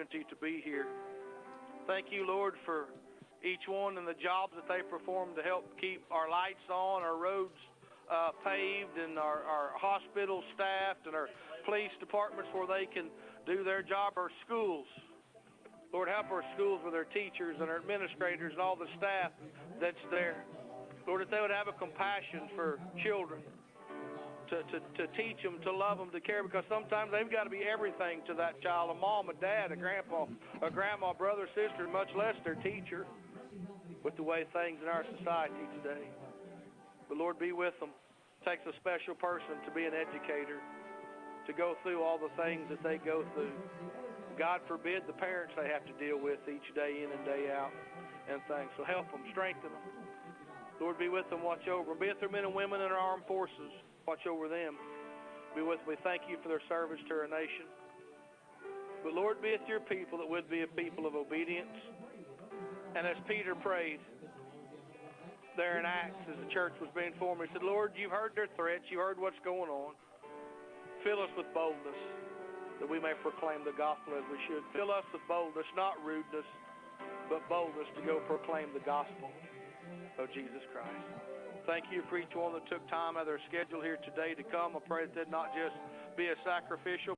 opportunity to be here. Thank you, Lord, for each one and the jobs that they perform to help keep our lights on, our roads paved, and our hospital staffed, and our police departments where they can do their job, our schools. Lord, help our schools with their teachers and our administrators and all the staff that's there. Lord, that they would have a compassion for children, to teach them, to love them, to care, because sometimes they've got to be everything to that child, a mom, a dad, a grandpa, a grandma, brother, sister, much less their teacher, with the way things in our society today. But Lord, be with them. It takes a special person to be an educator, to go through all the things that they go through. God forbid the parents they have to deal with each day in and day out and things. So help them, strengthen them. Lord, be with them, watch over them. Be with their men and women in our armed forces. Watch over them. Be with them. We thank you for their service to our nation. But Lord, be with your people that would be a people of obedience. And as Peter prayed there in Acts as the church was being formed, he said, Lord, you've heard their threats. You heard what's going on. Fill us with boldness that we may proclaim the gospel as we should. Fill us with boldness, not rudeness, but boldness to go proclaim the gospel of Jesus Christ. Thank you for each one that took time out of their schedule here today to come. I pray that they'd not just be a sacrificial,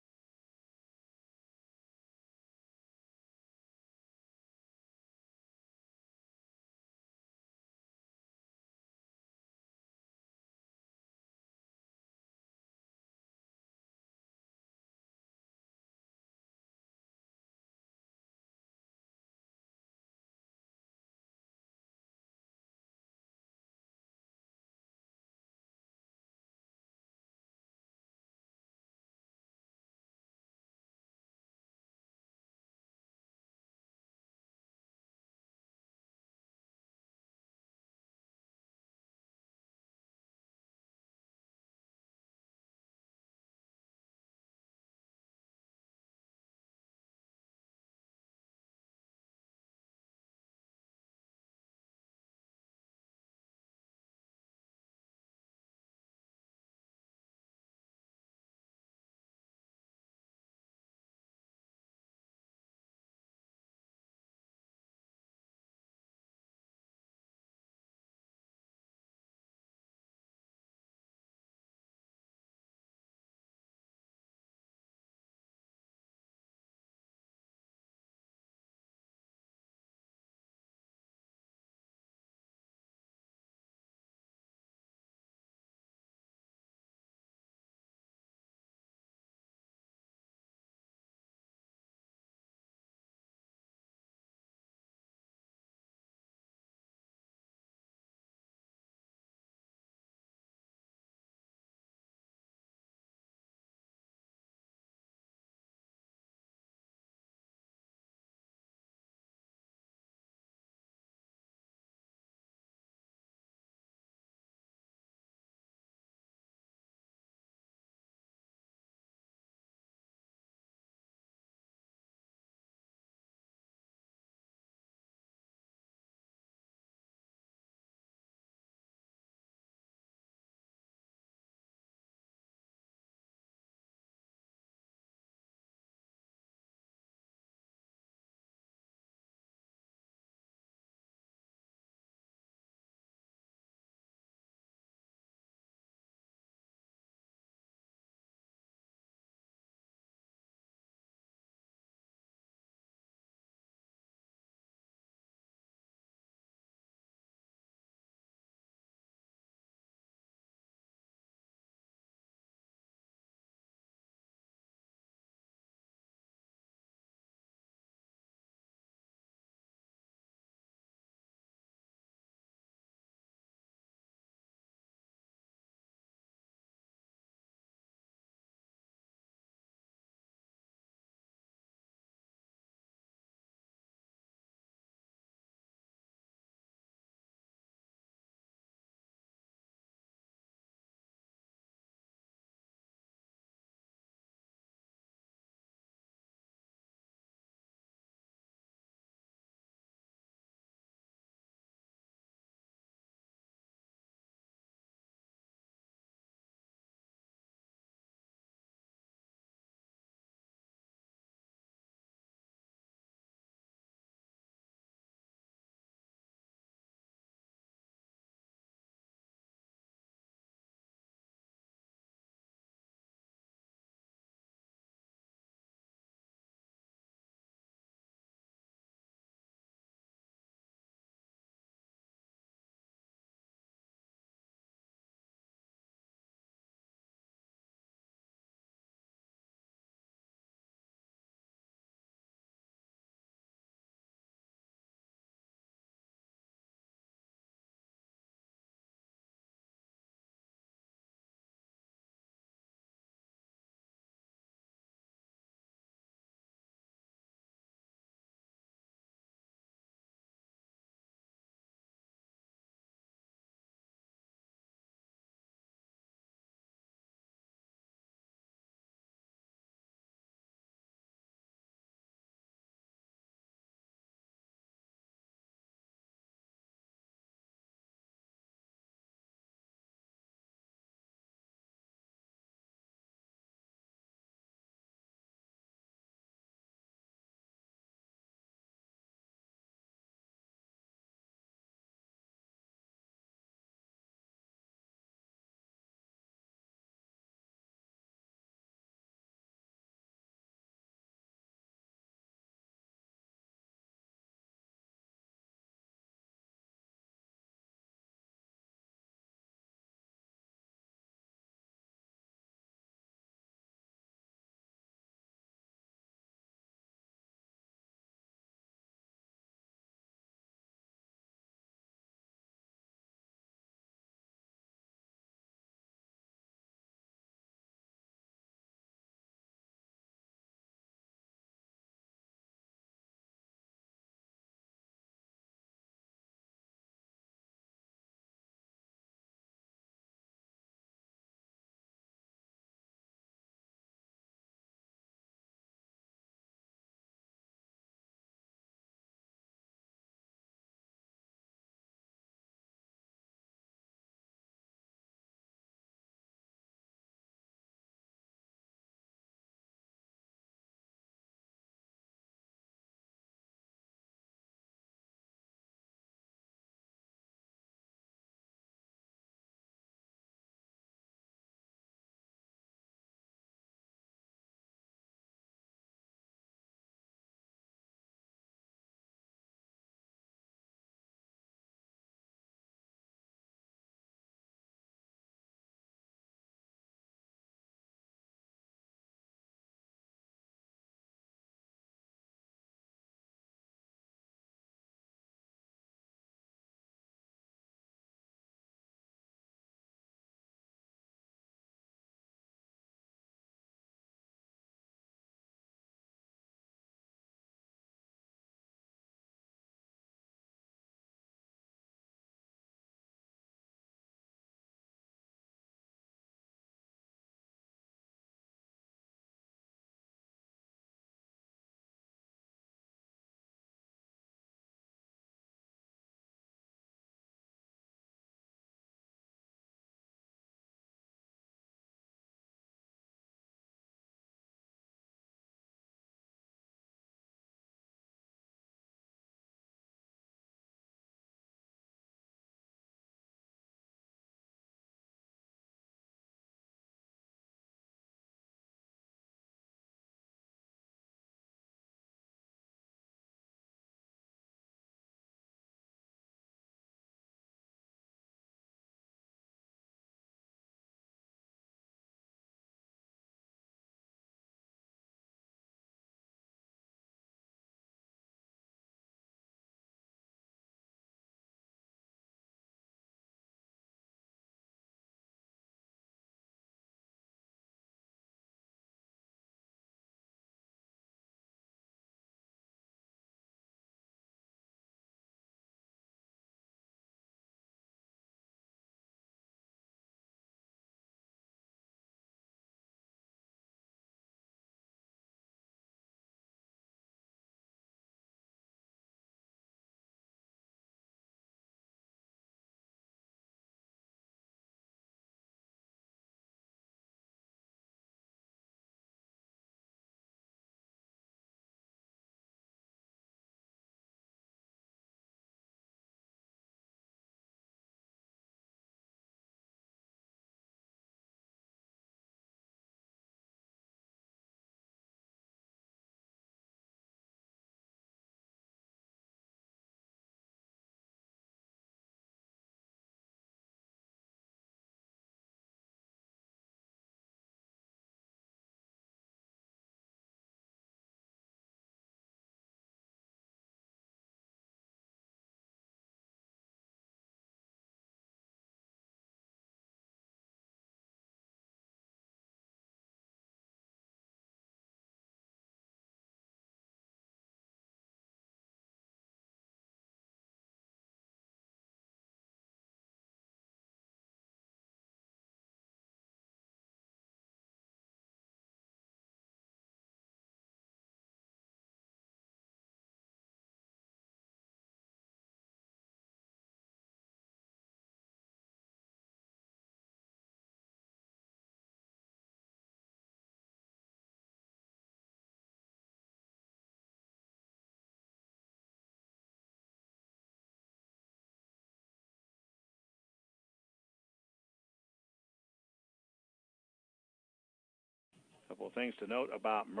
A couple of things to note about Mercer.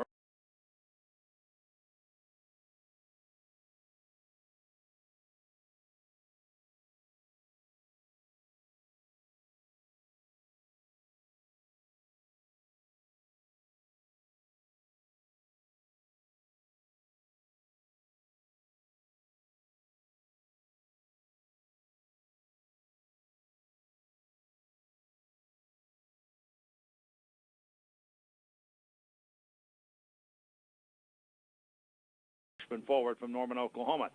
Forward from Norman, Oklahoma.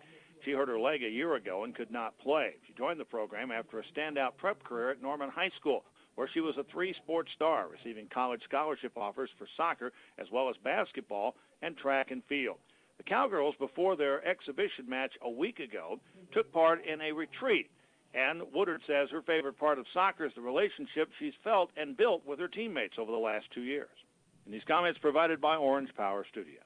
She hurt her leg a year ago and could not play. She joined the program after a standout prep career at Norman High School, where she was a three-sport star, receiving college scholarship offers for soccer as well as basketball and track and field. The Cowgirls, before their exhibition match a week ago, took part in a retreat, and Woodard says her favorite part of soccer is the relationship she's felt and built with her teammates over the last 2 years. And these comments provided by Orange Power Studios.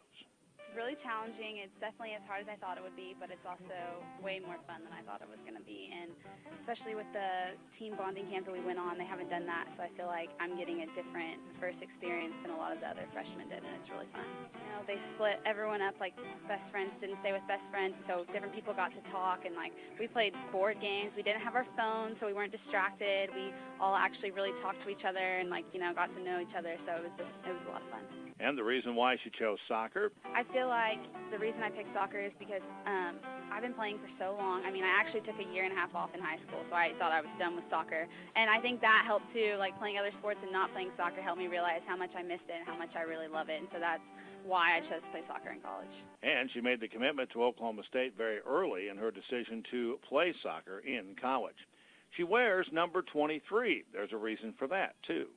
Really challenging. It's definitely as hard as I thought it would be, but it's also way more fun than I thought it was going to be. And especially with the team bonding camp that we went on, they haven't done that, so I feel like I'm getting a different first experience than a lot of the other freshmen did, and it's really fun. You know, they split everyone up, like best friends didn't stay with best friends, so different people got to talk, and like we played board games. We didn't have our phones, so we weren't distracted. We all actually really talked to each other and like, you know, got to know each other, so it was a lot of fun. And the reason why she chose soccer? I feel like the reason I picked soccer is because I've been playing for so long. I mean, I actually took a year and a half off in high school, so I thought I was done with soccer. And I think that helped too, like playing other sports and not playing soccer helped me realize how much I missed it and how much I really love it. And so that's why I chose to play soccer in college. And she made the commitment to Oklahoma State very early in her decision to play soccer in college. She wears number 23. There's a reason for that, too.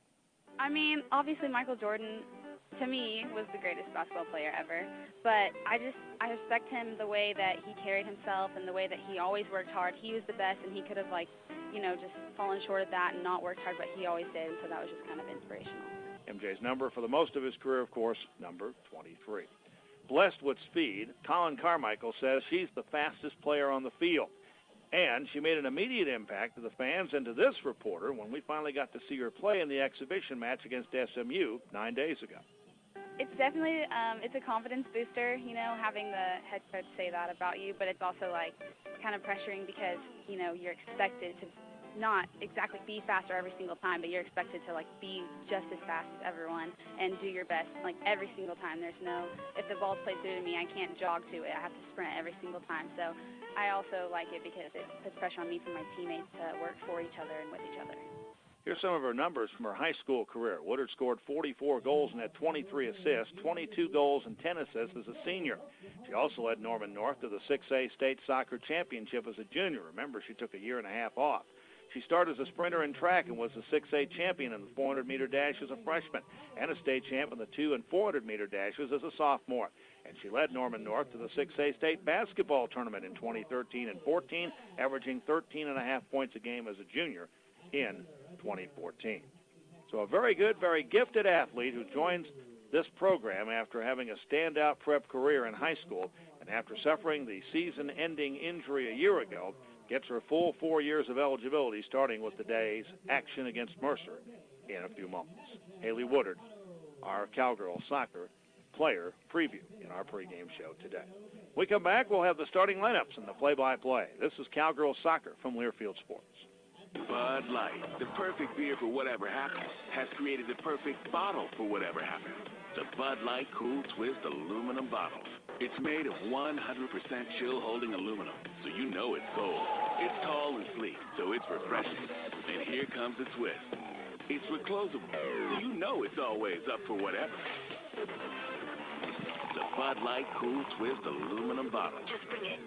I mean, obviously Michael Jordan, to me, was the greatest basketball player ever. But I respect him the way that he carried himself and the way that he always worked hard. He was the best, and he could have, like, you know, just fallen short of that and not worked hard, but he always did, and so that was just kind of inspirational. MJ's number for the most of his career, of course, number 23. Blessed with speed, Colin Carmichael says she's the fastest player on the field. And she made an immediate impact to the fans and to this reporter when we finally got to see her play in the exhibition match against SMU 9 days ago. It's definitely, it's a confidence booster, you know, having the head coach say that about you, but it's also, like, kind of pressuring because, you know, you're expected to not exactly be faster every single time, but you're expected to, like, be just as fast as everyone and do your best, like, every single time. There's no, if the ball's played through to me, I can't jog to it. I have to sprint every single time. So I also like it because it puts pressure on me from my teammates to work for each other and with each other. Here's some of her numbers from her high school career. Woodard scored 44 goals and had 23 assists, 22 goals and 10 assists as a senior. She also led Norman North to the 6A state soccer championship as a junior. Remember, she took a year and a half off. She started as a sprinter in track and was the 6A champion in the 400-meter dash as a freshman and a state champ in the 200 and 400-meter dashes as a sophomore. And she led Norman North to the 6A state basketball tournament in 2013 and 14, averaging 13.5 points a game as a junior in 2014. So a very good, very gifted athlete who joins this program after having a standout prep career in high school and after suffering the season-ending injury a year ago, gets her full 4 years of eligibility starting with today's action against Mercer in a few moments. Haley Woodard, our Cowgirl Soccer player preview in our pregame show today. When we come back, we'll have the starting lineups and the play-by-play. This is Cowgirl Soccer from Learfield Sports. Bud Light, the perfect beer for whatever happens, has created the perfect bottle for whatever happens. The Bud Light Cool Twist aluminum bottle. It's made of 100% chill-holding aluminum, so you know it's cold. It's tall and sleek, so it's refreshing. And here comes the twist. It's reclosable, so you know it's always up for whatever. The Bud Light Cool Twist aluminum bottle. Just bring it.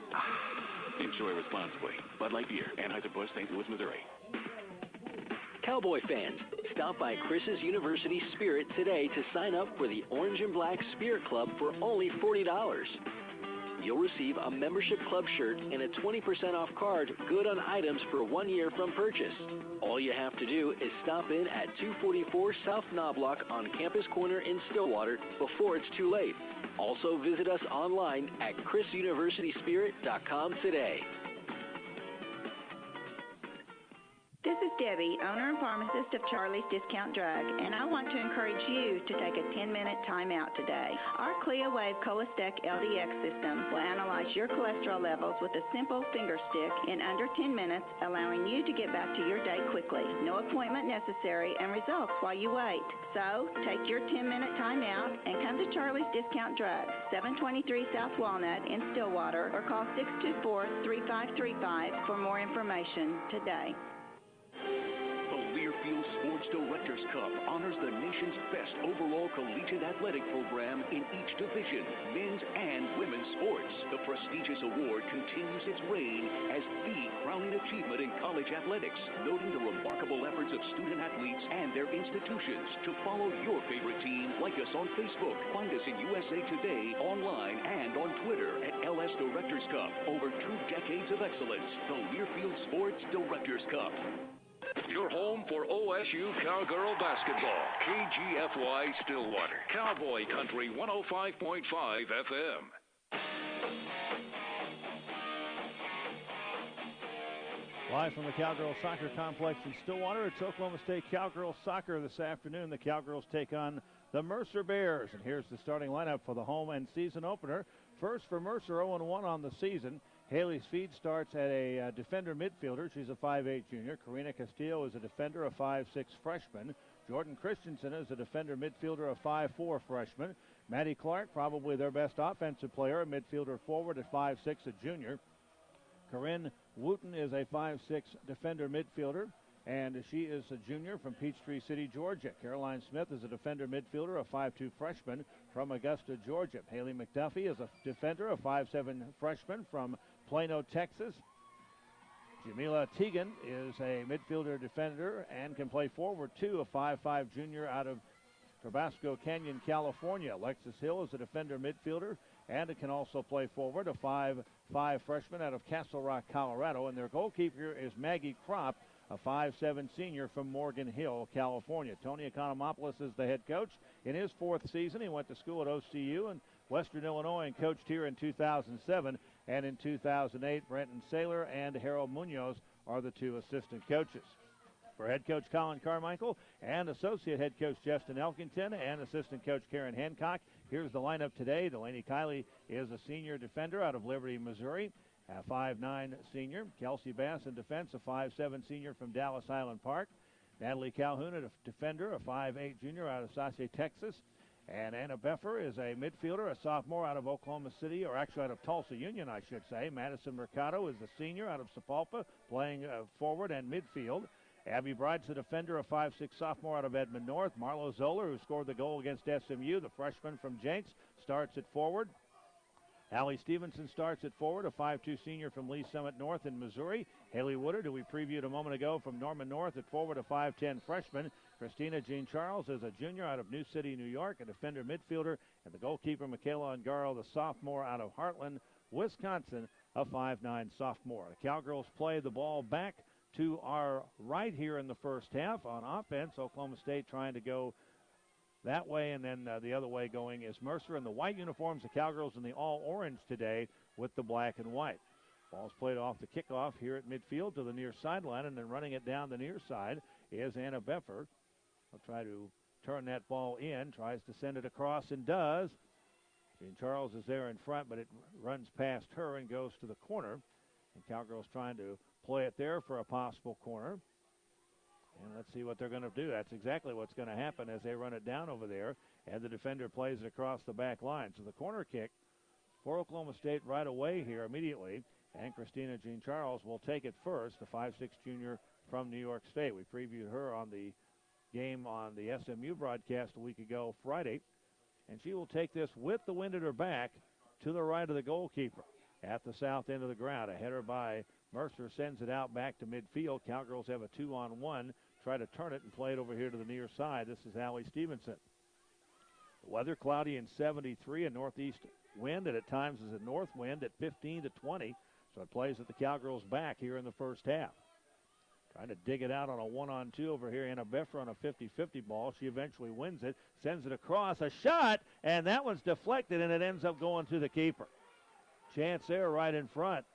Enjoy responsibly. Bud Light Beer, Anheuser-Busch, St. Louis, Missouri. Cowboy fans, stop by Chris's University Spirit today to sign up for the Orange and Black Spirit Club for only $40. You'll receive a membership club shirt and a 20% off card good on items for 1 year from purchase. All you have to do is stop in at 244 South Knobloch on Campus Corner in Stillwater before it's too late. Also visit us online at chrisuniversityspirit.com today. This is Debbie, owner and pharmacist of Charlie's Discount Drug, and I want to encourage you to take a 10-minute time out today. Our CleaWave Cholestec LDX system will analyze your cholesterol levels with a simple finger stick in under 10 minutes, allowing you to get back to your day quickly. No appointment necessary and results while you wait. So, take your 10-minute time out and come to Charlie's Discount Drug, 723 South Walnut in Stillwater, or call 624-3535 for more information today. The Learfield Sports Directors Cup honors the nation's best overall collegiate athletic program in each division, men's and women's sports. The prestigious award continues its reign as the crowning achievement in college athletics, noting the remarkable efforts of student athletes and their institutions. To follow your favorite team, like us on Facebook. Find us in USA Today, online, and on Twitter at LS Directors Cup. Over 2 decades of excellence, the Learfield Sports Directors Cup. Your home for OSU Cowgirl basketball. KGFY Stillwater. Cowboy Country 105.5 FM. Live from the Cowgirl Soccer Complex in Stillwater, it's Oklahoma State Cowgirl Soccer this afternoon. The Cowgirls take on the Mercer Bears. And here's the starting lineup for the home and season opener. First for Mercer, 0-1 on the season. Haley Speed starts at a defender midfielder. She's a 5'8 junior. Karina Castillo is a defender, a 5'6 freshman. Jordan Christensen is a defender midfielder, a 5'4 freshman. Maddie Clark, probably their best offensive player, a midfielder forward at 5'6, a junior. Corinne Wooten is a 5'6 defender midfielder, and she is a junior from Peachtree City, Georgia. Caroline Smith is a defender midfielder, a 5'2 freshman from Augusta, Georgia. Haley McDuffie is a defender, a 5'7 freshman from Plano, Texas. Jamila Teagan is a midfielder defender and can play forward too, a 5'5 junior out of Tabasco Canyon, California. Alexis Hill is a defender midfielder and it can also play forward, a 5'5 freshman out of Castle Rock, Colorado. And their goalkeeper is Maggie Kropp, a 5'7 senior from Morgan Hill, California. Tony Economopoulos is the head coach. In his 4th season, he went to school at OCU in Western Illinois and coached here in 2007. And in 2008, Brenton Saylor and Harold Munoz are the 2 assistant coaches. For head coach Colin Carmichael and associate head coach Justin Elkington and assistant coach Karen Hancock, here's the lineup today. Delaney Kiley is a senior defender out of Liberty, Missouri, a 5'9 senior. Kelsey Bass in defense, a 5'7 senior from Dallas Island Park. Natalie Calhoun, a defender, a 5'8 junior out of Sasse, Texas. And Anna Beffer is a midfielder, a sophomore out of Oklahoma City, or actually out of Tulsa Union, I should say. Madison Mercado is a senior out of Sapulpa, playing forward and midfield. Abby Bride's a defender, a 5'6 sophomore out of Edmond North. Marlo Zoller, who scored the goal against SMU, the freshman from Jenks, starts at forward. Allie Stephenson starts at forward, a 5'2 senior from Lee Summit North in Missouri. Haley Woodard, who we previewed a moment ago from Norman North, at forward, a 5'10 freshman. Christina Jean Charles is a junior out of New City, New York, a defender midfielder. And the goalkeeper, Michaela Ungaro, the sophomore out of Heartland, Wisconsin, a 5'9 sophomore. The Cowgirls play the ball back to our right here in the first half. On offense, Oklahoma State trying to go that way, and then the other way going is Mercer in the white uniforms, the Cowgirls in the all-orange today with the black and white. Ball's played off the kickoff here at midfield to the near sideline, and then running it down the near side is Anna Beffer. Will try to turn that ball in, tries to send it across, and does. Jean Charles is there in front, but it runs past her and goes to the corner. And Cowgirls trying to play it there for a possible corner. And let's see what they're going to do. That's exactly what's going to happen as they run it down over there. And the defender plays it across the back line. So the corner kick for Oklahoma State right away here immediately. And Christina Jean Charles will take it first, the 5'6 junior from New York State. We previewed her on the game on the SMU broadcast a week ago Friday. And she will take this with the wind at her back to the right of the goalkeeper at the south end of the ground. A header by Mercer sends it out back to midfield. Cowgirls have a 2-on-1. Try to turn it and play it over here to the near side. This is Allie Stephenson. The weather cloudy and 73, a northeast wind, and at times is a north wind at 15 to 20. So it plays at the Cowgirls' back here in the first half. Trying to dig it out on a 1-on-2 over here. Anna Beffer on a 50-50 ball. She eventually wins it, sends it across. A shot, and that one's deflected, and it ends up going to the keeper. Chance there right in front.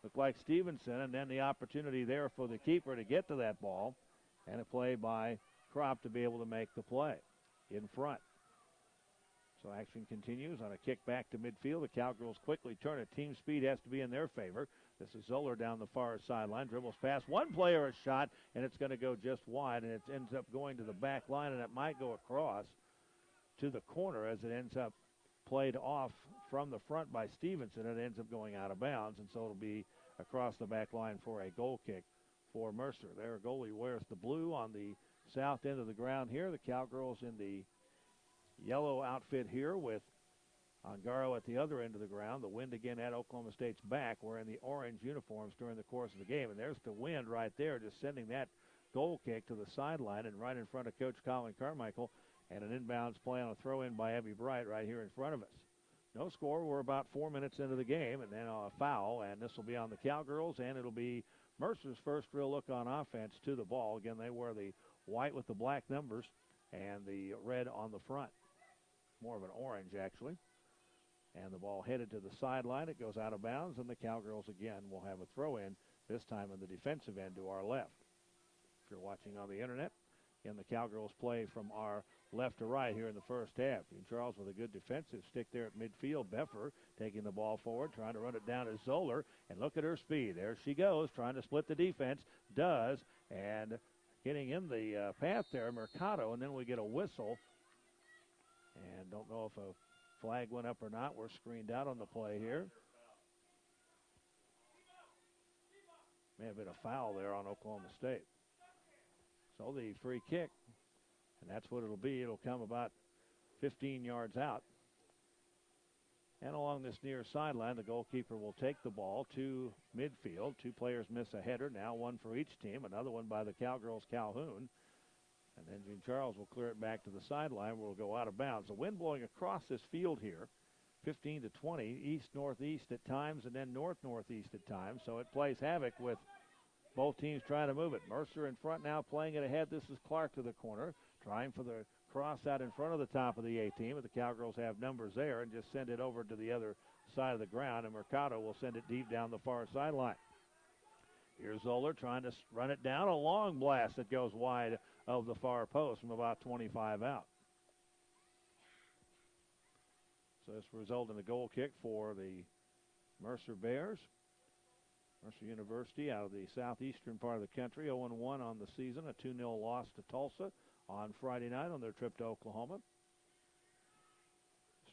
Looked like Stevenson, and then the opportunity there for the keeper to get to that ball, and a play by Kropp to be able to make the play in front. So action continues on a kick back to midfield. The Cowgirls quickly turn it. Team speed has to be in their favor. This is Zoller down the far sideline. Dribbles past one player, a shot, and it's going to go just wide, and it ends up going to the back line, and it might go across to the corner as it ends up played off from the front by Stevenson. It ends up going out of bounds, and so it'll be across the back line for a goal kick for Mercer. Their goalie wears the blue on the south end of the ground here. The Cowgirls in the yellow outfit here with Ongaro at the other end of the ground. The wind again at Oklahoma State's back. We're in the orange uniforms during the course of the game, and there's the wind right there just sending that goal kick to the sideline and right in front of Coach Colin Carmichael, and an inbounds play on a throw-in by Abby Bright right here in front of us. No score. We're about 4 minutes into the game, and then a foul, and this will be on the Cowgirls, and it'll be Mercer's first real look on offense to the ball. Again, they wear the white with the black numbers and the red on the front. More of an orange, actually. And the ball headed to the sideline. It goes out of bounds, and the Cowgirls again will have a throw-in, this time in the defensive end to our left. If you're watching on the internet, again, the Cowgirls play from our left to right here in the first half. Charles with a good defensive stick there at midfield. Beffer taking the ball forward, trying to run it down to Zoller, and look at her speed. There she goes, trying to split the defense. Does, and getting in the path there, Mercado, and then we get a whistle. And don't know if a flag went up or not. We're screened out on the play here. May have been a foul there on Oklahoma State. So the free kick, and that's what it'll be. It'll come about 15 yards out. And along this near sideline, the goalkeeper will take the ball to midfield. Two players miss a header now, one for each team. Another one by the Cowgirls' Calhoun. And then Jean Charles will clear it back to the sideline where we'll go out of bounds. The wind blowing across this field here, 15 to 20, east-northeast at times and then north-northeast at times. So it plays havoc with both teams trying to move it. Mercer in front now playing it ahead. This is Clark to the corner, trying for the cross out in front of the top of the A team. But the Cowgirls have numbers there and just send it over to the other side of the ground. And Mercado will send it deep down the far sideline. Here's Zoller trying to run it down. A long blast that goes wide of the far post from about 25 out. So this resulted in a goal kick for the Mercer Bears. Mercer University out of the southeastern part of the country, 0-1 on the season, a 2-0 loss to Tulsa on Friday night on their trip to Oklahoma.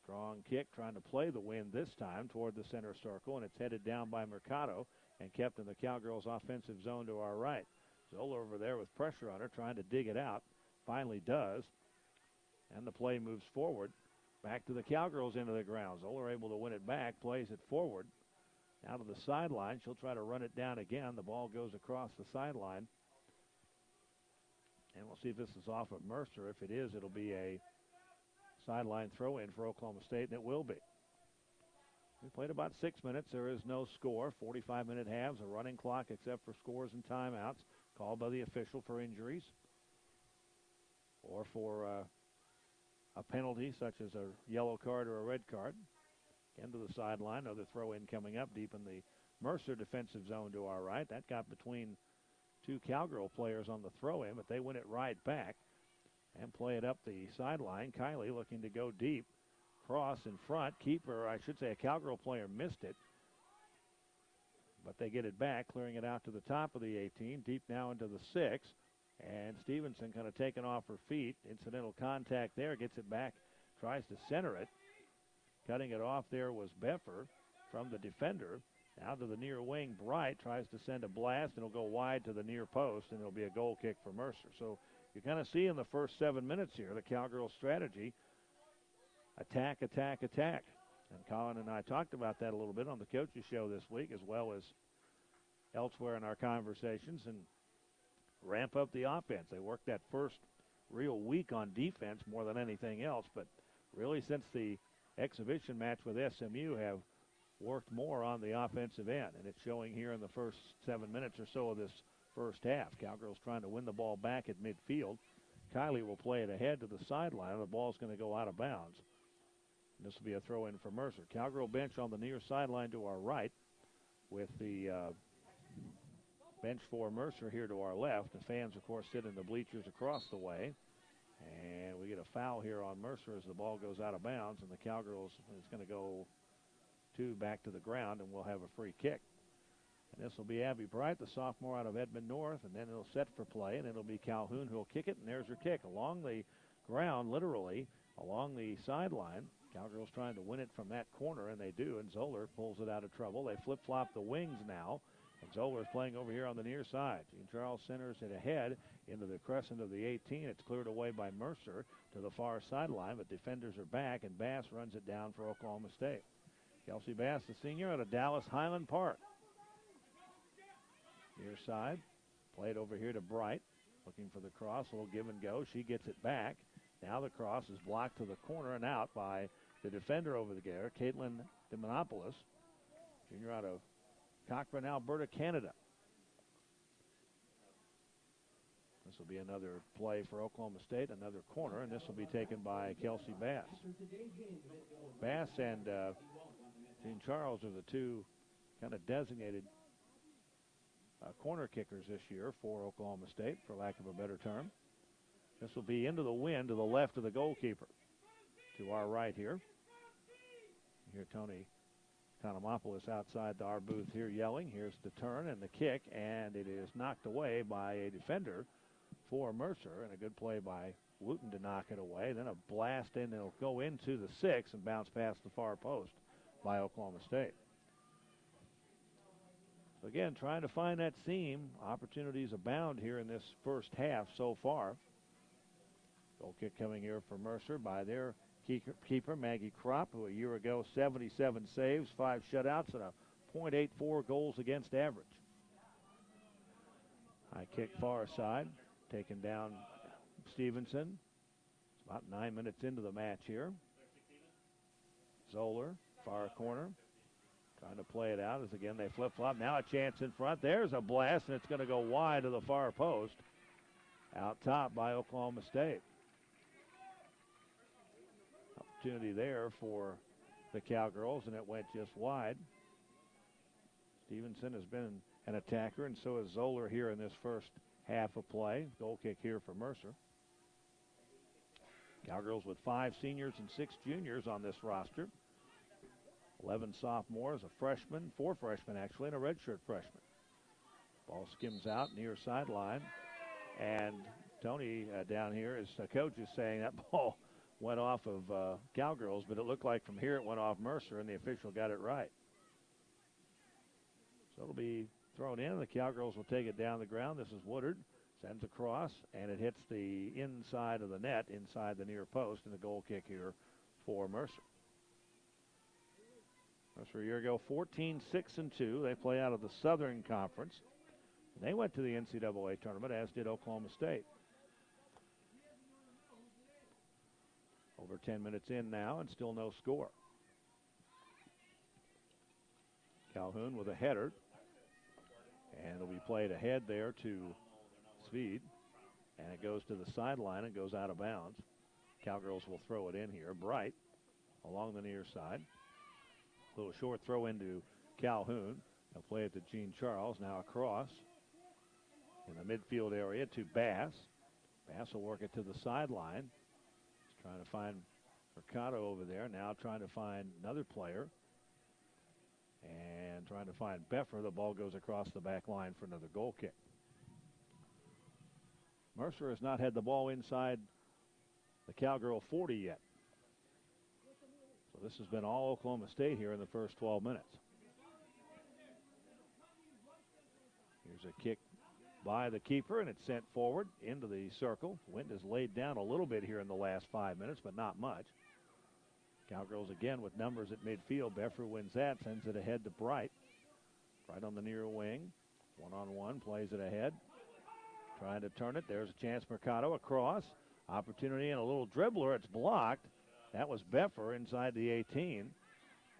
Strong kick trying to play the wind this time toward the center circle, and it's headed down by Mercado and kept in the Cowgirls' offensive zone to our right. Zoller over there with pressure on her, trying to dig it out. Finally does. And the play moves forward. Back to the Cowgirls into the ground. Zoller able to win it back, plays it forward. Out to the sideline. She'll try to run it down again. The ball goes across the sideline. And we'll see if this is off at Mercer. If it is, it'll be a sideline throw-in for Oklahoma State, and it will be. We played about 6 minutes. There is no score. 45-minute halves, a running clock except for scores and timeouts called by the official for injuries or for a penalty such as a yellow card or a red card. Into the sideline, another throw-in coming up deep in the Mercer defensive zone to our right. That got between two Cowgirl players on the throw-in, but they win it right back and play it up the sideline. Kylie looking to go deep. Cross in front. Keeper, I should say a Cowgirl player missed it. But they get it back, clearing it out to the top of the 18, deep now into the 6. And Stevenson kind of taken off her feet. Incidental contact there, gets it back, tries to center it. Cutting it off there was Beffer from the defender. Now to the near wing, Bright tries to send a blast, and it'll go wide to the near post, and it'll be a goal kick for Mercer. So you kind of see in the first 7 minutes here the Cowgirls' strategy, attack, attack, attack. And Colin and I talked about that a little bit on the coaches show this week, as well as elsewhere in our conversations, and ramp up the offense. They worked that first real week on defense more than anything else, but really since the exhibition match with SMU have worked more on the offensive end, and it's showing here in the first 7 minutes or so of this first half. Cowgirls trying to win the ball back at midfield. Kylie will play it ahead to the sideline. The ball's going to go out of bounds. And this will be a throw-in for Mercer. Cowgirl bench on the near sideline to our right with the bench for Mercer here to our left. The fans, of course, sit in the bleachers across the way. And we get a foul here on Mercer as the ball goes out of bounds, and the Cowgirls is going to go back to the ground, and we'll have a free kick. And this will be Abby Bright, the sophomore out of Edmond North, and then it'll set for play, and it'll be Calhoun who'll kick it, and there's her kick along the ground, literally along the sideline. Cowgirls trying to win it from that corner, and they do, and Zoller pulls it out of trouble. They flip-flop the wings now, and Zoller is playing over here on the near side. Jean Charles centers it ahead into the crescent of the 18. It's cleared away by Mercer to the far sideline, but defenders are back, and Bass runs it down for Oklahoma State. Kelsey Bass, the senior, out of Dallas Highland Park. Near side, played over here to Bright, looking for the cross, a little give and go. She gets it back. Now the cross is blocked to the corner and out by the defender over there, Caitlin DeMonopoulos, junior out of Cochrane, Alberta, Canada. This will be another play for Oklahoma State, another corner, and this will be taken by Kelsey Bass. Bass and Jean Charles are the two kind of designated corner kickers this year for Oklahoma State, for lack of a better term. This will be into the wind to the left of the goalkeeper. To our right here. Here Tony Konomopoulos outside our booth here yelling. Here's the turn and the kick, and it is knocked away by a defender for Mercer, and a good play by Wooten to knock it away. Then a blast in, it'll go into the 6 and bounce past the far post by Oklahoma State. So again, trying to find that seam. Opportunities abound here in this first half so far. Goal kick coming here for Mercer by their keeper, Maggie Kropp, who a year ago 77 saves, 5 shutouts, and a .84 goals against average. High kick far side, taken down Stephenson. It's about 9 minutes into the match here. Zoller, far corner, trying to play it out as again they flip-flop. Now a chance in front. There's a blast, and it's going to go wide to the far post. Out top by Oklahoma State. Opportunity there for the Cowgirls, and it went just wide. Stevenson has been an attacker, and so is Zoller here in this first half of play. Goal kick here for Mercer. Cowgirls with 5 seniors and 6 juniors on this roster. 11 sophomores, a freshman, 4 freshmen actually, and a redshirt freshman. Ball skims out near sideline, and Tony down here, as the coach is saying, that ball went off of Cowgirls, but it looked like from here it went off Mercer, and the official got it right. So it'll be thrown in, and the Cowgirls will take it down the ground. This is Woodard, sends across, and it hits the inside of the net, inside the near post, and the goal kick here for Mercer. Mercer a year ago, 14-6-2. They play out of the Southern Conference. They went to the NCAA tournament, as did Oklahoma State. Over 10 minutes in now, and still no score. Calhoun with a header. And it'll be played ahead there to Speed. And it goes to the sideline and goes out of bounds. Cowgirls will throw it in here. Bright along the near side. A little short throw into Calhoun. They'll play it to Jean Charles. Now across in the midfield area to Bass. Bass will work it to the sideline. He's trying to find Mercado over there. Now trying to find another player. And trying to find Beffer. The ball goes across the back line for another goal kick. Mercer has not had the ball inside the Cowgirl 40 yet. So this has been all Oklahoma State here in the first 12 minutes. Here's a kick by the keeper, and it's sent forward into the circle. Wind has laid down a little bit here in the last 5 minutes, but not much. Cowgirls again with numbers at midfield. Beffer wins that, sends it ahead to Bright. Bright on the near wing. One-on-one, plays it ahead. Trying to turn it. There's a chance. Mercado across. Opportunity and a little dribbler. It's blocked. That was Beffer inside the 18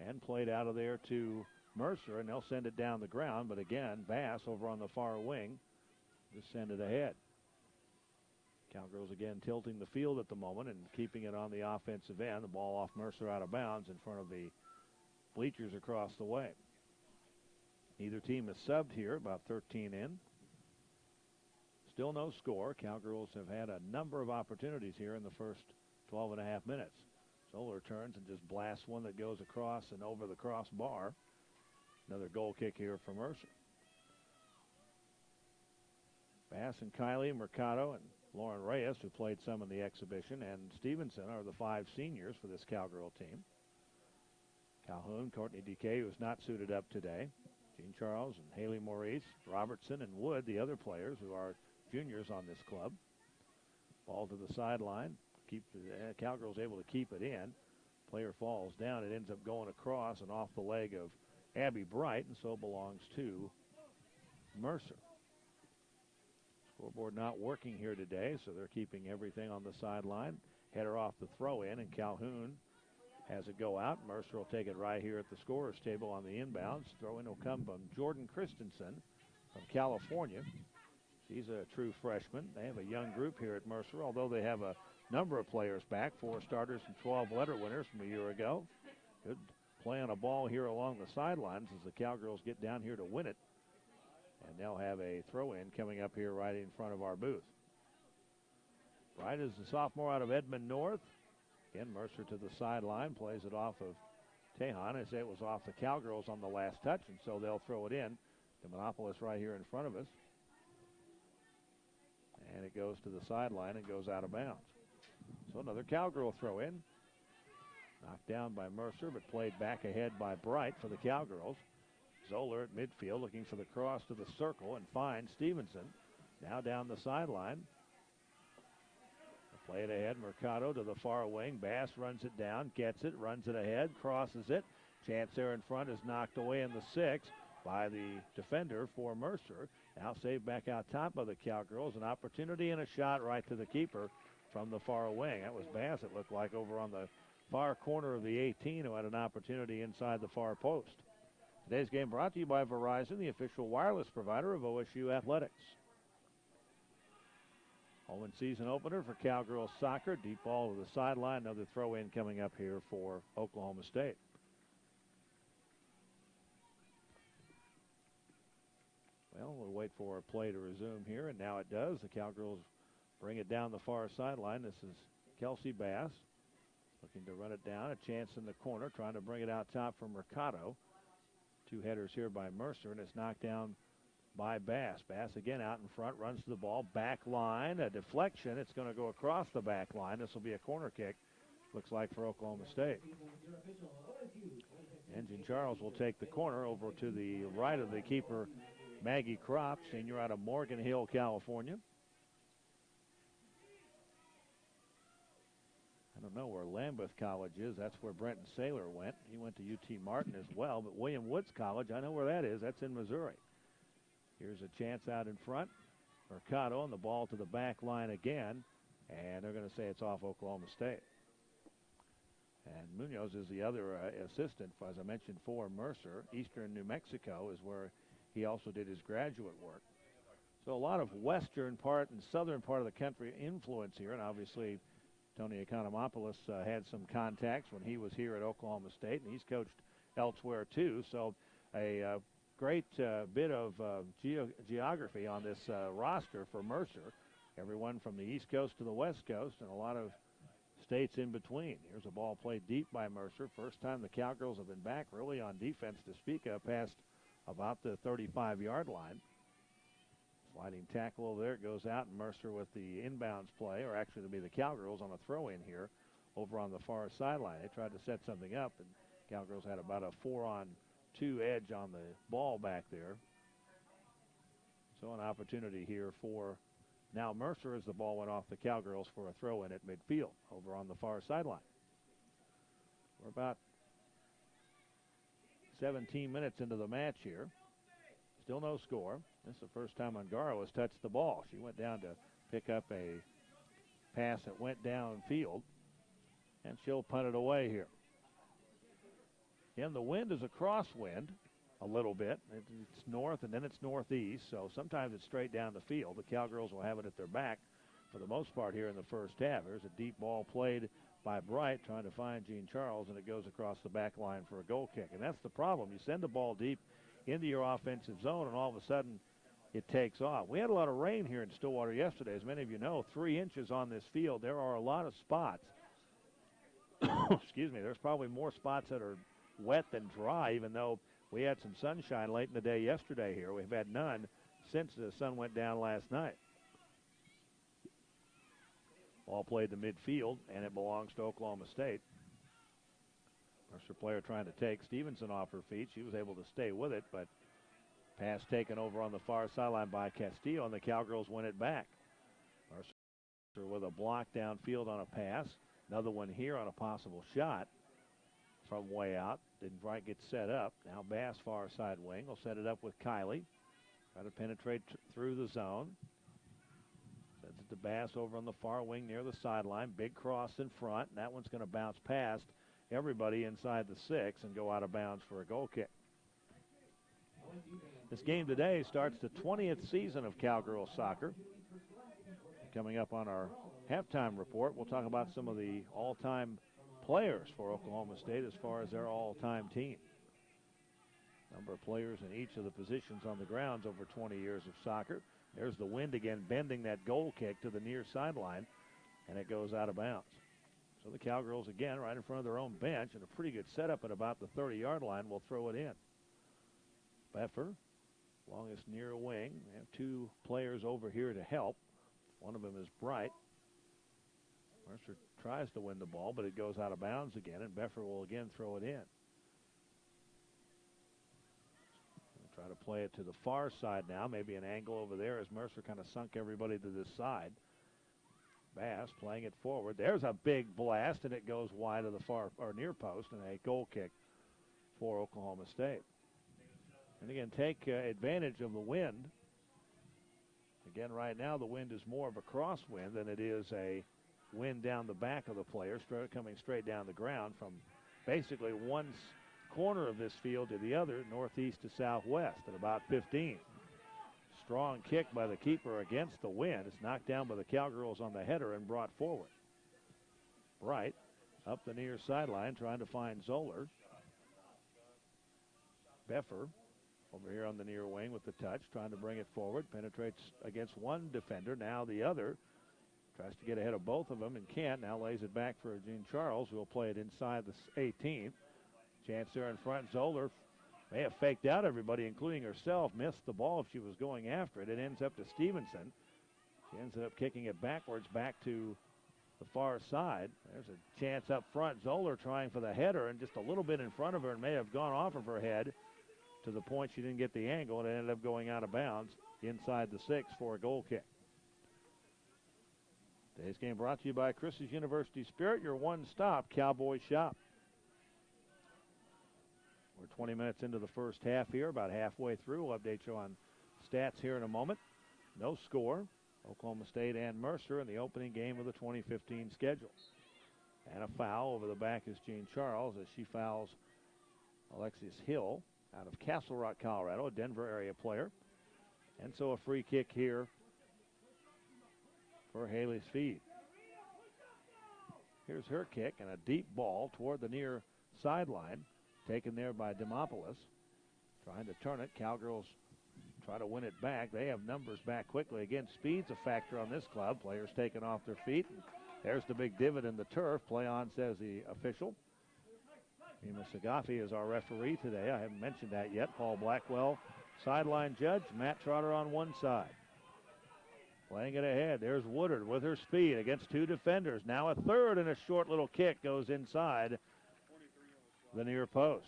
and played out of there to Mercer, and they'll send it down the ground. But again, Bass over on the far wing just send it ahead. Cowgirls again tilting the field at the moment and keeping it on the offensive end. The ball off Mercer out of bounds in front of the bleachers across the way. Neither team is subbed here, about 13 in. Still no score. Cowgirls have had a number of opportunities here in the first 12 and a half minutes. Zoller turns and just blasts one that goes across and over the crossbar. Another goal kick here for Mercer. Bass and Kylie, Mercado, and Lauren Reyes, who played some in the exhibition, and Stephenson are the 5 seniors for this Cowgirl team. Calhoun, Courtney, Dike, who is not suited up today. Jean Charles and Haley Maurice, Robertson and Wood, the other players who are juniors on this club. Ball to the sideline. Cowgirls able to keep it in. Player falls down. It ends up going across and off the leg of Abby Bright, and so belongs to Mercer. Scoreboard not working here today, so they're keeping everything on the sideline. Header off the throw-in, and Calhoun has it go out. Mercer will take it right here at the scorer's table on the inbounds. Throw-in will come from Jordan Christensen from California. She's a true freshman. They have a young group here at Mercer, although they have a number of players back, 4 starters and 12 letter winners from a year ago. Good play on a ball here along the sidelines as the Cowgirls get down here to win it. And they'll have a throw-in coming up here right in front of our booth. Bright is the sophomore out of Edmond North. Again, Mercer to the sideline, plays it off of Tejan. I say it was off the Cowgirls on the last touch, and so they'll throw it in. Demonopolis right here in front of us. And it goes to the sideline and goes out of bounds. So another Cowgirl throw-in. Knocked down by Mercer, but played back ahead by Bright for the Cowgirls. Zoller at midfield looking for the cross to the circle and finds Stephenson. Now down the sideline. Play it ahead. Mercado to the far wing. Bass runs it down, gets it, runs it ahead, crosses it. Chance there in front is knocked away in the 6 by the defender for Mercer. Now saved back out top by the Cowgirls. An opportunity and a shot right to the keeper from the far wing. That was Bass, it looked like, over on the far corner of the 18, who had an opportunity inside the far post. Today's game brought to you by Verizon, the official wireless provider of OSU Athletics. Home and season opener for Cowgirls soccer. Deep ball to the sideline. Another throw-in coming up here for Oklahoma State. Well, we'll wait for a play to resume here, and now it does. The Cowgirls bring it down the far sideline. This is Kelsey Bass looking to run it down. A chance in the corner, trying to bring it out top from Mercado. 2 headers here by Mercer, and it's knocked down by Bass. Bass again out in front, runs to the ball, back line, a deflection. It's going to go across the back line. This will be a corner kick, looks like, for Oklahoma State. And Jean Charles will take the corner over to the right of the keeper, Maggie Kropp, senior out of Morgan Hill, California. I don't know where Lambeth College is. That's where Brenton Saylor went. He went to UT Martin as well, but William Woods College, I know where that is. That's in Missouri. Here's a chance out in front. Mercado on the ball to the back line again, and they're going to say it's off Oklahoma State. And Munoz is the other assistant, as I mentioned, for Mercer. Eastern New Mexico is where he also did his graduate work. So a lot of western part and southern part of the country influence here, and obviously Tony Economopoulos had some contacts when he was here at Oklahoma State, and he's coached elsewhere too. So a great bit of geography on this roster for Mercer. Everyone from the East Coast to the West Coast, and a lot of states in between. Here's a ball played deep by Mercer. First time the Cowgirls have been back really on defense to speak of, past about the 35-yard line. Sliding tackle over there. It goes out, and Mercer with the inbounds play, or actually it'll be the Cowgirls on a throw-in here over on the far sideline. They tried to set something up, and Cowgirls had about a 4-on-2 edge on the ball back there. So an opportunity here for now Mercer as the ball went off the Cowgirls for a throw-in at midfield over on the far sideline. We're about 17 minutes into the match here. Still no score. This is the first time Ungaro has touched the ball. She went down to pick up a pass that went downfield, and she'll punt it away here. Again, the wind is a crosswind a little bit. It's north and then it's northeast, so sometimes it's straight down the field. The Cowgirls will have it at their back for the most part here in the first half. There's a deep ball played by Bright trying to find Jean Charles, and it goes across the back line for a goal kick. And that's the problem. You send the ball deep into your offensive zone, and all of a sudden it takes off. We had a lot of rain here in Stillwater yesterday. As many of you know, 3 inches on this field. There are a lot of spots. Excuse me, there's probably more spots that are wet than dry, even though we had some sunshine late in the day yesterday here. We've had none since the sun went down last night. Ball played to midfield, and it belongs to Oklahoma State. Mercer player trying to take Stephenson off her feet. She was able to stay with it, but pass taken over on the far sideline by Castillo, and the Cowgirls win it back. Mercer with a block downfield on a pass. Another one here on a possible shot from way out. Didn't quite get set up. Now Bass, far side wing, will set it up with Kylie. Try to penetrate through the zone. Sends it to Bass over on the far wing near the sideline. Big cross in front. And that one's going to bounce past everybody inside the 6 and go out of bounds for a goal kick. This game today starts the 20th season of Cowgirl Soccer. Coming up on our halftime report, we'll talk about some of the all-time players for Oklahoma State as far as their all-time team. Number of players in each of the positions on the grounds over 20 years of soccer. There's the wind again, bending that goal kick to the near sideline, and it goes out of bounds. So the Cowgirls again right in front of their own bench, and a pretty good setup at about the 30-yard line will throw it in. Beffer, longest near wing. We have 2 players over here to help. One of them is Bright. Mercer tries to win the ball, but it goes out of bounds again, and Beffer will again throw it in. Try to play it to the far side now. Maybe an angle over there as Mercer kind of sunk everybody to this side. Bass playing it forward. There's a big blast, and it goes wide of the far or near post, and a goal kick for Oklahoma State. And again, take advantage of the wind. Again, right now the wind is more of a crosswind than it is a wind down the back of the player, coming straight down the ground from basically one corner of this field to the other, northeast to southwest at about 15. Strong kick by the keeper against the wind. It's knocked down by the Cowgirls on the header and brought forward. Bright up the near sideline trying to find Zoller. Beffer over here on the near wing with the touch, trying to bring it forward. Penetrates against one defender. Now the other tries to get ahead of both of them and can't. Now lays it back for Jean Charles, who will play it inside the 18. Chance there in front. Zoller may have faked out everybody, including herself. Missed the ball if she was going after it. It ends up to Stephenson. She ends up kicking it backwards back to the far side. There's a chance up front. Zoller trying for the header and just a little bit in front of her and may have gone off of her head to the point she didn't get the angle, and it ended up going out of bounds inside the 6 for a goal kick. Today's game brought to you by Chris's University Spirit, your one-stop Cowboy shop. We're 20 minutes into the first half here, about halfway through. We'll update you on stats here in a moment. No score. Oklahoma State and Mercer in the opening game of the 2015 schedule. And a foul over the back is Jean Charles as she fouls Alexis Hill out of Castle Rock, Colorado, a Denver area player. And so a free kick here for Haley Speed. Here's her kick and a deep ball toward the near sideline. Taken there by Demopoulos. Trying to turn it. Cowgirls try to win it back. They have numbers back quickly. Again, speed's a factor on this club. Players taken off their feet. And there's the big divot in the turf. Play on, says the official. Ema Sagafi is our referee today. I haven't mentioned that yet. Paul Blackwell, sideline judge. Matt Trotter on one side. Playing it ahead. There's Woodard with her speed against 2 defenders. Now a third, and a short little kick goes inside the near post.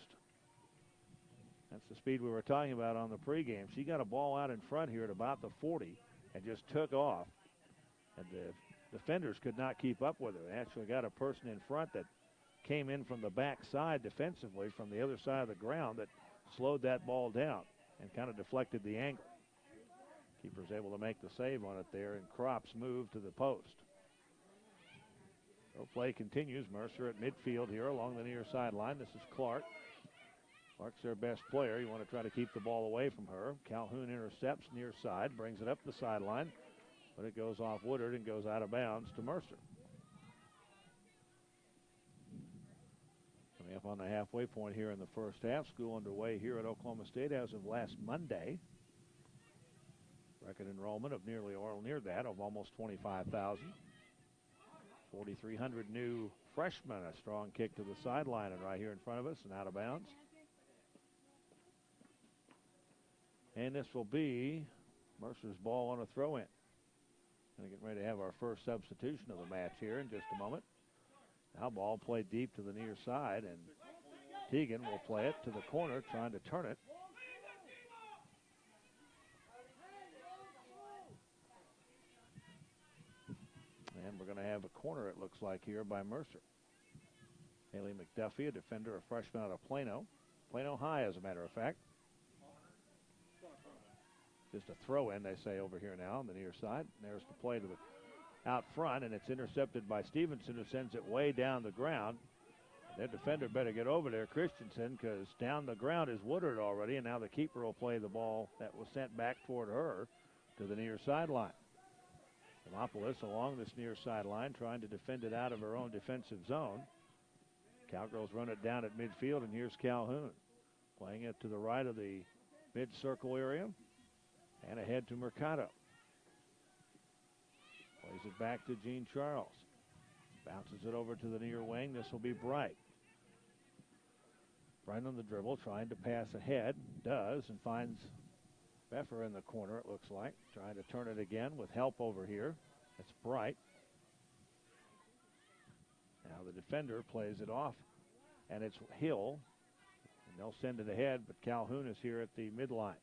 That's the speed we were talking about on the pregame. She got a ball out in front here at about the 40 and just took off. And the defenders could not keep up with her. They actually got a person in front that came in from the backside defensively from the other side of the ground that slowed that ball down and kind of deflected the angle. Keeper's able to make the save on it there, and Crops moved to the post. So play continues. Mercer at midfield here along the near sideline. This is Clark. Clark's their best player. You want to try to keep the ball away from her. Calhoun intercepts near side, brings it up the sideline, but it goes off Woodard and goes out of bounds to Mercer. We Up on the halfway point here in the first half. School underway here at Oklahoma State as of last Monday. Record enrollment of near that of almost 25,000. 4,300 new freshmen. A strong kick to the sideline and right here in front of us and out of bounds. And this will be Mercer's ball on a throw-in. Going to get ready to have our first substitution of the match here in just a moment. Now ball played deep to the near side, and Teagan will play it to the corner, trying to turn it. And we're going to have a corner, it looks like, here by Mercer. Haley McDuffie, a defender, a freshman out of Plano. Plano High, as a matter of fact. Just a throw-in, they say, over here now on the near side. And there's the play to the out front, and it's intercepted by Stephenson, who sends it way down the ground. Their defender better get over there, Christensen, because down the ground is Woodard already, and now the keeper will play the ball that was sent back toward her to the near sideline. Demopoulos along this near sideline trying to defend it out of her own defensive zone. Cowgirls run it down at midfield, and here's Calhoun playing it to the right of the mid-circle area and ahead to Mercado. Plays it back to Jean Charles. Bounces it over to the near wing. This will be Bright. Bright on the dribble, trying to pass ahead. Does, and finds Beffer in the corner, it looks like. Trying to turn it again with help over here. That's Bright. Now the defender plays it off, and it's Hill. And they'll send it ahead, but Calhoun is here at the midline.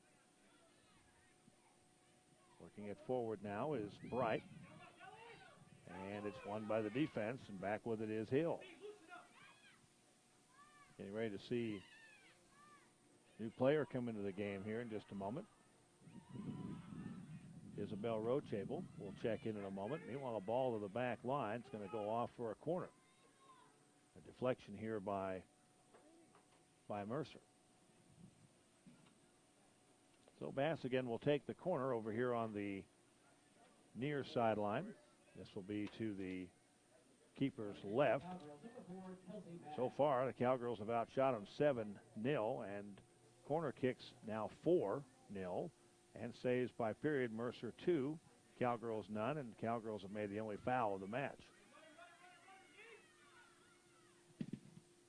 Working it forward now is Bright. And it's won by the defense, and back with it is Hill. Getting ready to see new player come into the game here in just a moment. Isabel Rochable will check in a moment. Meanwhile, a ball to the back line. It's going to go off for a corner. A deflection here by Mercer. So Bass again will take the corner over here on the near sideline. This will be to the keeper's left. So far, the Cowgirls have outshot them 7-0, and corner kicks now 4-0, and saves by period Mercer 2, Cowgirls none, and Cowgirls have made the only foul of the match.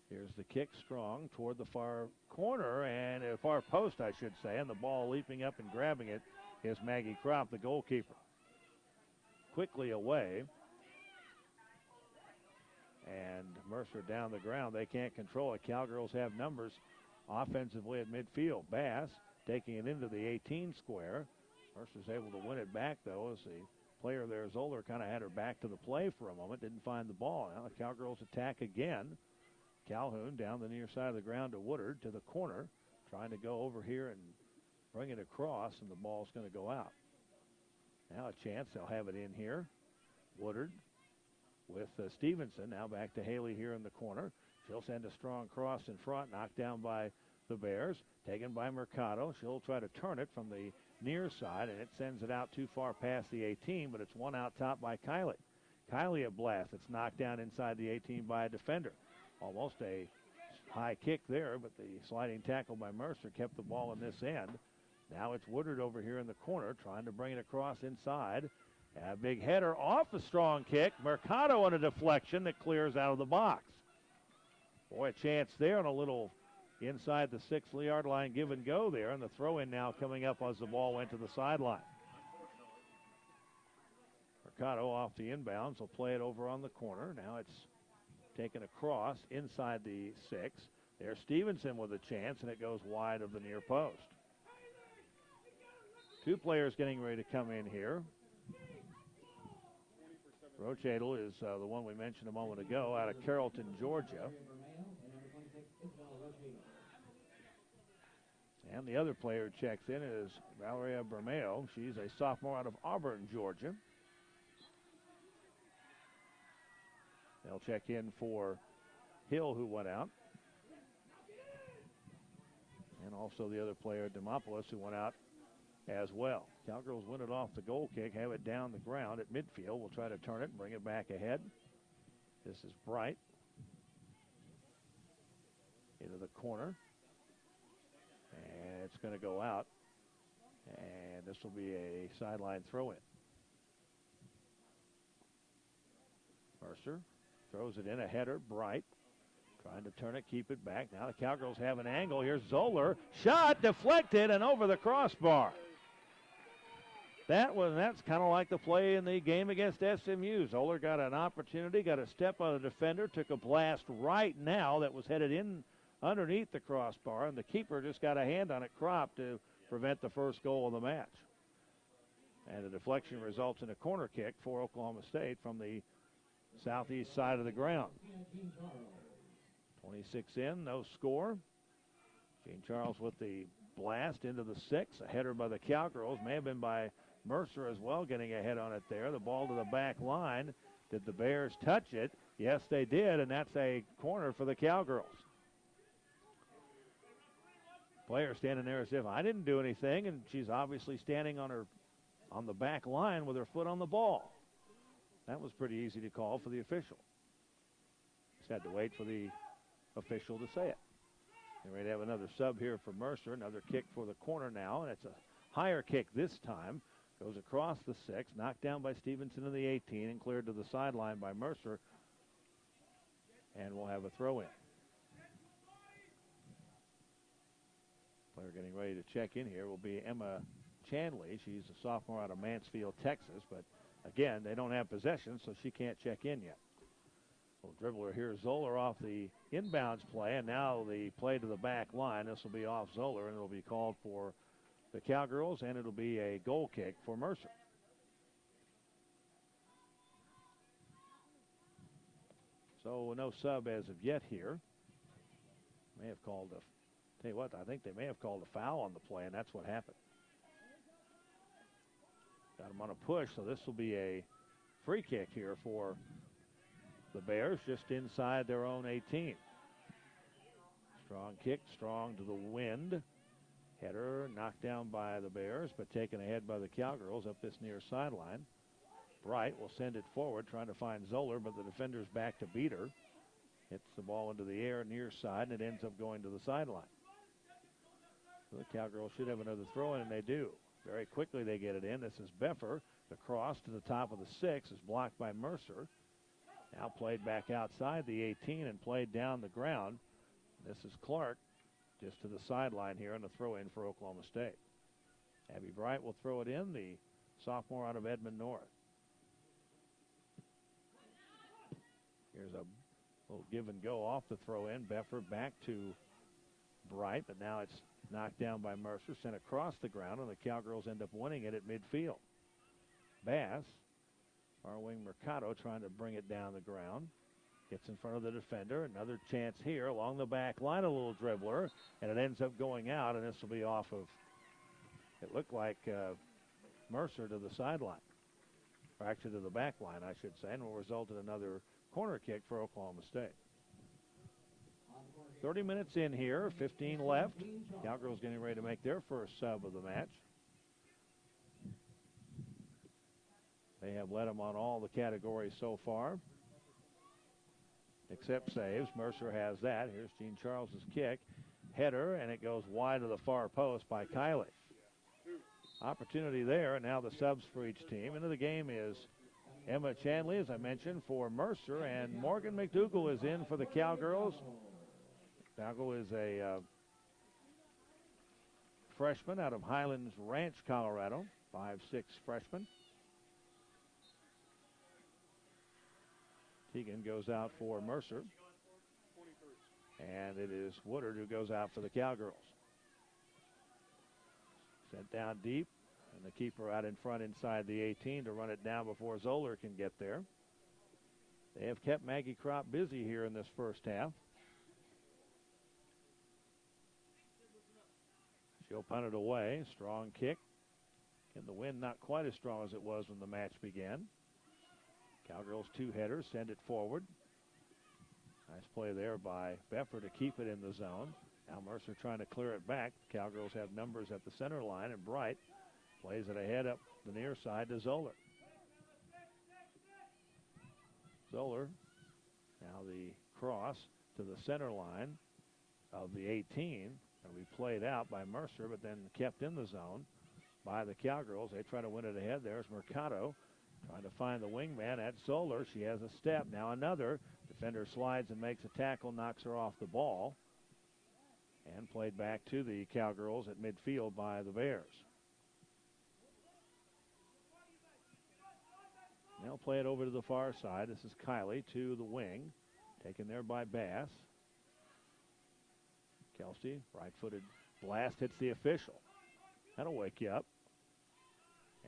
Here's the kick, strong toward the far corner, and far post, I should say, and the ball leaping up and grabbing it is Maggie Kropp, the goalkeeper. Quickly away, and Mercer down the ground. They can't control it. Cowgirls have numbers offensively at midfield. Bass taking it into the 18 square. Mercer's able to win it back, though, as the player there, Zoller, kind of had her back to the play for a moment, didn't find the ball. Now the Cowgirls attack again. Calhoun down the near side of the ground to Woodard to the corner, trying to go over here and bring it across, and the ball's going to go out. Now a chance, they'll have it in here. Woodard with Stephenson, now back to Haley here in the corner. She'll send a strong cross in front, knocked down by the Bears, taken by Mercado. She'll try to turn it from the near side, and it sends it out too far past the 18, but it's one out top by Kylie. Kylie a blast. It's knocked down inside the 18 by a defender. Almost a high kick there, but the sliding tackle by Mercer kept the ball in this end. Now it's Woodard over here in the corner trying to bring it across inside. A big header off a strong kick. Mercado on a deflection that clears out of the box. Boy, a chance there on a little inside the 6-yard line give and go there. And the throw in now coming up as the ball went to the sideline. Mercado off the inbounds will play it over on the corner. Now it's taken across inside the 6. There's Stephenson with a chance, and it goes wide of the near post. Two players getting ready to come in here. Rochadle is the one we mentioned a moment ago out of Carrollton, Georgia. And the other player who checks in is Valeria Bermeo. She's a sophomore out of Auburn, Georgia. They'll check in for Hill, who went out. And also the other player, Demopoulos, who went out as well. Cowgirls win it off the goal kick, have it down the ground at midfield. We'll try to turn it and bring it back ahead. This is Bright. into the corner. And it's going to go out. And this will be a sideline throw-in. Mercer throws it in, a header, Bright. Trying to turn it, keep it back. Now the Cowgirls have an angle. Here's Zoller. Shot deflected and over the crossbar. That's kind of like the play in the game against SMU. Zoller got an opportunity, got a step on the defender, took a blast right now that was headed in underneath the crossbar, and the keeper just got a hand on it, Crop, to prevent the first goal of the match. And the deflection results in a corner kick for Oklahoma State from the southeast side of the ground. 26 in, no score. Gene Charles with the blast into the 6. A header by the Cowgirls. May have been by Mercer as well, getting a head on it there. The ball to the back line. Did the Bears touch it? Yes, they did, and that's a corner for the Cowgirls. Player standing there as if I didn't do anything, and she's obviously standing on the back line with her foot on the ball. That was pretty easy to call for the official. Just had to wait for the official to say it. They're ready to have another sub here for Mercer. Another kick for the corner now, and it's a higher kick this time. Goes across the 6, knocked down by Stephenson in the 18, and cleared to the sideline by Mercer. And we'll have a throw-in. Player getting ready to check in here will be Emma Chanley. She's a sophomore out of Mansfield, Texas, but again, they don't have possession, so she can't check in yet. Little dribbler here, Zoller off the inbounds play, and now the play to the back line. This will be off Zoller, and it'll be called for the Cowgirls, and it'll be a goal kick for Mercer. So no sub as of yet here. May have called tell you what, I think they may have called a foul on the play, and that's what happened. Got them on a push, so this will be a free kick here for the Bears, just inside their own 18. Strong kick, strong to the wind. Header knocked down by the Bears, but taken ahead by the Cowgirls up this near sideline. Bright will send it forward, trying to find Zoller, but the defender's back to beat her. Hits the ball into the air near side, and it ends up going to the sideline. So the Cowgirls should have another throw-in, and they do. Very quickly they get it in. This is Beffer. The cross to the top of the 6 is blocked by Mercer. Now played back outside the 18 and played down the ground. This is Clark just to the sideline here, and a throw-in for Oklahoma State. Abby Bright will throw it in, the sophomore out of Edmond North. Here's a little give and go off the throw-in. Beffer back to Bright, but now it's knocked down by Mercer, sent across the ground, and the Cowgirls end up winning it at midfield. Bass, far wing Mercado, trying to bring it down the ground. Gets in front of the defender. Another chance here along the back line, a little dribbler, and it ends up going out, and this will be off of, it looked like Mercer to the sideline, or actually to the back line, I should say, and will result in another corner kick for Oklahoma State. 30 minutes in here, 15 left. Cowgirls getting ready to make their first sub of the match. They have led them on all the categories so far, except saves. Mercer has that. Here's Gene Charles's kick. Header, and it goes wide of the far post by Kiley. Opportunity there, and now the subs for each team. Into the game is Emma Chanley, as I mentioned, for Mercer, and Morgan McDougall is in for the Cowgirls. McDougall is a freshman out of Highlands Ranch, Colorado, 5'6" freshman. Teagan goes out for Mercer. And it is Woodard who goes out for the Cowgirls. Sent down deep, and the keeper out in front inside the 18 to run it down before Zoller can get there. They have kept Maggie Crop busy here in this first half. She'll punt it away. Strong kick. And the wind not quite as strong as it was when the match began. Cowgirls 2 headers, send it forward. Nice play there by Beffer to keep it in the zone. Now Mercer trying to clear it back. Cowgirls have numbers at the center line, and Bright plays it ahead up the near side to Zoller. Zoller, now the cross to the center line. of the 18. It'll be played out by Mercer, but then kept in the zone by the Cowgirls. They try to win it ahead. There's Mercado trying to find the wingman at Zoller. She has a step. Now another. Defender slides and makes a tackle, knocks her off the ball. And played back to the Cowgirls at midfield by the Bears. They'll play it over to the far side. This is Kylie to the wing. Taken there by Bass. Kelsey, right-footed blast hits the official. That'll wake you up.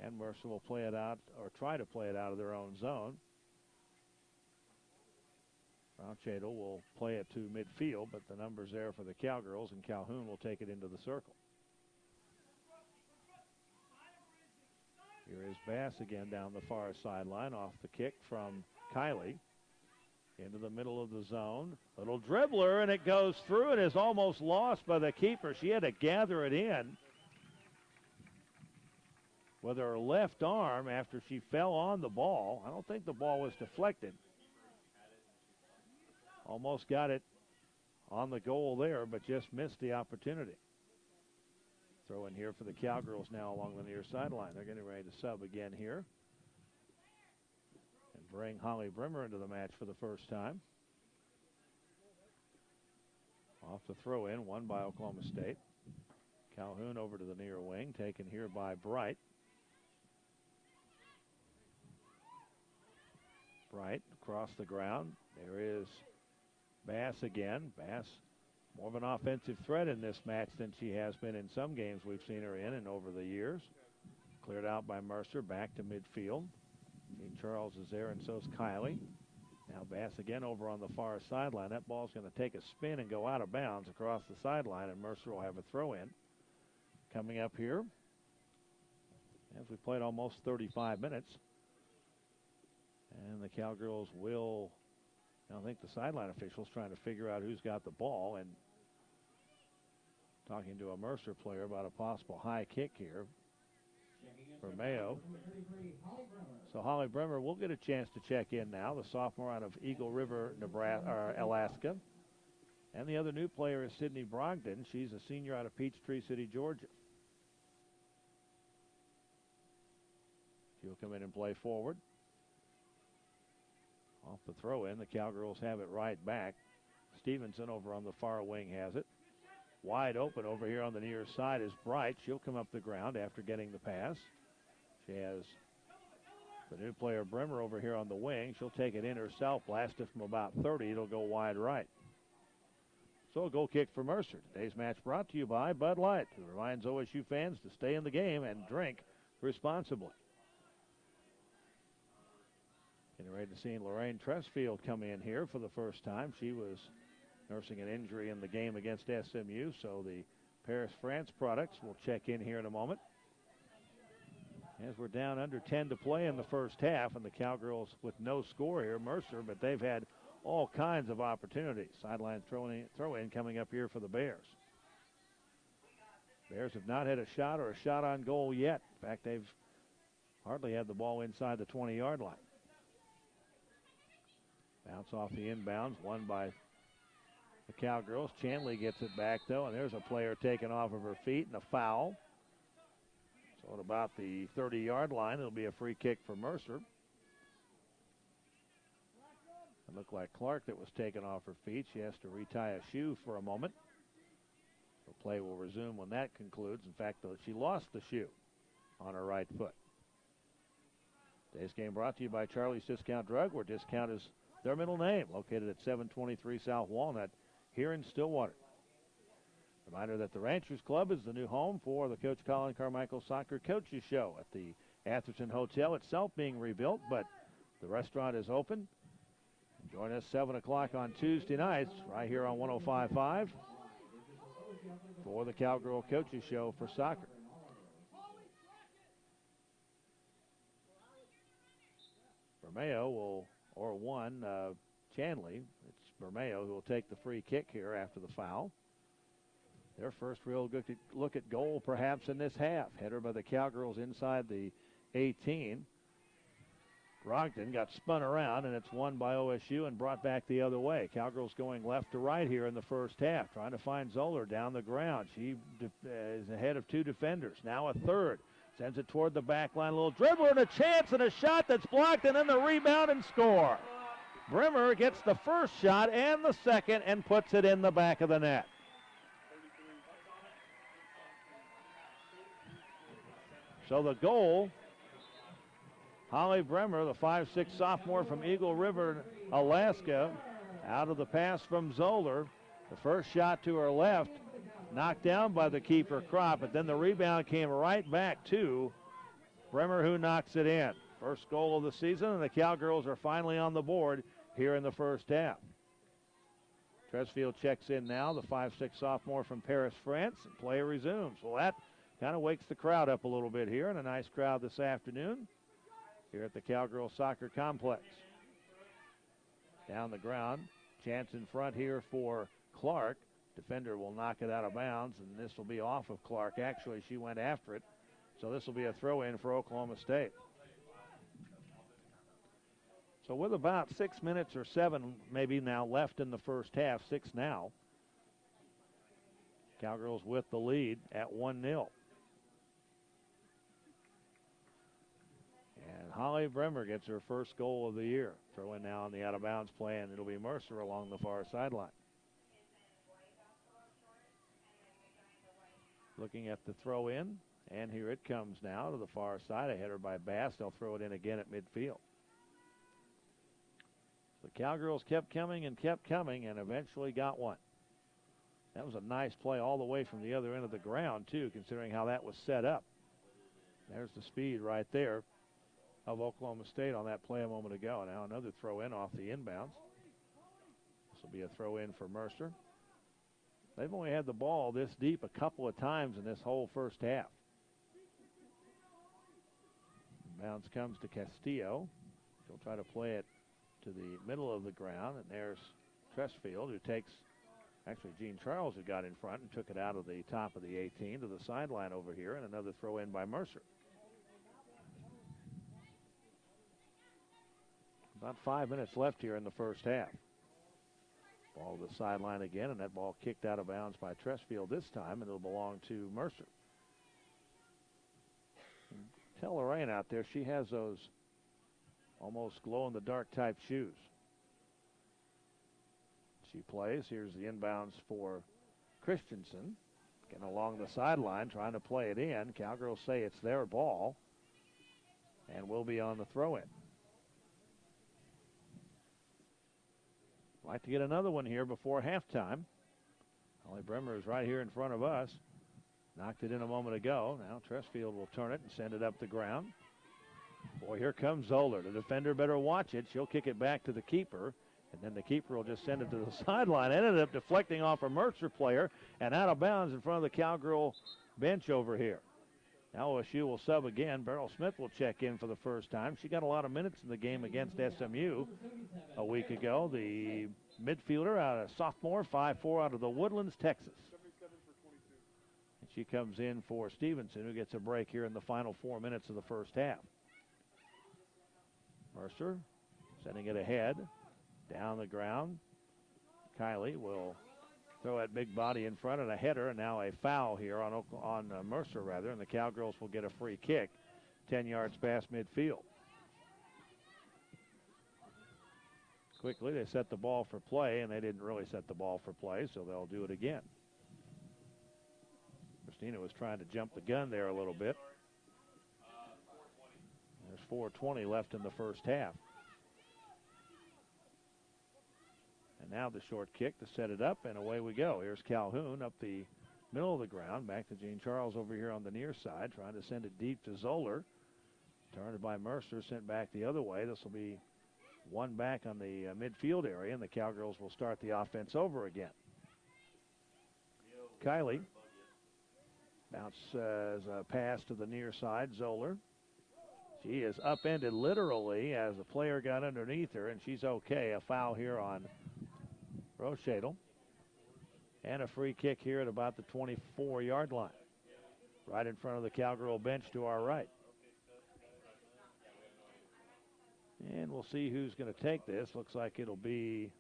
And Mercer will play it out, or try to play it out of their own zone. Rauchedel will play it to midfield, but the number's there for the Cowgirls, and Calhoun will take it into the circle. Here is Bass again down the far sideline off the kick from Kylie. Into the middle of the zone. Little dribbler, and it goes through and is almost lost by the keeper. She had to gather it in with her left arm after she fell on the ball. I don't think the ball was deflected. Almost got it on the goal there, but just missed the opportunity. Throw in here for the Cowgirls now along the near sideline. They're getting ready to sub again here. And bring Holly Brimmer into the match for the first time. Off the throw in, won by Oklahoma State. Calhoun over to the near wing, taken here by Bright. Bright across the ground. There is Bass again. Bass, more of an offensive threat in this match than she has been in some games we've seen her in and over the years. Cleared out by Mercer, back to midfield. King Charles is there, and so's Kylie. Now Bass again over on the far sideline. That ball's going to take a spin and go out of bounds across the sideline, and Mercer will have a throw in. Coming up here, as we played almost 35 minutes. And the Cowgirls will, I think the sideline officials trying to figure out who's got the ball, and talking to a Mercer player about a possible high kick here for Mayo. So Holly Bremer will get a chance to check in now, the sophomore out of Eagle River, Alaska. And the other new player is Sydney Brogdon. She's a senior out of Peachtree City, Georgia. She'll come in and play forward. Off the throw in, the Cowgirls have it right back. Stephenson over on the far wing has it. Wide open over here on the near side is Bright. She'll come up the ground after getting the pass. She has the new player Bremer over here on the wing. She'll take it in herself, blast it from about 30. It'll go wide right. So a goal kick for Mercer. Today's match brought to you by Bud Light, who reminds OSU fans to stay in the game and drink responsibly. Getting ready to see Lorraine Tressfield come in here for the first time. She was nursing an injury in the game against SMU, so the Paris France products will check in here in a moment. As we're down under 10 to play in the first half, and the Cowgirls with no score here, Mercer, but they've had all kinds of opportunities. Sideline throw in coming up here for the Bears. Bears have not had a shot or a shot on goal yet. In fact, they've hardly had the ball inside the 20-yard line. Bounce off the inbounds, won by the Cowgirls. Chanley gets it back, though, and there's a player taken off of her feet and a foul. So at about the 30-yard line, it'll be a free kick for Mercer. It looked like Clark that was taken off her feet. She has to retie a shoe for a moment. The play will resume when that concludes. In fact, though, she lost the shoe on her right foot. Today's game brought to you by Charlie's Discount Drug, where discount is their middle name, located at 723 South Walnut here in Stillwater. Reminder that the Ranchers Club is the new home for the Coach Colin Carmichael Soccer Coaches Show at the Atherton Hotel itself being rebuilt, but the restaurant is open. Join us 7 o'clock on Tuesday nights right here on 105.5 for the Cowgirl Coaches Show for soccer. Bermeo will, or one, Chanley. It's Bermeo who will take the free kick here after the foul. Their first real good look at goal perhaps in this half. Header by the Cowgirls inside the 18. Brogdon got spun around, and it's won by OSU and brought back the other way. Cowgirls going left to right here in the first half, trying to find Zoller down the ground. She is ahead of two defenders. Now a third. Sends it toward the back line. A little dribbler and a chance and a shot that's blocked, and then the rebound and score. Brimmer gets the first shot and the second and puts it in the back of the net. So the goal, Holly Bremer, the 5'6" sophomore from Eagle River, Alaska, out of the pass from Zoller. The first shot to her left, knocked down by the keeper, Kropp, but then the rebound came right back to Bremer, who knocks it in. First goal of the season, and the Cowgirls are finally on the board here in the first half. Tresfield checks in now, the 5'6" sophomore from Paris, France, and play resumes. Well, that kind of wakes the crowd up a little bit here, and a nice crowd this afternoon here at the Cowgirl Soccer Complex. Down the ground, chance in front here for Clark. Defender will knock it out of bounds, and this will be off of Clark. Actually, she went after it, so this will be a throw-in for Oklahoma State. So with about 6 minutes or 7 maybe now left in the first half, 6 now, Cowgirls with the lead at 1-0. And Holly Bremer gets her first goal of the year. Throw in now on the out-of-bounds play, and it'll be Mercer along the far sideline. Looking at the throw in, and here it comes now to the far side. A header by Bass. They'll throw it in again at midfield. The Cowgirls kept coming and eventually got one. That was a nice play all the way from the other end of the ground, too, considering how that was set up. There's the speed right there of Oklahoma State on that play a moment ago. Now another throw in off the inbounds. This will be a throw in for Mercer. They've only had the ball this deep a couple of times in this whole first half. Bounce comes to Castillo. She'll try to play it to the middle of the ground, and there's Tresfield, who takes, actually Jean Charles, who got in front and took it out of the top of the 18 to the sideline over here, and another throw in by Mercer. About 5 minutes left here in the first half. Ball to the sideline again, and that ball kicked out of bounds by Tresfield this time, and it'll belong to Mercer. Tell Lorraine out there, she has those almost glow-in-the-dark type shoes. She plays. Here's the inbounds for Christensen. Getting along the sideline, trying to play it in. Cowgirls say it's their ball, and will be on the throw-in. Like to get another one here before halftime. Holly Bremer is right here in front of us. Knocked it in a moment ago. Now Tresfield will turn it and send it up the ground. Boy, here comes Zoller. The defender better watch it. She'll kick it back to the keeper, and then the keeper will just send it to the sideline. Ended up deflecting off a Mercer player and out of bounds in front of the Cowgirl bench over here. Now OSU will sub again. Beryl Smith will check in for the first time. She got a lot of minutes in the game against SMU a week ago. The midfielder, out of sophomore, 5'4", out of the Woodlands, Texas. And she comes in for Stephenson, who gets a break here in the final 4 minutes of the first half. Mercer sending it ahead, down the ground. Kylie will throw that big body in front, and a header, and now a foul here on Mercer, rather, and the Cowgirls will get a free kick 10 yards past midfield. Quickly, they set the ball for play, and they didn't really set the ball for play, so they'll do it again. Christina was trying to jump the gun there a little bit. There's 4:20 left in the first half. And now the short kick to set it up, and away we go. Here's Calhoun up the middle of the ground. Back to Jean Charles over here on the near side, trying to send it deep to Zoller. Turned by Mercer, sent back the other way. This will be one back on the midfield area, and the Cowgirls will start the offense over again. Kylie bounces a pass to the near side. Zoller. She is upended literally as the player got underneath her, and she's okay. A foul here on Rochadel. And a free kick here at about the 24-yard line. Right in front of the Cowgirl bench to our right. And we'll see who's going to take this. Looks like it'll be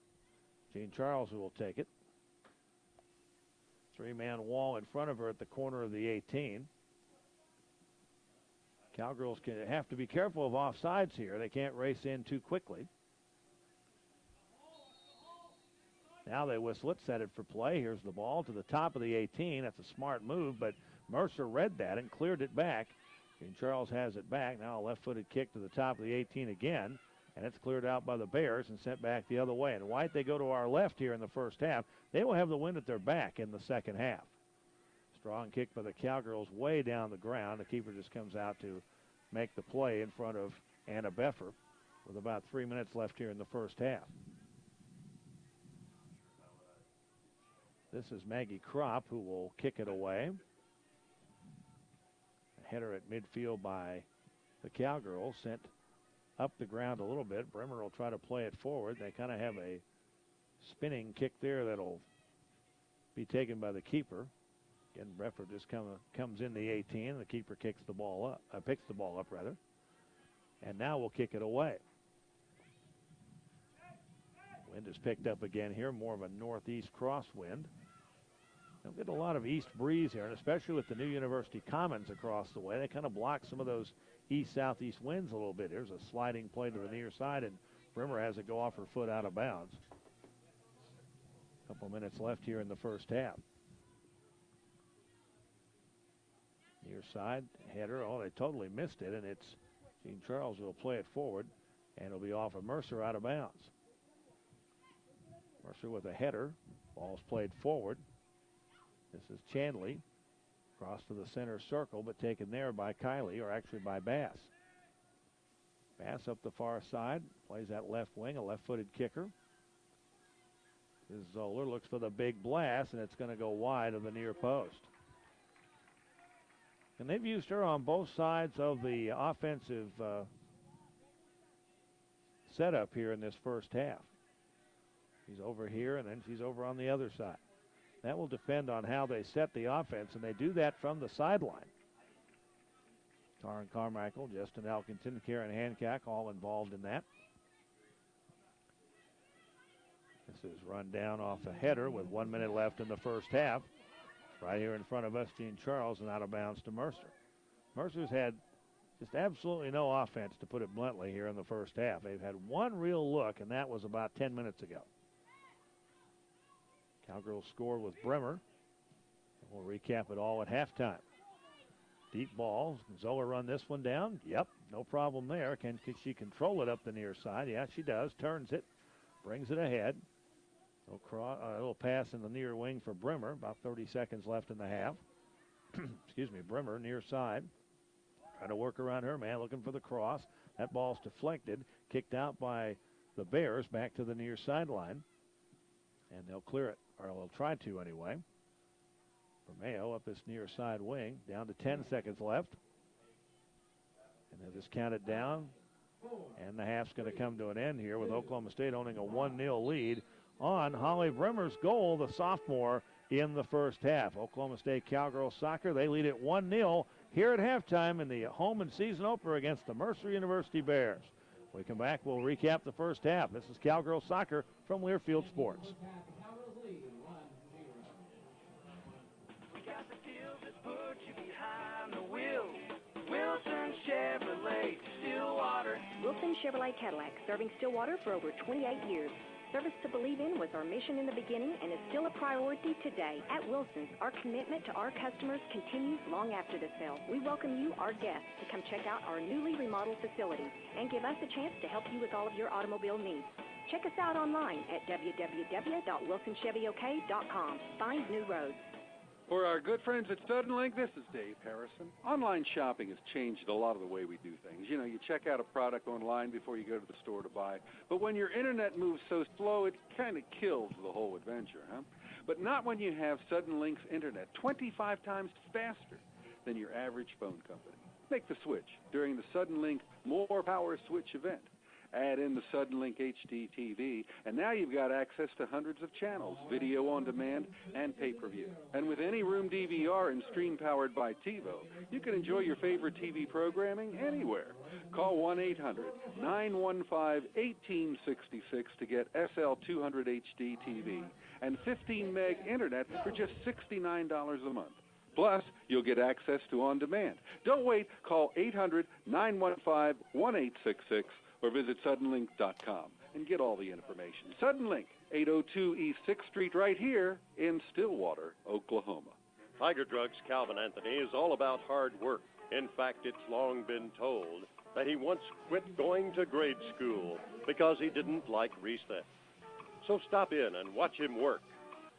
Jean Charles who will take it. Three-man wall in front of her at the corner of the 18. Cowgirls have to be careful of offsides here. They can't race in too quickly. Now they whistle it, set it for play. Here's the ball to the top of the 18. That's a smart move, but Mercer read that and cleared it back. Jean Charles has it back. Now a left-footed kick to the top of the 18 again, and it's cleared out by the Bears and sent back the other way. And White, they go to our left here in the first half. They will have the wind at their back in the second half. Strong kick by the Cowgirls way down the ground. The keeper just comes out to make the play in front of Anna Beffer with about 3 minutes left here in the first half. This is Maggie Kropp who will kick it away. A header at midfield by the Cowgirls, sent up the ground a little bit. Bremer will try to play it forward. They kind of have a spinning kick there that'll be taken by the keeper. Again, Beffer just comes in the 18. The keeper picks the ball up, and now we'll kick it away. Wind is picked up again here, more of a northeast crosswind. They'll get a lot of east breeze here, and especially with the new University Commons across the way, they kind of block some of those east-southeast winds a little bit. Here's a sliding play to the near side, and Bremer has it go off her foot out of bounds. A couple minutes left here in the first half. Near side header. Oh, they totally missed it, and it's Jean Charles will play it forward, and it'll be off of Mercer out of bounds. Mercer with a header. Ball's played forward. This is Chandley. Cross to the center circle, but taken there by Kylie, or actually by Bass. Bass up the far side. Plays that left wing, a left-footed kicker. This Zoller looks for the big blast, and it's going to go wide of the near post. And they've used her on both sides of the offensive setup here in this first half. She's over here, and then she's over on the other side. That will depend on how they set the offense, and they do that from the sideline. Colin Carmichael, Justin Elkington, Karen Hancock, all involved in that. This is run down off a header with 1 minute left in the first half. Right here in front of us, Jean Charles, and out of bounds to Mercer. Mercer's had just absolutely no offense, to put it bluntly, here in the first half. They've had one real look, and that was about 10 minutes ago. Cowgirls scored with Bremer. And we'll recap it all at halftime. Deep ball. Zoller run this one down. Yep, no problem there. Can she control it up the near side? Yeah, she does. Turns it. Brings it ahead. A little pass in the near wing for Bremer. About 30 seconds left in the half. Excuse me, Bremer near side. Trying to work around her man, looking for the cross. That ball's deflected. Kicked out by the Bears back to the near sideline. And they'll clear it, or they'll try to anyway. Romeo up this near side wing. Down to 10 seconds left. And they'll just count it down. And the half's going to come to an end here with Oklahoma State owning a 1-0 lead on Holly Bremer's goal, the sophomore, in the first half. Oklahoma State Cowgirl Soccer, they lead it 1-0 here at halftime in the home and season opener against the Mercer University Bears. When we come back, we'll recap the first half. This is Cowgirl Soccer from Learfield Sports. We got the deal that puts you behind the wheel. Wilson Chevrolet, Stillwater. Wilson Chevrolet Cadillac, serving Stillwater for over 28 years. Service to believe in was our mission in the beginning and is still a priority today. At Wilson's, our commitment to our customers continues long after the sale. We welcome you, our guests, to come check out our newly remodeled facility and give us a chance to help you with all of your automobile needs. Check us out online at www.wilsonchevyok.com. Find new roads. For our good friends at Suddenlink, this is Dave Harrison. Online shopping has changed a lot of the way we do things. You know, you check out a product online before you go to the store to buy. But when your internet moves so slow, it kind of kills the whole adventure, huh? But not when you have Suddenlink's internet 25 times faster than your average phone company. Make the switch during the Suddenlink More Power Switch event. Add in the Suddenlink HD TV, and now you've got access to hundreds of channels, video on demand, and pay-per-view. And with any room DVR and stream powered by TiVo, you can enjoy your favorite TV programming anywhere. Call 1-800-915-1866 to get SL200 HD TV and 15 meg internet for just $69 a month. Plus, you'll get access to On Demand. Don't wait. Call 800-915-1866 or visit suddenlink.com and get all the information. Suddenlink, 802 East 6th Street right here in Stillwater, Oklahoma. Tiger Drug's Calvin Anthony is all about hard work. In fact, it's long been told that he once quit going to grade school because he didn't like recess. So stop in and watch him work.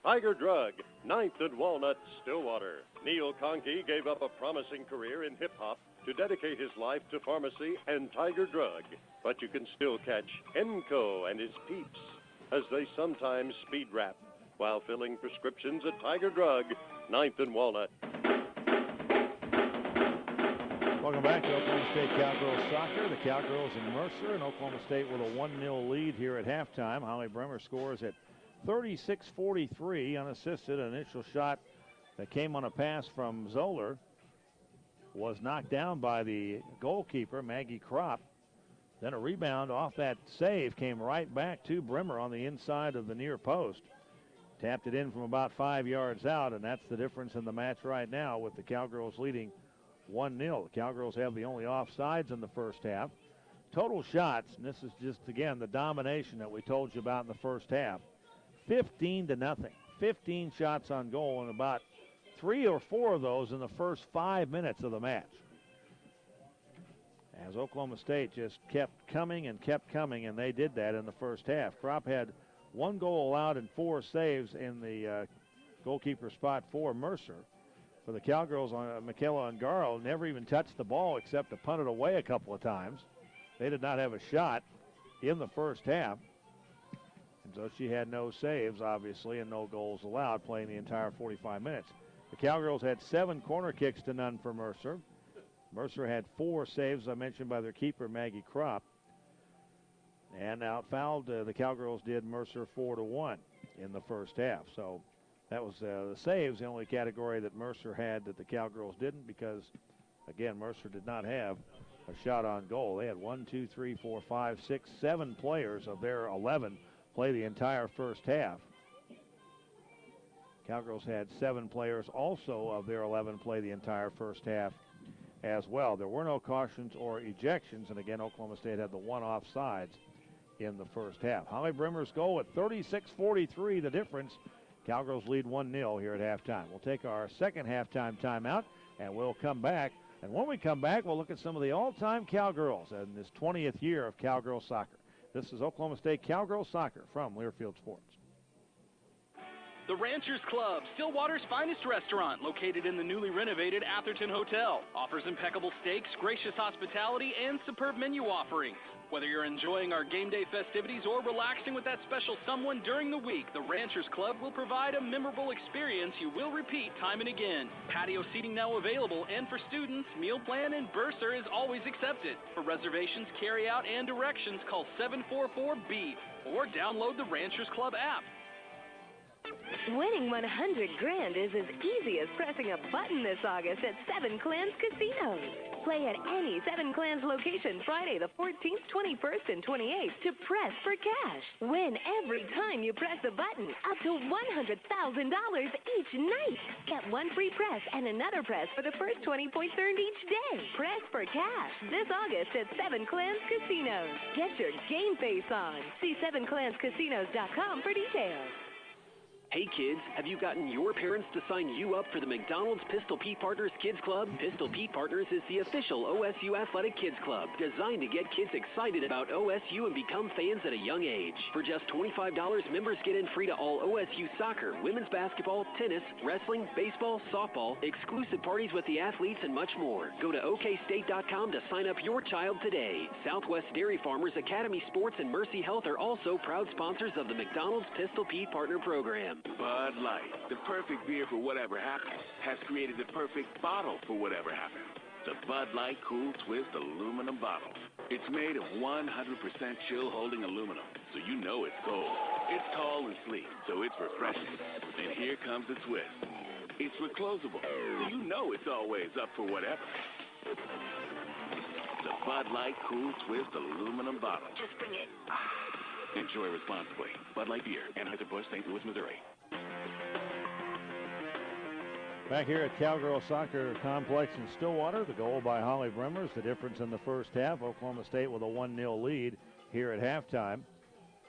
Tiger Drug, 9th and Walnut, Stillwater. Neil Conkey gave up a promising career in hip-hop to dedicate his life to pharmacy and Tiger Drug. But you can still catch Enco and his peeps as they sometimes speed rap while filling prescriptions at Tiger Drug, 9th and Walnut. Welcome back to Oklahoma State Cowgirls Soccer. The Cowgirls and Mercer, and Oklahoma State with a 1-0 lead here at halftime. Holly Bremer scores at 36-43, unassisted. An initial shot that came on a pass from Zoller was knocked down by the goalkeeper, Maggie Kropp. Then a rebound off that save came right back to Bremer on the inside of the near post. Tapped it in from about 5 yards out, and that's the difference in the match right now with the Cowgirls leading 1-0. The Cowgirls have the only offsides in the first half. Total shots, and this is just, again, the domination that we told you about in the first half, 15-0. 15 shots on goal, and about 3 or 4 of those in the first 5 minutes of the match. As Oklahoma State just kept coming, and they did that in the first half. Kropp had 1 goal allowed and 4 saves in the goalkeeper spot for Mercer. For the Cowgirls, Michaela Ungaro never even touched the ball except to punt it away a couple of times. They did not have a shot in the first half. And so she had no saves, obviously, and no goals allowed, playing the entire 45 minutes. The Cowgirls had 7 corner kicks to none for Mercer. Mercer had 4 saves, I mentioned, by their keeper, Maggie Kropp. And outfouled, the Cowgirls did Mercer 4-1 in the first half. So that was the saves, the only category that Mercer had that the Cowgirls didn't, because, again, Mercer did not have a shot on goal. They had 7 players of their 11 play the entire first half. Cowgirls had 7 players also of their 11 play the entire first half as well. There were no cautions or ejections, and again, Oklahoma State had the 1 offsides in the first half. Holly Bremer's goal at 36-43, the difference. Cowgirls lead 1-0 here at halftime. We'll take our second halftime timeout, and we'll come back. And when we come back, we'll look at some of the all-time Cowgirls in this 20th year of Cowgirl Soccer. This is Oklahoma State Cowgirl Soccer from Learfield Sports. The Ranchers Club, Stillwater's finest restaurant, located in the newly renovated Atherton Hotel, offers impeccable steaks, gracious hospitality, and superb menu offerings. Whether you're enjoying our game day festivities or relaxing with that special someone during the week, the Ranchers Club will provide a memorable experience you will repeat time and again. Patio seating now available, and for students, meal plan and Mercer is always accepted. For reservations, carry-out, and directions, call 744-BEEF or download the Ranchers Club app. Winning $100 grand is as easy as pressing a button this August at 7 Clans Casinos. Play at any 7 Clans location Friday the 14th, 21st, and 28th to press for cash. Win every time you press a button, up to $100,000 each night. Get 1 free press and another press for the first 20 points earned each day. Press for cash this August at 7 Clans Casinos. Get your game face on. See 7clanscasinos.com for details. Hey kids, have you gotten your parents to sign you up for the McDonald's Pistol Pete Partners Kids Club? Pistol Pete Partners is the official OSU Athletic Kids Club, designed to get kids excited about OSU and become fans at a young age. For just $25, members get in free to all OSU soccer, women's basketball, tennis, wrestling, baseball, softball, exclusive parties with the athletes, and much more. Go to OKState.com to sign up your child today. Southwest Dairy Farmers, Academy Sports, and Mercy Health are also proud sponsors of the McDonald's Pistol Pete Partner Program. Bud Light, the perfect beer for whatever happens, has created the perfect bottle for whatever happens. The Bud Light Cool Twist aluminum bottle. It's made of 100% chill-holding aluminum, so you know it's cold. It's tall and sleek, so it's refreshing. And here comes the twist. It's reclosable, so you know it's always up for whatever. The Bud Light Cool Twist aluminum bottle. Just bring it. Enjoy responsibly. Bud Light Beer, Anheuser-Busch, St. Louis, Missouri. Back here at Cowgirl Soccer Complex in Stillwater, the goal by Holly Bremmers, the difference in the first half. Oklahoma State with a 1-0 lead here at halftime.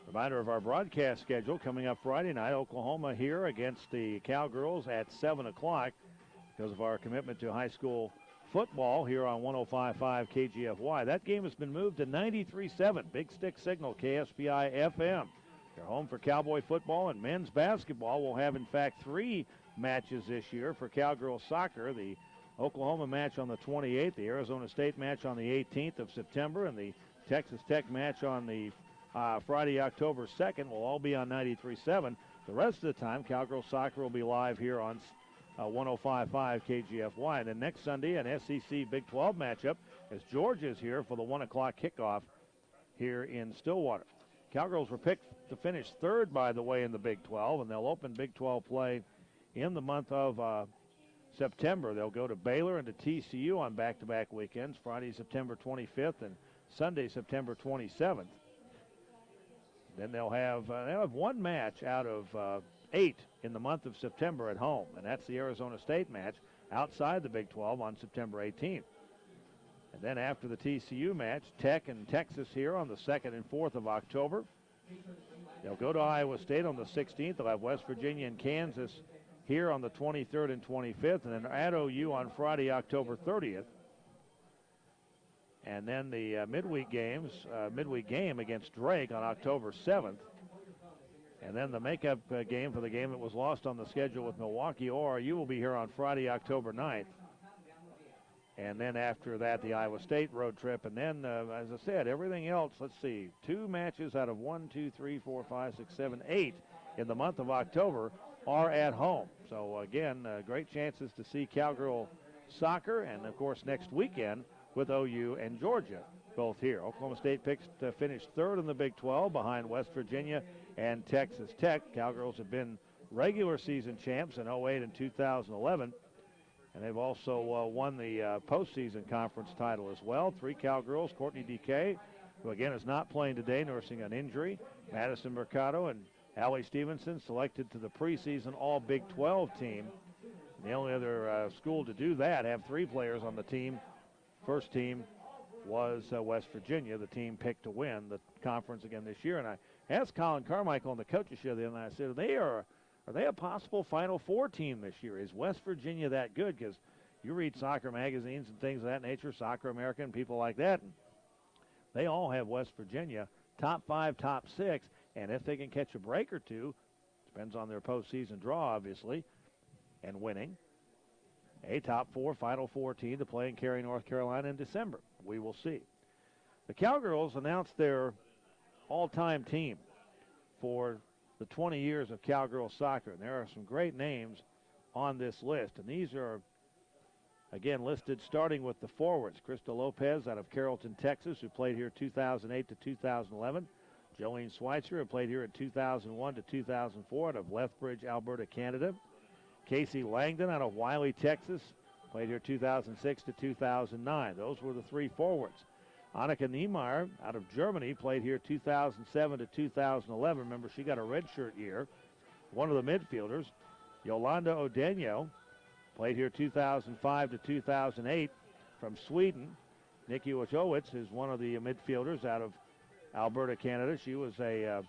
Reminder of our broadcast schedule coming up Friday night. Oklahoma here against the Cowgirls at 7 o'clock because of our commitment to high school football here on 105.5 KGFY. That game has been moved to 93.7 Big Stick Signal KSPI FM. Your home for Cowboy football and men's basketball. Will have, in fact, 3 matches this year for Cowgirl Soccer. The Oklahoma match on the 28th, the Arizona State match on the 18th of September, and the Texas Tech match on the Friday, October 2nd will all be on 93.7. The rest of the time, Cowgirl Soccer will be live here on 105.5 KGFY. And then next Sunday, an SEC Big 12 matchup as Georgia is here for the 1 o'clock kickoff here in Stillwater. Cowgirls were picked to finish third, by the way, in the Big 12, and they'll open Big 12 play in the month of September. They'll go to Baylor and to TCU on back-to-back weekends, Friday, September 25th and Sunday, September 27th. Then they'll have 1 match out of 8 in the month of September at home, and that's the Arizona State match outside the Big 12 on September 18th. And then after the TCU match, Tech and Texas here on the 2nd and 4th of October. They'll go to Iowa State on the 16th. They'll have West Virginia and Kansas here on the 23rd and 25th, and then at OU on Friday, October 30th. And then the midweek game against Drake on October 7th. And then the makeup game for the game that was lost on the schedule with Milwaukee, ORU will be here on Friday, October 9th. And then after that, the Iowa State road trip. And then, as I said, everything else, let's see, 2 matches out of 1, 2, 3, 4, 5, 6, 7, 8 in the month of October are at home. So, again, great chances to see Cowgirl Soccer. And, of course, next weekend with OU and Georgia both here. Oklahoma State picks to finish third in the Big 12 behind West Virginia and Texas Tech. Cowgirls have been regular season champs in 08 and 2011. And they've also won the postseason conference title as well. 3 Cowgirls, Courtney Dike, who again is not playing today, nursing an injury. Madison Mercado and Allie Stephenson selected to the preseason All Big 12 team. And the only other school to do that, have 3 players on the team. First team was West Virginia, the team picked to win the conference again this year. And I asked Colin Carmichael on the coaches show the other night, I said, are they a possible Final Four team this year? Is West Virginia that good? Because you read soccer magazines and things of that nature, Soccer America and people like that, and they all have West Virginia top 5, top 6, and if they can catch a break or two, depends on their postseason draw, obviously, and winning, a top 4 Final Four team to play in Cary, North Carolina in December. We will see. The Cowgirls announced their all-time team for the 20 years of Cowgirl Soccer, and there are some great names on this list, and these are, again, listed starting with the forwards. Krista Lopez out of Carrollton, Texas, who played here 2008 to 2011. Jolene Schweitzer, who played here in 2001 to 2004 out of Lethbridge, Alberta, Canada. Casey Langdon out of Wiley, Texas, played here 2006 to 2009. Those were the 3 forwards. Annika Niemeyer out of Germany played here 2007 to 2011. Remember, she got a redshirt year. One of the midfielders, Yolanda Odenyo, played here 2005 to 2008 from Sweden. Nikki Wojciech is one of the midfielders out of Alberta, Canada. She was a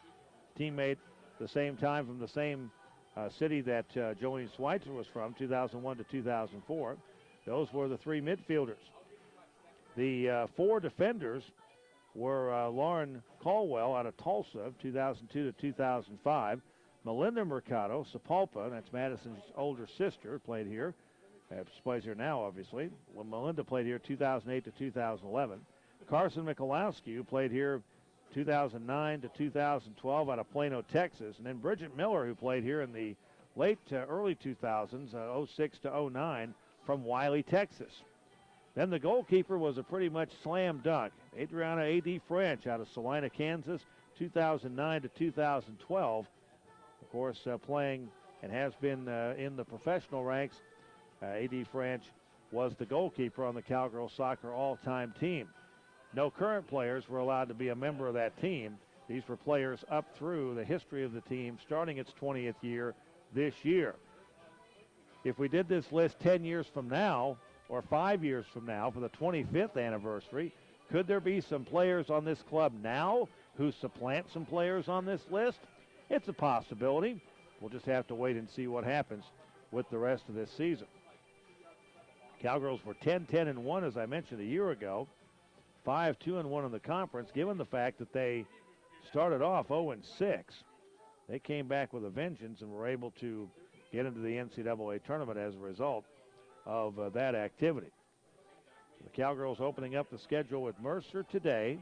teammate the same time from the same city that Jolene Schweitzer was from, 2001 to 2004. Those were the 3 midfielders. The 4 defenders were Lauren Caldwell out of Tulsa, 2002 to 2005. Melinda Mercado, Sapulpa, that's Madison's older sister, played here. She plays here now, obviously. Well, Melinda played here 2008 to 2011. Carson Michalowski, who played here 2009 to 2012 out of Plano, Texas. And then Bridget Miller, who played here in the late early 2000s, 06 to 09, from Wiley, Texas. Then the goalkeeper was a pretty much slam dunk. Adriana A.D. French out of Salina, Kansas, 2009 to 2012. Of course, playing and has been in the professional ranks. A.D. French was the goalkeeper on the Cowgirl Soccer all-time team. No current players were allowed to be a member of that team. These were players up through the history of the team, starting its 20th year this year. If we did this list 10 years from now, or 5 years from now for the 25th anniversary, could there be some players on this club now who supplant some players on this list? It's a possibility. We'll just have to wait and see what happens with the rest of this season. Cowgirls were 10-10-1, as I mentioned, a year ago. 5-2-1 in the conference, given the fact that they started off 0-6. They came back with a vengeance and were able to get into the NCAA tournament as a result of that activity. The Cowgirls opening up the schedule with Mercer today.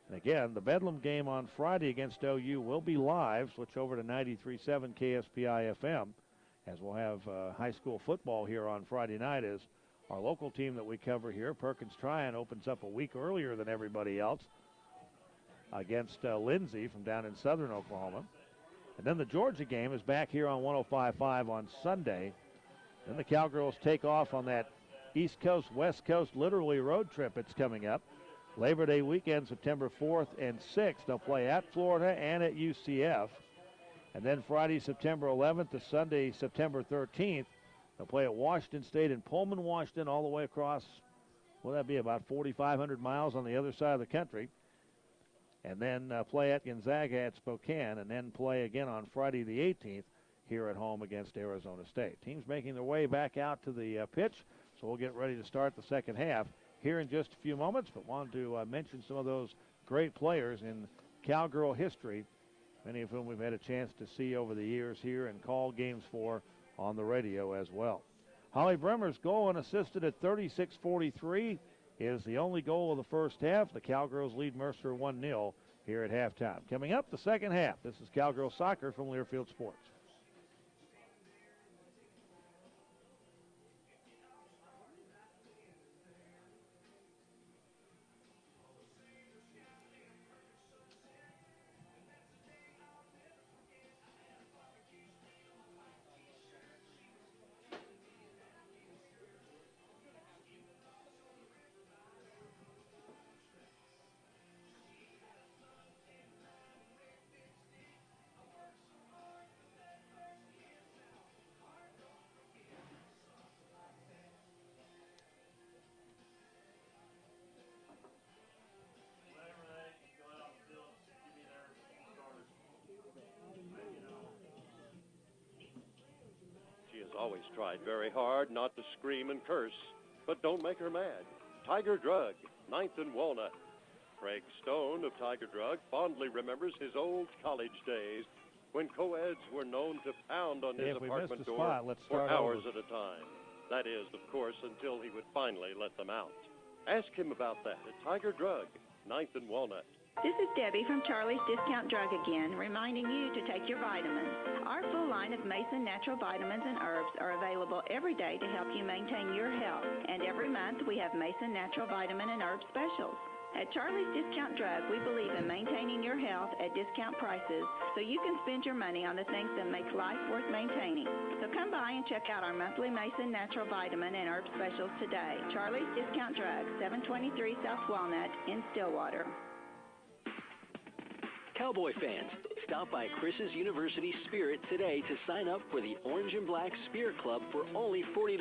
And again, the Bedlam game on Friday against OU will be live. Switch over to 93.7 KSPI FM, as we'll have high school football here on Friday night, as our local team that we cover here, Perkins Tryon, opens up a week earlier than everybody else against Lindsay from down in southern Oklahoma. And then the Georgia game is back here on 105.5 on Sunday. Then the Cowgirls take off on that East Coast, West Coast, literally road trip it's coming up. Labor Day weekend, September 4th and 6th. They'll play at Florida and at UCF. And then Friday, September 11th to Sunday, September 13th, they'll play at Washington State in Pullman, Washington, all the way across, will that be about 4,500 miles on the other side of the country. And then play at Gonzaga at Spokane, and then play again on Friday the 18th here at home against Arizona State. Teams making their way back out to the pitch, so we'll get ready to start the second half here in just a few moments, but wanted to mention some of those great players in Cowgirl history, many of whom we've had a chance to see over the years here and call games for on the radio as well. Holly Bremer's goal unassisted at 36-43 is the only goal of the first half. The Cowgirls lead Mercer 1-0 here at halftime. Coming up, the second half. This is Cowgirl Soccer from Learfield Sports. Always tried very hard not to scream and curse, but don't make her mad. Tiger Drug, 9th and Walnut. Craig Stone of Tiger Drug fondly remembers his old college days when co-eds were known to pound on his apartment door for hours at a time. That is, of course, until he would finally let them out. Ask him about that at Tiger Drug, 9th and Walnut. This is Debbie from Charlie's Discount Drug again, reminding you to take your vitamins. Our full line of Mason natural vitamins and herbs are available every day to help you maintain your health. And every month we have Mason natural vitamin and herb specials. At Charlie's Discount Drug, we believe in maintaining your health at discount prices so you can spend your money on the things that make life worth maintaining. So come by and check out our monthly Mason natural vitamin and herb specials today. Charlie's Discount Drug, 723 South Walnut in Stillwater. Cowboy fans, stop by Chris's University Spirit today to sign up for the Orange and Black Spirit Club for only $40.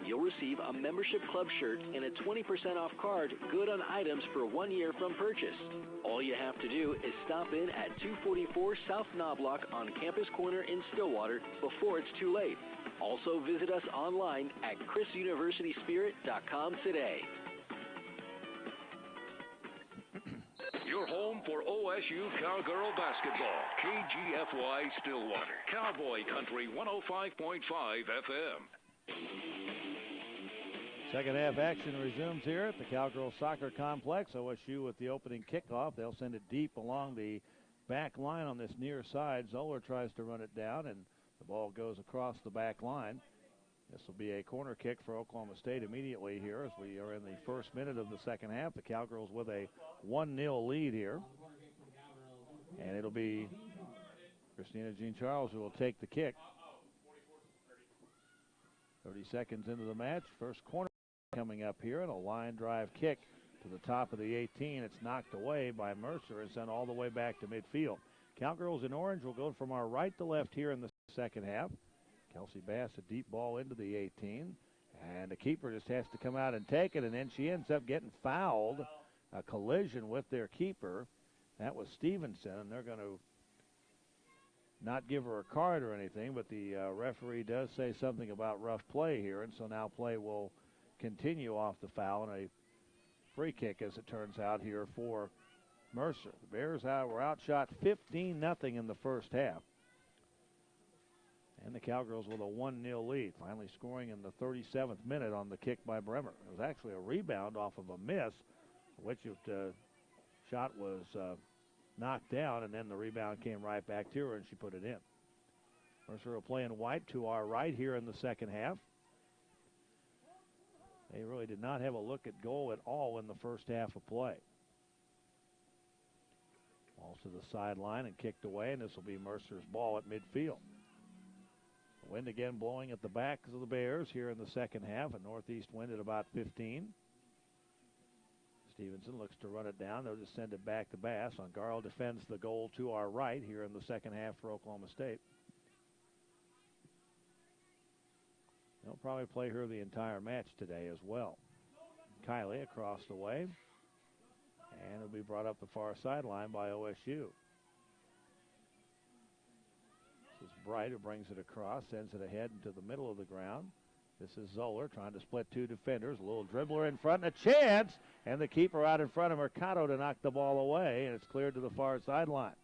You'll receive a membership club shirt and a 20% off card good on items for 1 year from purchase. All you have to do is stop in at 244 South Knobloch on Campus Corner in Stillwater before it's too late. Also visit us online at chrisuniversityspirit.com today. Your home for OSU Cowgirl basketball. KGFY Stillwater. Cowboy Country 105.5 FM. Second half action resumes here at the Cowgirl Soccer Complex. OSU with the opening kickoff. They'll send it deep along the back line on this near side. Zoller tries to run it down, and the ball goes across the back line. This will be a corner kick for Oklahoma State immediately here as we are in the first minute of the second half. The Cowgirls with a 1-0 lead here. And it'll be Christina Jean Charles who will take the kick. 30 seconds into the match. First corner coming up here, and a line drive kick to the top of the 18. It's knocked away by Mercer and sent all the way back to midfield. Cowgirls in orange will go from our right to left here in the second half. Kelsey Bass, a deep ball into the 18. And the keeper just has to come out and take it, and then she ends up getting fouled. A collision with their keeper. That was Stephenson, and they're going to not give her a card or anything, but the referee does say something about rough play here, and so now play will continue off the foul, and a free kick, as it turns out, here for Mercer. The Bears were outshot 15-0 in the first half. And the Cowgirls with a 1-0 lead, finally scoring in the 37th minute on the kick by Bremer. It was actually a rebound off of a miss, which shot was knocked down, and then the rebound came right back to her, and she put it in. Mercer will play in white to our right here in the second half. They really did not have a look at goal at all in the first half of play. Ball to the sideline and kicked away, and this will be Mercer's ball at midfield. The wind again blowing at the backs of the Bears here in the second half, a northeast wind at about 15. Stephenson looks to run it down. They'll just send it back to Bass. Ongarl defends the goal to our right here in the second half for Oklahoma State. They'll probably play her the entire match today as well. Kylie across the way. And it'll be brought up the far sideline by OSU. This is Bright who brings it across, sends it ahead into the middle of the ground. This is Zoller trying to split two defenders. A little dribbler in front and a chance. And the keeper out in front of Mercado to knock the ball away. And it's cleared to the far sideline.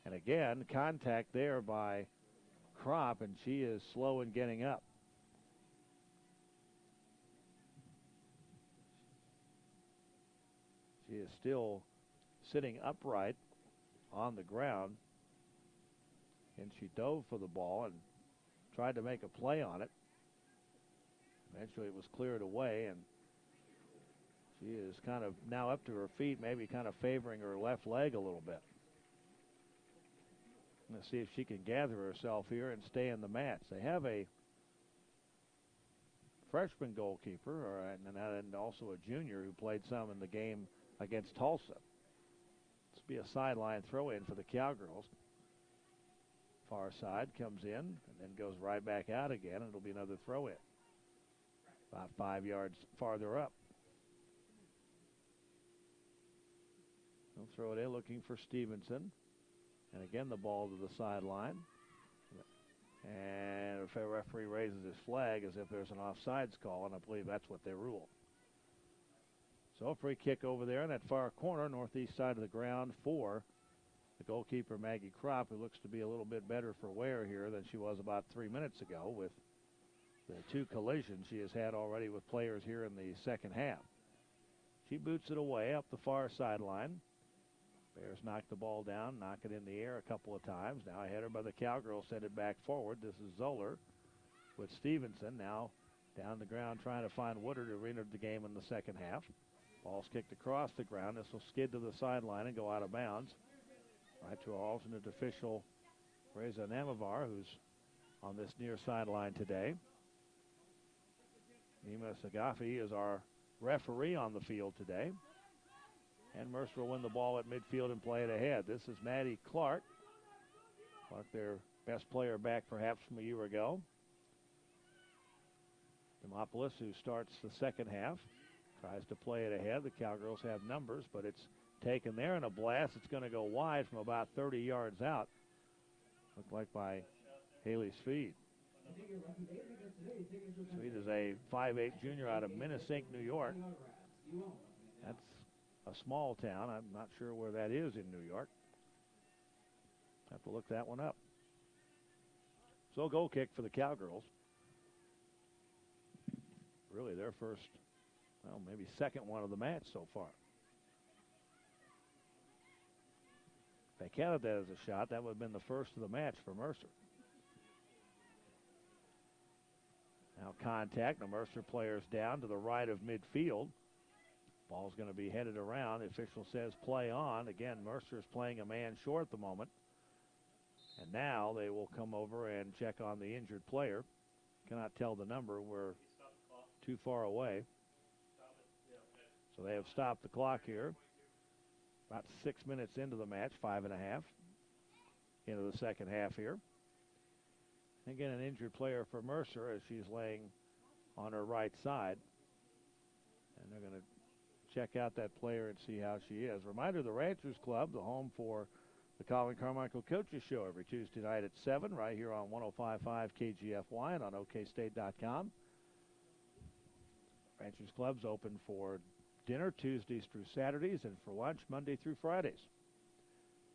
And again, contact there by Kropp, and she is slow in getting up. She is still sitting upright on the ground. And she dove for the ball and tried to make a play on it. Eventually it was cleared away, and she is kind of now up to her feet, maybe kind of favoring her left leg a little bit. Let's see if she can gather herself here and stay in the match. They have a freshman goalkeeper, and also a junior who played some in the game against Tulsa. This will be a sideline throw-in for the Cowgirls. Far side comes in and then goes right back out again, and it'll be another throw-in. About 5 yards farther up. They'll throw it in looking for Stephenson. And again, the ball to the sideline. And the referee raises his flag as if there's an offsides call, and I believe that's what they rule. So a free kick over there in that far corner, northeast side of the ground for the goalkeeper, Maggie Kropp, who looks to be a little bit better for wear here than she was about 3 minutes ago with the two collisions she has had already with players here in the second half. She boots it away up the far sideline. Bears knock the ball down, knock it in the air a couple of times. Now a header by the Cowgirls, send it back forward. This is Zoller with Stephenson now down the ground trying to find Woodard, who re-entered the game in the second half. Ball's kicked across the ground. This will skid to the sideline and go out of bounds. Right to our alternate official, Reza Namavar, who's on this near sideline today. Nima Sagafi is our referee on the field today. And Mercer will win the ball at midfield and play it ahead. This is Maddie Clark. Clark, their best player back perhaps from a year ago. Demopoulos, who starts the second half, tries to play it ahead. The Cowgirls have numbers, but it's taken there, and a blast. It's going to go wide from about 30 yards out. Looked like by Haley Speed. Speed is a 5'8" junior out of Minnesink, New York. That's a small town. I'm not sure where that is in New York. Have to look that one up. So a goal kick for the Cowgirls. Really their first, well, maybe second one of the match so far. If they counted that as a shot, that would have been the first of the match for Mercer. Now contact. The Mercer players down to the right of midfield. Ball's going to be headed around. The official says play on. Again, Mercer's playing a man short at the moment. And now they will come over and check on the injured player. Cannot tell the number. We're too far away. So they have stopped the clock here. About 6 minutes into the match, 5.5 into the second half here. Again, an injured player for Mercer as she's laying on her right side. And they're going to check out that player and see how she is. Reminder, the Ranchers Club, the home for the Colin Carmichael Coaches Show every Tuesday night at 7 right here on 105.5 KGFY and on OKState.com. Ranchers Club's open for dinner Tuesdays through Saturdays and for lunch Monday through Fridays.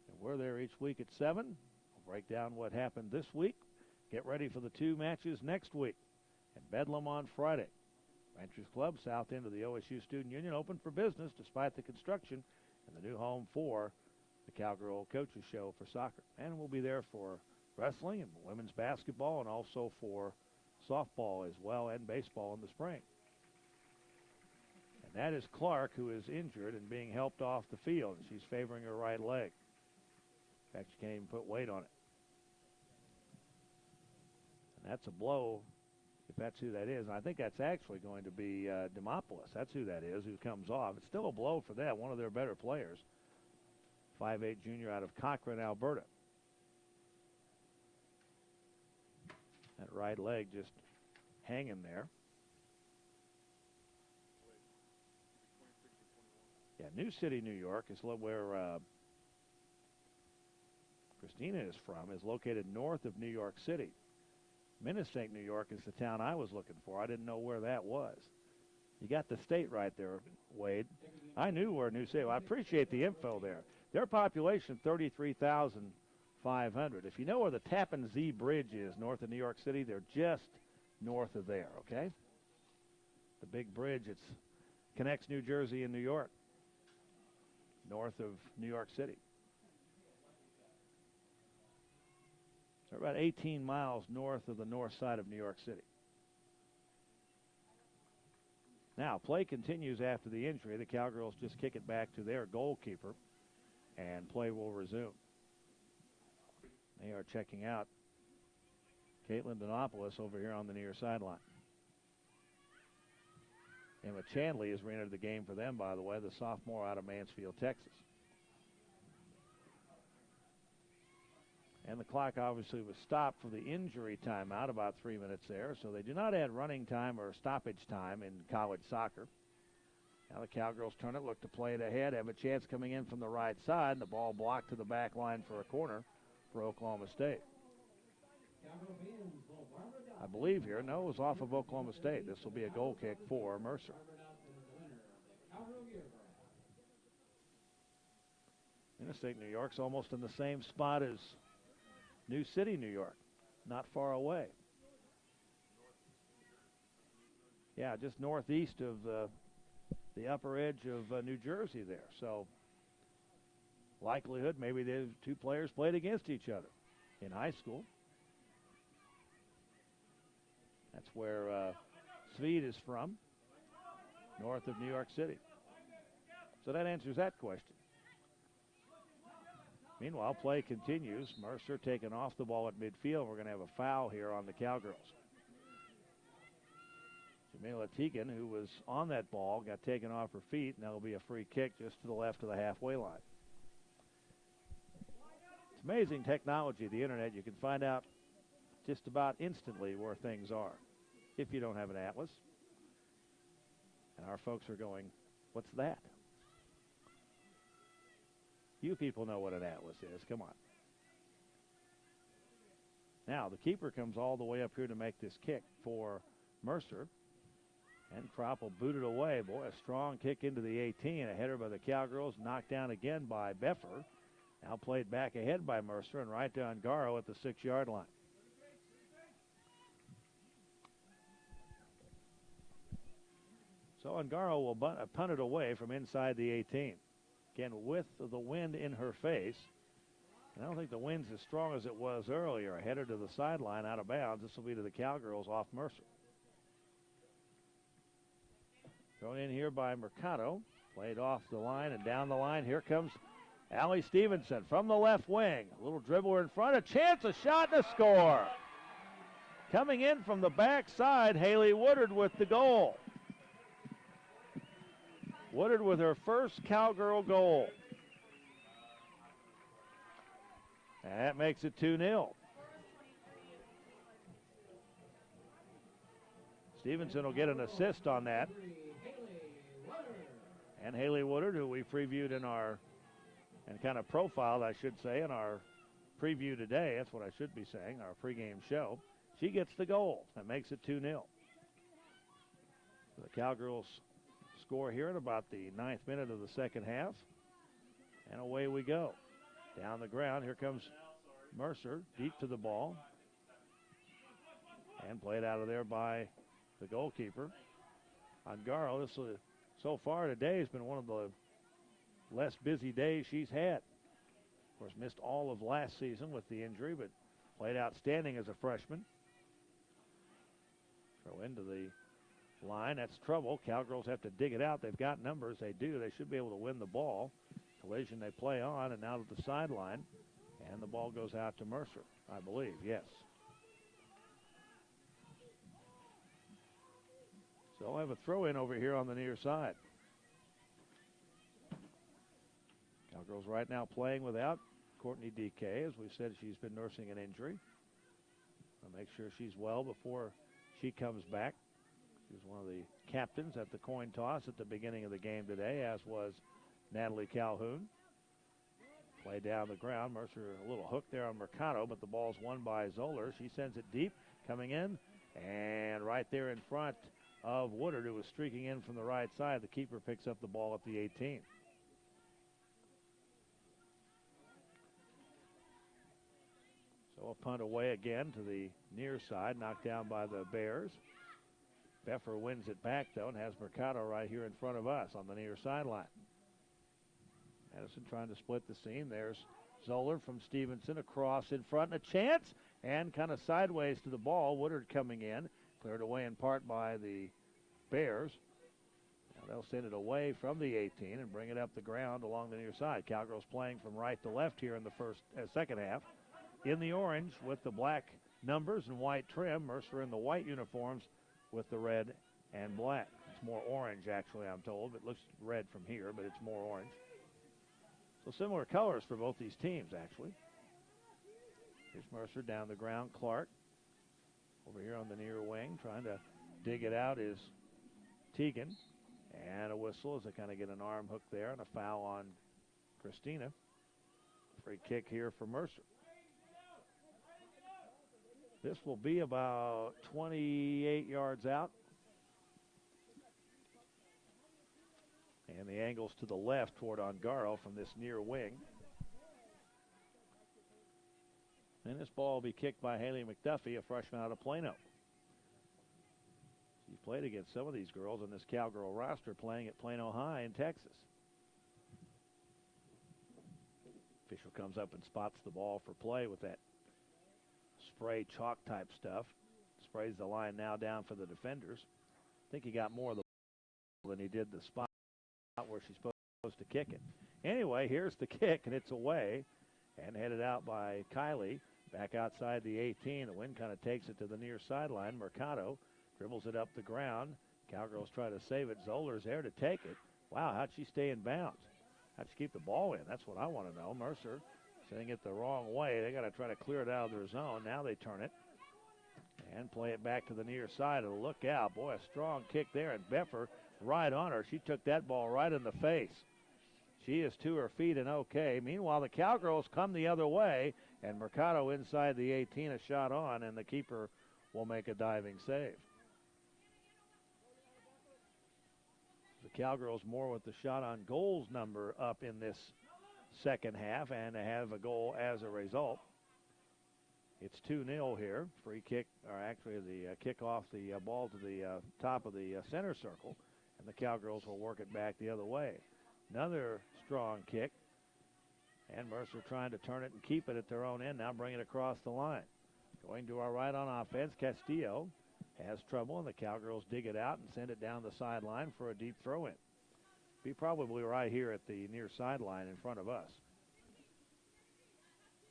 And we're there each week at 7. We'll break down what happened this week. Get ready for the 2 matches next week. And Bedlam on Friday. Ranchers Club, south end of the OSU Student Union, open for business despite the construction and the new home for the Cowgirl Coaches Show for soccer. And we'll be there for wrestling and women's basketball and also for softball as well and baseball in the spring. And that is Clark, who is injured and being helped off the field. She's favoring her right leg. In fact, she can't even put weight on it. And that's a blow, if that's who that is. And I think that's actually going to be Demopoulos. That's who that is, who comes off. It's still a blow for that, one of their better players. 5'8" junior out of Cochrane, Alberta. That right leg just hanging there. Yeah, New City, New York is where Christina is from, is located north of New York City. Minnesota, New York is the town I was looking for. I didn't know where that was. You got the state right there, Wade. I knew where New City was. I appreciate the info there. Their population, 33,500. If you know where the Tappan Zee Bridge is north of New York City, they're just north of there, okay? The big bridge, it connects New Jersey and New York, north of New York City. They're about 18 miles north of the north side of New York City. Now, play continues after the injury. The Cowgirls just kick it back to their goalkeeper, and play will resume. They are checking out Caitlin Donopoulos over here on the near sideline. Emma Chandley has re-entered the game for them, by the way, the sophomore out of Mansfield, Texas. And the clock obviously was stopped for the injury timeout, about 3 minutes there. So they do not add running time or stoppage time in college soccer. Now the Cowgirls turn it, look to play it ahead, have a chance coming in from the right side, and the ball blocked to the back line for a corner for Oklahoma State. I believe here, no, it was off of Oklahoma State. This will be a goal kick for Mercer. Interstate New York's almost in the same spot as New City, New York, not far away. Yeah, just northeast of the upper edge of New Jersey there. So likelihood maybe the two players played against each other in high school. That's where Swede is from, north of New York City. So that answers that question. Meanwhile, play continues. Mercer taking off the ball at midfield. We're going to have a foul here on the Cowgirls. Jamila Teagan, who was on that ball, got taken off her feet, and that'll be a free kick just to the left of the halfway line. It's amazing technology, the internet. You can find out just about instantly where things are if you don't have an atlas. And our folks are going, what's that? You people know what an atlas is. Come on. Now, the keeper comes all the way up here to make this kick for Mercer. And Kropp will boot it away. Boy, a strong kick into the 18. A header by the Cowgirls, knocked down again by Beffer. Now played back ahead by Mercer and right to Ungaro at the 6-yard line. So Ungaro will punt it away from inside the 18. Again, with the wind in her face. And I don't think the wind's as strong as it was earlier. A header to the sideline out of bounds. This will be to the Cowgirls off Mercer. Thrown in here by Mercado. Played off the line and down the line. Here comes Allie Stephenson from the left wing. A little dribbler in front. A chance, a shot, and a score. Coming in from the backside, Haley Woodard with the goal. Woodard with her first Cowgirl goal. And that makes it 2-0. Stevenson will get an assist on that. And Haley Woodard, who we previewed in our, and kind of profiled, I should say, in our preview today. That's what I should be saying, our pregame show. She gets the goal. That makes it 2-0. The Cowgirls score here in about the 9th minute of the second half. And away we go. Down the ground, here comes Mercer, deep to the ball. And played out of there by the goalkeeper. Ongaro, this so far today has been one of the less busy days she's had. Of course, missed all of last season with the injury, but played outstanding as a freshman. Throw into the line. That's trouble. Cowgirls have to dig it out. They've got numbers. They do. They should be able to win the ball. Collision they play on and out of the sideline. And the ball goes out to Mercer, I believe. Yes. So I'll have a throw in over here on the near side. Cowgirls right now playing without Courtney Dike. As we said, she's been nursing an injury. I'll make sure she's well before she comes back. She was one of the captains at the coin toss at the beginning of the game today, as was Natalie Calhoun. Play down the ground. Mercer a little hook there on Mercado, but the ball's won by Zoller. She sends it deep, coming in, and right there in front of Woodard, who was streaking in from the right side. The keeper picks up the ball at the 18. So a punt away again to the near side, knocked down by the Bears. Beffer wins it back, though, and has Mercado right here in front of us on the near sideline. Madison trying to split the seam. There's Zoller from Stevenson across in front, and a chance, and kind of sideways to the ball. Woodard coming in, cleared away in part by the Bears. Now they'll send it away from the 18 and bring it up the ground along the near side. Cowgirls playing from right to left here in the second half. In the orange with the black numbers and white trim. Mercer in the white uniforms with the red and black. It's more orange, actually, I'm told. It looks red from here, but it's more orange. So similar colors for both these teams, actually. Here's Mercer down the ground. Clark over here on the near wing. Trying to dig it out is Teagan. And a whistle as they kind of get an arm hook there and a foul on Christina. Free kick here for Mercer. This will be about 28 yards out. And the angle's to the left toward Ongaro from this near wing. And this ball will be kicked by Haley McDuffie, a freshman out of Plano. She played against some of these girls on this Cowgirl roster playing at Plano High in Texas. Official comes up and spots the ball for play with that spray chalk type stuff. Sprays the line now down for the defenders. I think he got more of the ball than he did the spot where she's supposed to kick it. Anyway, here's the kick, and it's away and headed out by Kylie. Back outside the 18. The wind kind of takes it to the near sideline. Mercado dribbles it up the ground. Cowgirls try to save it. Zoller's there to take it. Wow, how'd she stay in bounds? How'd she keep the ball in? That's what I want to know. Mercer sending it the wrong way. They got to try to clear it out of their zone. Now they turn it and play it back to the near side. And look out. Boy, a strong kick there. And Beffer right on her. She took that ball right in the face. She is to her feet and okay. Meanwhile, the Cowgirls come the other way, and Mercado inside the 18, a shot on, and the keeper will make a diving save. The Cowgirls more with the shot on goals number up in this second half, and have a goal as a result. It's 2-0 here. Free kick, or actually the kick off the ball to the top of the center circle, and the Cowgirls will work it back the other way. Another strong kick, and Mercer trying to turn it and keep it at their own end. Now bring it across the line. Going to our right on offense, Castillo. has trouble, and the Cowgirls dig it out and send it down the sideline for a deep throw-in. Be probably right here at the near sideline in front of us.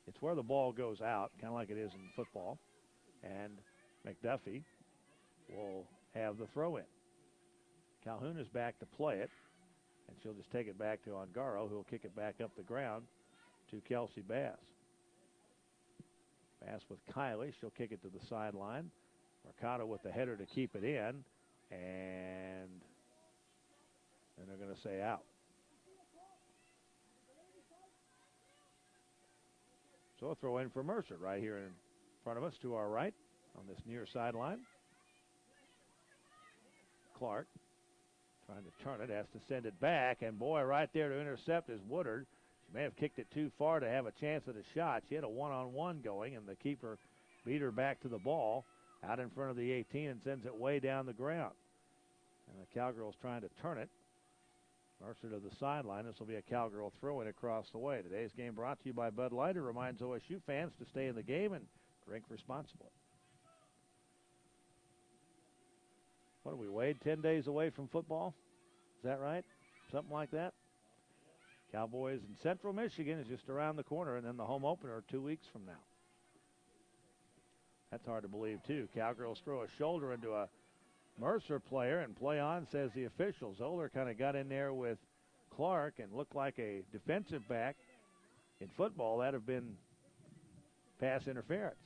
It's where the ball goes out, kind of like it is in football, and McDuffie will have the throw-in. Calhoun is back to play it, and she'll just take it back to Ongaro, who will kick it back up the ground to Kelsey Bass. Bass with Kylie. She'll kick it to the sideline. Mercado with the header to keep it in, and then they're going to say out. So a throw in for Mercer right here in front of us to our right on this near sideline. Clark trying to turn it, has to send it back, and boy, right there to intercept is Woodard. She may have kicked it too far to have a chance at a shot. She had a one-on-one going, and the keeper beat her back to the ball out in front of the 18 and sends it way down the ground. And the Cowgirls trying to turn it. Mercer to the sideline. This will be a Cowgirl throw-in across the way. Today's game brought to you by Bud Light. It reminds OSU fans to stay in the game and drink responsibly. What are we, Wade, 10 days away from football? Is that right? Something like that? Cowboys in Central Michigan is just around the corner, and then the home opener 2 weeks from now. That's hard to believe, too. Cowgirls throw a shoulder into a Mercer player, and play on, says the official. Zoller kind of got in there with Clark and looked like a defensive back. In football, that have been pass interference.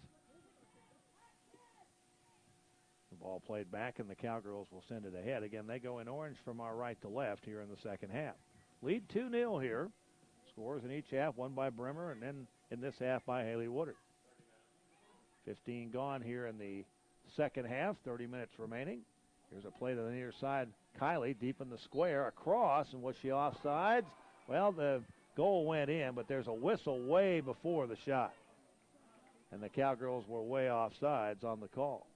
The ball played back, and the Cowgirls will send it ahead. Again, they go in orange from our right to left here in the second half. Lead 2-0 here. Scores in each half, one by Bremer, and then in this half by Haley Woodard. 15 gone here in the second half, 30 minutes remaining. Here's a play to the near side. Kylie deep in the square, across, and was she offsides? Well, the goal went in, but there's a whistle way before the shot. And the Cowgirls were way offsides on the call.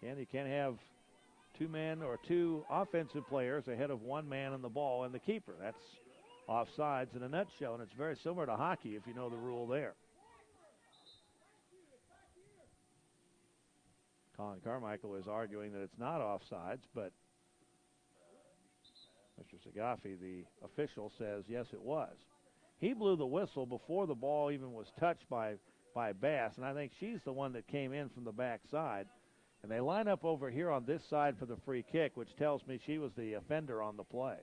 You can't have two men or two offensive players ahead of one man on the ball and the keeper. That's offsides in a nutshell, and it's very similar to hockey if you know the rule there. Colin Carmichael is arguing that it's not offsides, but Mr. Zagafi, the official, says yes, it was. He blew the whistle before the ball even was touched by Bass, and I think she's the one that came in from the backside. And they line up over here on this side for the free kick, which tells me she was the offender on the play.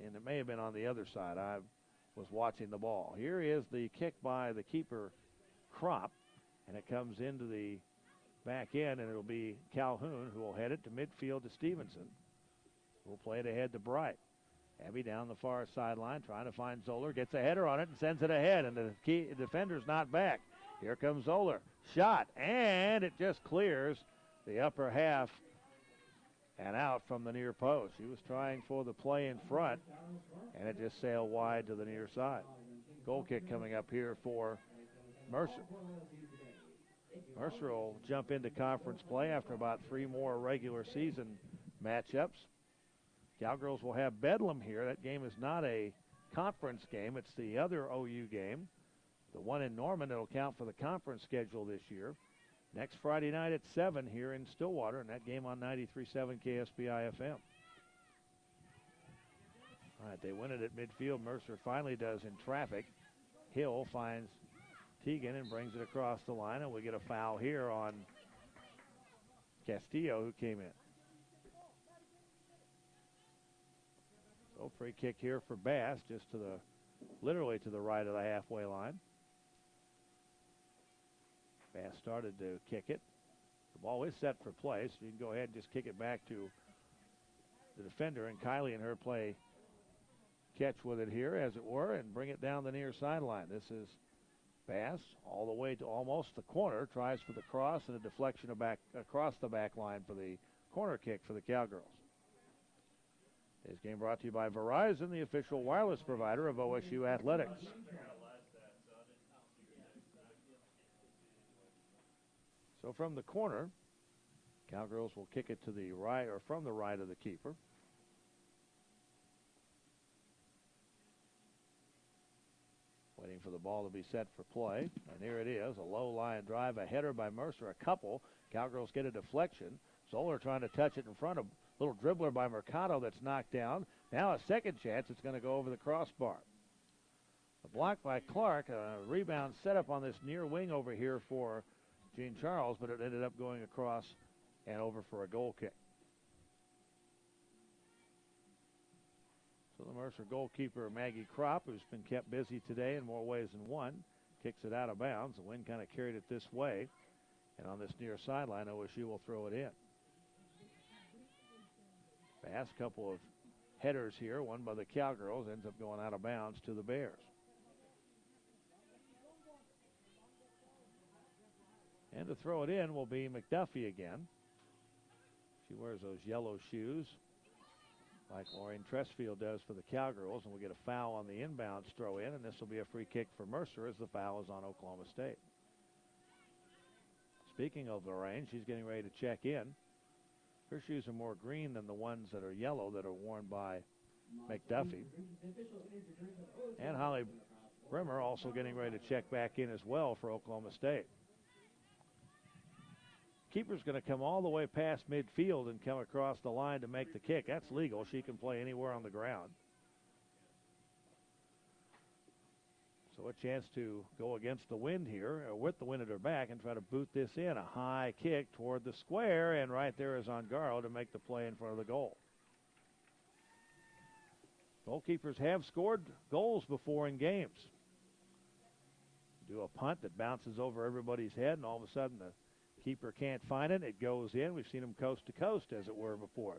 And it may have been on the other side. I was watching the ball. Here is the kick by the keeper, Crop. And it comes into the back end, and it'll be Calhoun who will head it to midfield to Stephenson. We'll play it ahead to Bright. Abby down the far sideline trying to find Zoller. Gets a header on it and sends it ahead, and the defender's not back. Here comes Zoller. Shot, and it just clears the upper half and out from the near post. She was trying for the play in front, and it just sailed wide to the near side. Goal kick coming up here for Mercer. Mercer will jump into conference play after about 3 more regular season matchups. Cowgirls will have Bedlam here. That game is not a conference game. It's the other OU game. The one in Norman that will count for the conference schedule this year. Next Friday night at 7 here in Stillwater, and that game on 93.7 KSBI FM. All right, they win it at midfield. Mercer finally does in traffic. Hill finds Teagan and brings it across the line, and we get a foul here on Castillo, who came in. So free kick here for Bass, just to the, literally to the right of the halfway line. Bass started to kick it. The ball is set for play, so you can go ahead and just kick it back to the defender, and Kylie and her play catch with it here, as it were, and bring it down the near sideline. This is Bass all the way to almost the corner, tries for the cross and a deflection back across the back line for the corner kick for the Cowgirls. This game brought to you by Verizon, the official wireless provider of OSU Athletics. So from the corner, Cowgirls will kick it to the right, or from the right of the keeper. Waiting for the ball to be set for play. And here it is, a low line drive, a header by Mercer, a couple. Cowgirls get a deflection. Zoller trying to touch it in front of little dribbler by Mercado that's knocked down. Now a second chance, it's going to go over the crossbar. The block by Clark, a rebound set up on this near wing over here for Jean Charles, but it ended up going across and over for a goal kick. So the Mercer goalkeeper, Maggie Kropp, who's been kept busy today in more ways than one, kicks it out of bounds. The wind kind of carried it this way. And on this near sideline, OSU will throw it in. Fast couple of headers here. One by the Cowgirls, ends up going out of bounds to the Bears. And to throw it in will be McDuffie again. She wears those yellow shoes like Maureen Tressfield does for the Cowgirls, and we'll get a foul on the inbounds throw in, and this will be a free kick for Mercer as the foul is on Oklahoma State. Speaking of Lorraine, she's getting ready to check in. Her shoes are more green than the ones that are yellow that are worn by McDuffie. And Holly Brimmer also getting ready to check back in as well for Oklahoma State. Keeper's going to come all the way past midfield and come across the line to make the kick. That's legal. She can play anywhere on the ground. So a chance to go against the wind here, or with the wind at her back, and try to boot this in. A high kick toward the square, and right there is Ongaro to make the play in front of the goal. Goalkeepers have scored goals before in games. Do a punt that bounces over everybody's head, and all of a sudden the keeper can't find it. It goes in. We've seen them coast to coast, as it were, before.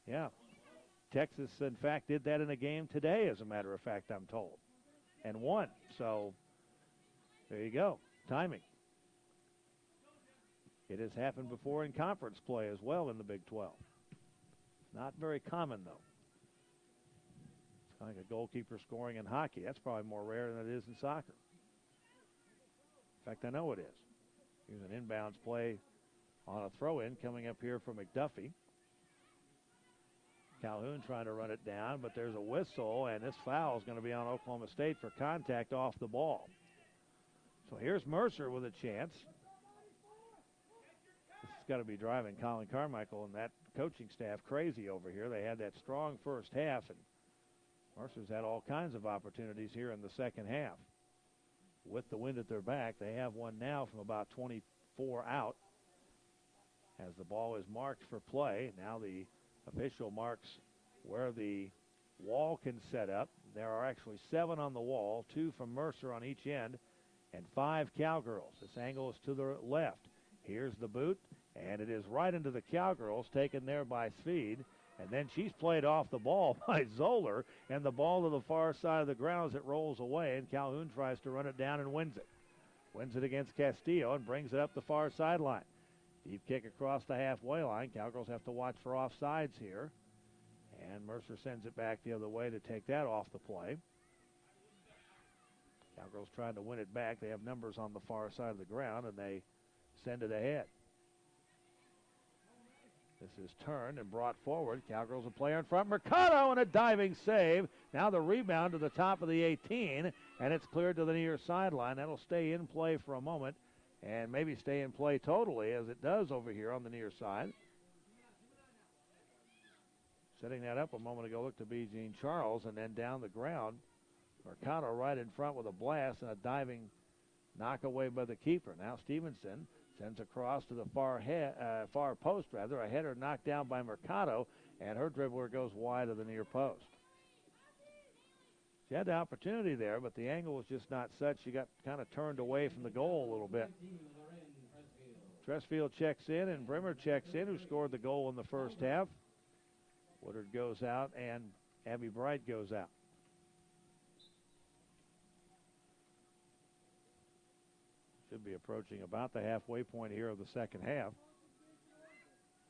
Yeah. Texas, in fact, did that in a game today, as a matter of fact, I'm told, and won. So there you go. Timing. It has happened before in conference play as well in the Big 12. Not very common, though. It's like a goalkeeper scoring in hockey. That's probably more rare than it is in soccer. In fact, I know it is. Here's an inbounds play on a throw-in coming up here from McDuffie. Calhoun trying to run it down, but there's a whistle, and this foul is going to be on Oklahoma State for contact off the ball. So here's Mercer with a chance. This has got to be driving Colin Carmichael and that coaching staff crazy over here. They had that strong first half, and Mercer's had all kinds of opportunities here in the second half. With the wind at their back, they have one now from about 24 out as the ball is marked for play. Now the official marks where the wall can set up. There are actually 7 on the wall, 2 from Mercer on each end, and 5 Cowgirls. This angle is to the left. Here's the boot, and it is right into the Cowgirls, taken there by Speed. And then she's played off the ball by Zoller, and the ball to the far side of the ground as it rolls away, and Calhoun tries to run it down and wins it. Wins it against Castillo and brings it up the far sideline. Deep kick across the halfway line. Cowgirls have to watch for offsides here. And Mercer sends it back the other way to take that off the play. Cowgirls trying to win it back. They have numbers on the far side of the ground, and they send it ahead. This is turned and brought forward. Cowgirls a player in front. Mercado and a diving save. Now the rebound to the top of the 18, and it's cleared to the near sideline. That'll stay in play for a moment and maybe stay in play totally, as it does over here on the near side. Setting that up a moment ago looked to be Jean Charles, and then down the ground, Mercado right in front with a blast and a diving knock away by the keeper. Now Stephenson sends across to the far post, rather. A header knocked down by Mercado, and her dribbler goes wide of the near post. She had the opportunity there, but the angle was just not such. She got kind of turned away from the goal a little bit. Tressfield checks in, and Brimmer checks in, who scored the goal in the first half. Woodard goes out, and Abby Bright goes out. Should be approaching about the halfway point here of the second half.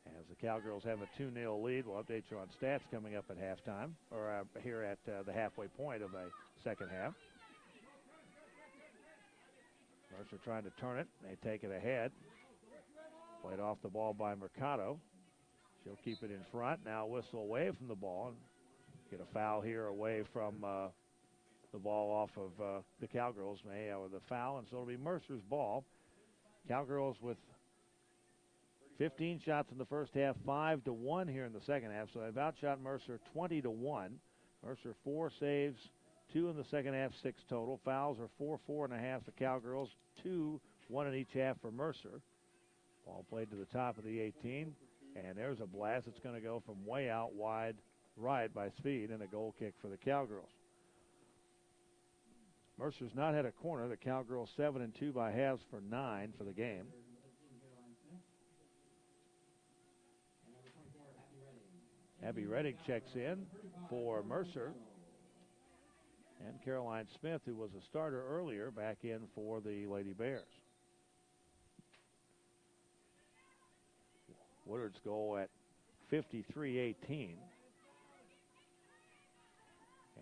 As the Cowgirls have a 2-0 lead, we'll update you on stats coming up at halftime, or here at the halfway point of the second half. Mercer trying to turn it. They take it ahead. Played off the ball by Mercado. She'll keep it in front. Now whistle away from the ball. And get a foul here away from the ball off of the Cowgirls with a foul, and so it'll be Mercer's ball. Cowgirls with 15 shots in the first half, 5-1 here in the second half, so they've outshot Mercer 20-1. Mercer 4 saves, 2 in the second half, 6 total. Fouls are 4.5 for Cowgirls, 2, 1 in each half for Mercer. Ball played to the top of the 18, and there's a blast. It's going to go from way out wide right by Speed, and a goal kick for the Cowgirls. Mercer's not had a corner. The Cowgirls 7-2 by halves for 9 for the game. Abby Reddick checks in for Mercer. And Caroline Smith, who was a starter earlier, back in for the Lady Bears. Woodard's goal at 53-18.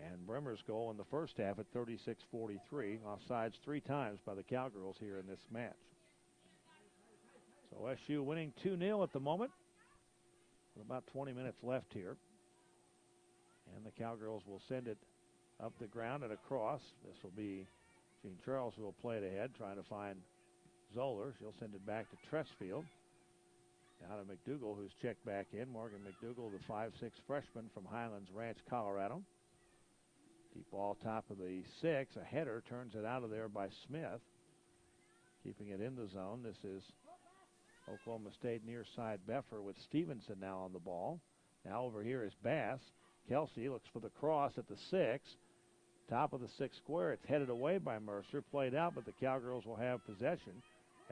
And Bremer's goal in the first half at 36-43. Offsides 3 times by the Cowgirls here in this match. So SU winning 2-0 at the moment. With about 20 minutes left here. And the Cowgirls will send it up the ground and across. This will be Jean Charles who will play it ahead, trying to find Zoller. She'll send it back to Tressfield. Now to McDougal, who's checked back in. Morgan McDougal, the 5'6 freshman from Highlands Ranch, Colorado. Deep ball top of the 6. A header turns it out of there by Smith. Keeping it in the zone. This is Oklahoma State near side Beffer with Stevenson now on the ball. Now over here is Bass. Kelsey looks for the cross at the 6. Top of the 6 square. It's headed away by Mercer. Played out, but the Cowgirls will have possession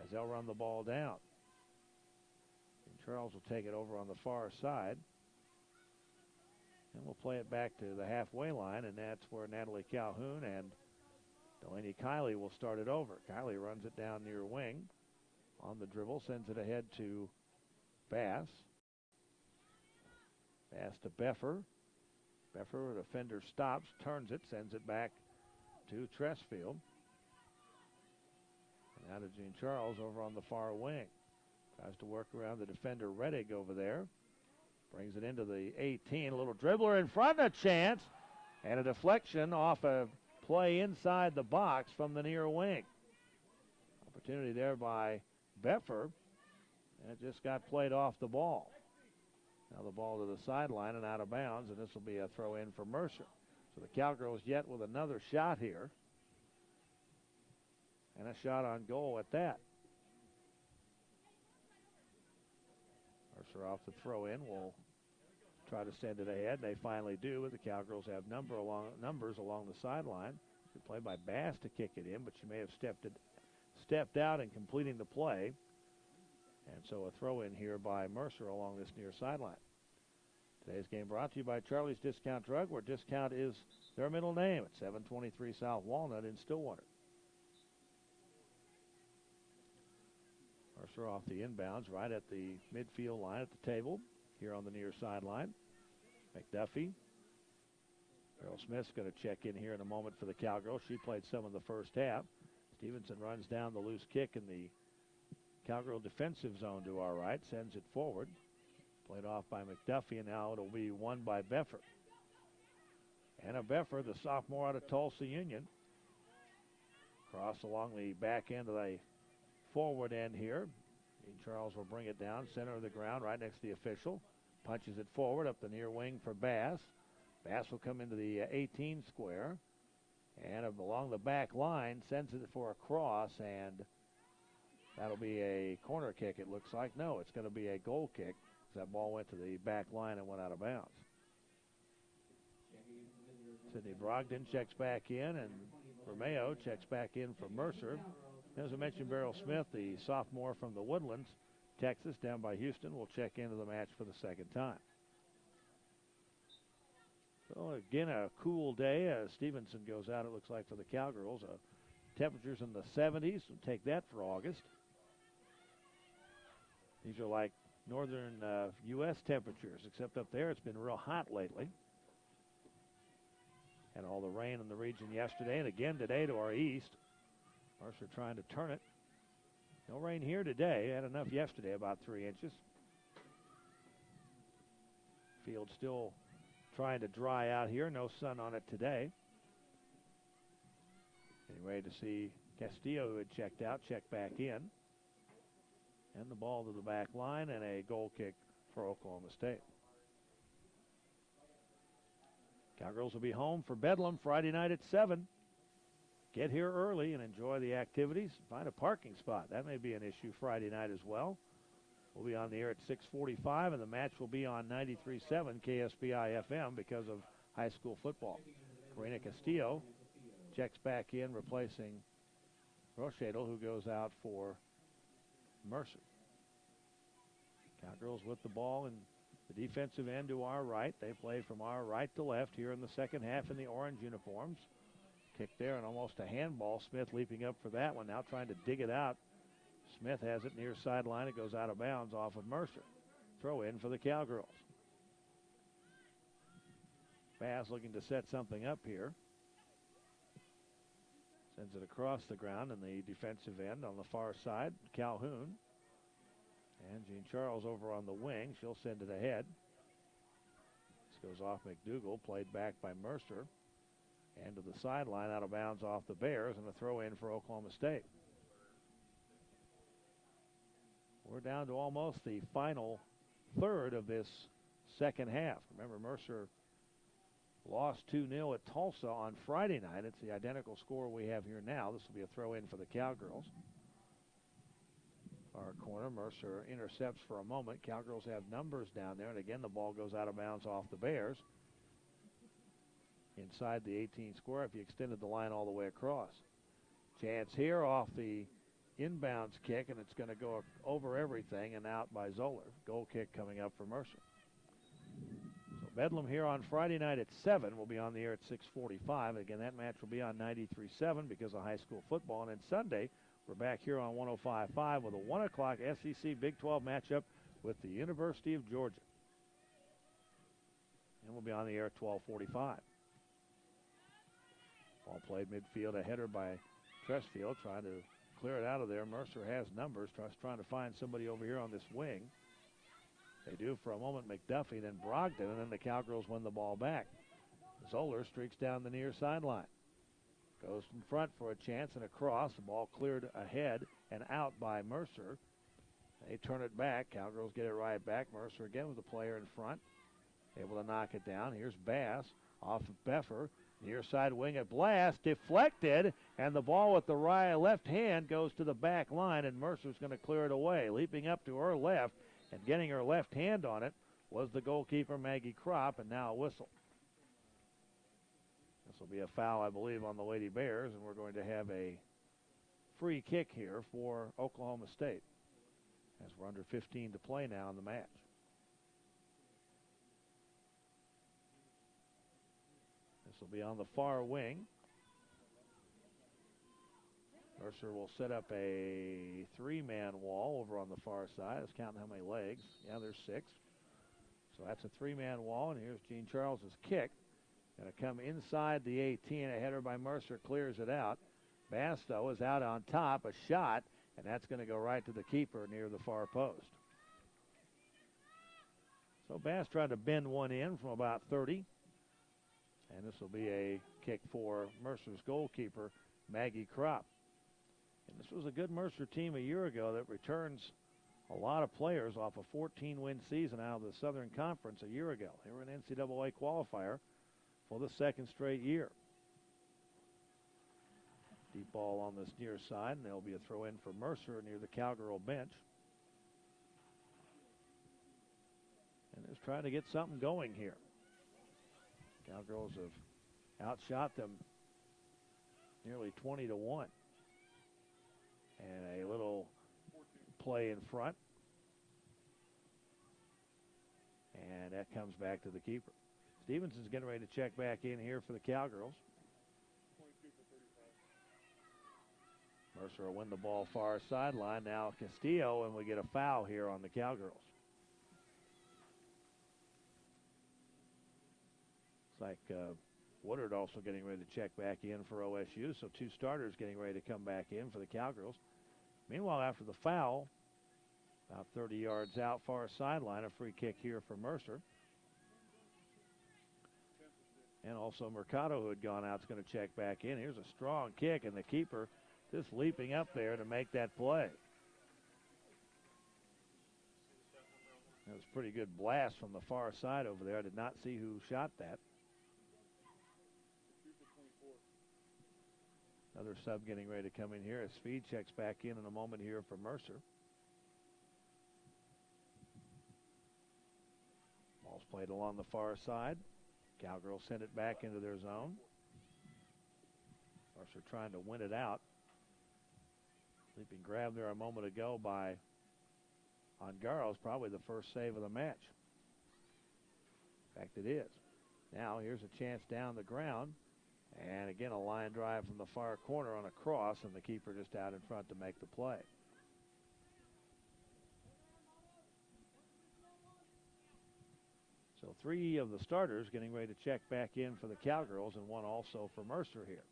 as they'll run the ball down. And Charles will take it over on the far side. And we'll play it back to the halfway line, and that's where Natalie Calhoun and Delaney Kiley will start it over. Kiley runs it down near wing. On the dribble, sends it ahead to Bass. Bass to Beffer. Beffer, the defender stops, turns it, sends it back to Tressfield. And out of Jean Charles over on the far wing. Tries to work around the defender Reddick over there. Brings it into the 18. A little dribbler in front, a chance. And a deflection off a play inside the box from the near wing. Opportunity there by Beffer. And it just got played off the ball. Now the ball to the sideline and out of bounds, and this will be a throw in for Mercer. So the Cowgirls yet with another shot here. And a shot on goal at that. Mercer off the throw in will try to send it ahead. They finally do, but the Cowgirls have numbers along the sideline. Good play by Bass to kick it in, but she may have stepped out in completing the play. And so a throw in here by Mercer along this near sideline. Today's game brought to you by Charlie's Discount Drug, where discount is their middle name at 723 South Walnut in Stillwater. Mercer off the inbounds right at the midfield line at the table here on the near sideline. McDuffie. Earl Smith's going to check in here in a moment for the Cowgirls. She played some of the first half. Stevenson runs down the loose kick in the Cowgirl defensive zone to our right, sends it forward. Played off by McDuffie, and now it'll be won by Beffer. Anna Beffer, the sophomore out of Tulsa Union. Cross along the back end of the forward end here. Jean Charles will bring it down, center of the ground, right next to the official. Punches it forward up the near wing for Bass. Bass will come into the 18 square. And along the back line, sends it for a cross, and that'll be a corner kick, it looks like. No, it's going to be a goal kick. That ball went to the back line and went out of bounds. Sydney Brogdon checks back in, and Romeo checks back in for Mercer. As I mentioned, Beryl Smith, the sophomore from the Woodlands, Texas, down by Houston, will check into the match for the second time. So again, a cool day. Stevenson goes out, it looks like, for the Cowgirls. Temperatures in the 70s. We'll take that for August. These are like northern U.S. temperatures, except up there it's been real hot lately. Had all the rain in the region yesterday and again today to our east. Mercer trying to turn it. No rain here today. Had enough yesterday, about 3 inches. Field still trying to dry out here. No sun on it today. Getting ready to see Castillo, who had checked out, check back in. And the ball to the back line and a goal kick for Oklahoma State. Cowgirls will be home for Bedlam Friday night at 7. Get here early and enjoy the activities. Find a parking spot. That may be an issue Friday night as well. We'll be on the air at 6:45, and the match will be on 93.7 KSBI FM because of high school football. Karina Castillo checks back in, replacing Rochadel, who goes out for Mercer. Cowgirls with the ball in the defensive end to our right. They play from our right to left here in the second half in the orange uniforms. Kick there and almost a handball. Smith leaping up for that one, now trying to dig it out. Smith has it near sideline. It goes out of bounds off of Mercer. Throw in for the Cowgirls. Bass looking to set something up here. Sends it across the ground in the defensive end on the far side. Calhoun. And Jean Charles over on the wing. She'll send it ahead. This goes off McDougal, played back by Mercer. And to the sideline, out of bounds off the Bears, and a throw in for Oklahoma State. We're down to almost the final third of this second half. Remember, Mercer lost 2-0 at Tulsa on Friday night. It's the identical score we have here now. This will be a throw in for the Cowgirls. Our corner, Mercer intercepts for a moment. Cowgirls have numbers down there, and again the ball goes out of bounds off the Bears. Inside the 18 square if you extended the line all the way across. Chance here off the inbounds kick, and it's going to go over everything and out by Zoller. Goal kick coming up for Mercer. So Bedlam here on Friday night at 7. We'll be on the air at 6:45. Again, that match will be on 93.7 because of high school football. And then Sunday, we're back here on 105.5 with a 1 o'clock SEC Big 12 matchup with the University of Georgia. And we'll be on the air at 12:45. Ball played midfield, a header by Tressfield, trying to clear it out of there. Mercer has numbers, trying to find somebody over here on this wing. They do for a moment. McDuffie, then Brogdon, and then the Cowgirls win the ball back. Zoller streaks down the near sideline. Goes in front for a chance and a cross. The ball cleared ahead and out by Mercer. They turn it back. Cowgirls get it right back. Mercer again with the player in front. Able to knock it down. Here's Bass off of Beffer. Near side wing at blast, deflected, and the ball with the left hand goes to the back line, and Mercer's going to clear it away. Leaping up to her left and getting her left hand on it was the goalkeeper, Maggie Kropp, and now a whistle. This will be a foul, I believe, on the Lady Bears, and we're going to have a free kick here for Oklahoma State as we're under 15 to play now in the match. This will be on the far wing. Mercer will set up a 3-man wall over on the far side. Let's count how many legs. Yeah, there's 6. So that's a 3-man wall, and here's Jean Charles's kick. Going to come inside the 18. A header by Mercer clears it out. Bastow is out on top, a shot, and that's going to go right to the keeper near the far post. So Bass tried to bend one in from about 30. And this will be a kick for Mercer's goalkeeper, Maggie Kropp. And this was a good Mercer team a year ago that returns a lot of players off a 14-win season out of the Southern Conference a year ago. They were an NCAA qualifier for the second straight year. Deep ball on this near side, and there'll be a throw in for Mercer near the Cowgirl bench. And they're trying to get something going here. Cowgirls have outshot them nearly 20-1. And a little play in front. And that comes back to the keeper. Stevenson's getting ready to check back in here for the Cowgirls. Mercer will win the ball far sideline. Now Castillo, and we get a foul here on the Cowgirls. Looks like Woodard also getting ready to check back in for OSU. So 2 starters getting ready to come back in for the Cowgirls. Meanwhile, after the foul, about 30 yards out, far sideline, a free kick here for Mercer. And also Mercado, who had gone out, is going to check back in. Here's a strong kick, and the keeper just leaping up there to make that play. That was a pretty good blast from the far side over there. I did not see who shot that. Another sub getting ready to come in here as Speed checks back in a moment here for Mercer. Ball's played along the far side. Cowgirls send it back into their zone. Mercer trying to win it out. Leaping grab there a moment ago by Ongaro's, probably the first save of the match. In fact, it is. Now here's a chance down the ground. And again, a line drive from the far corner on a cross, and the keeper just out in front to make the play. So 3 of the starters getting ready to check back in for the Cowgirls, and 1 also for Mercer here.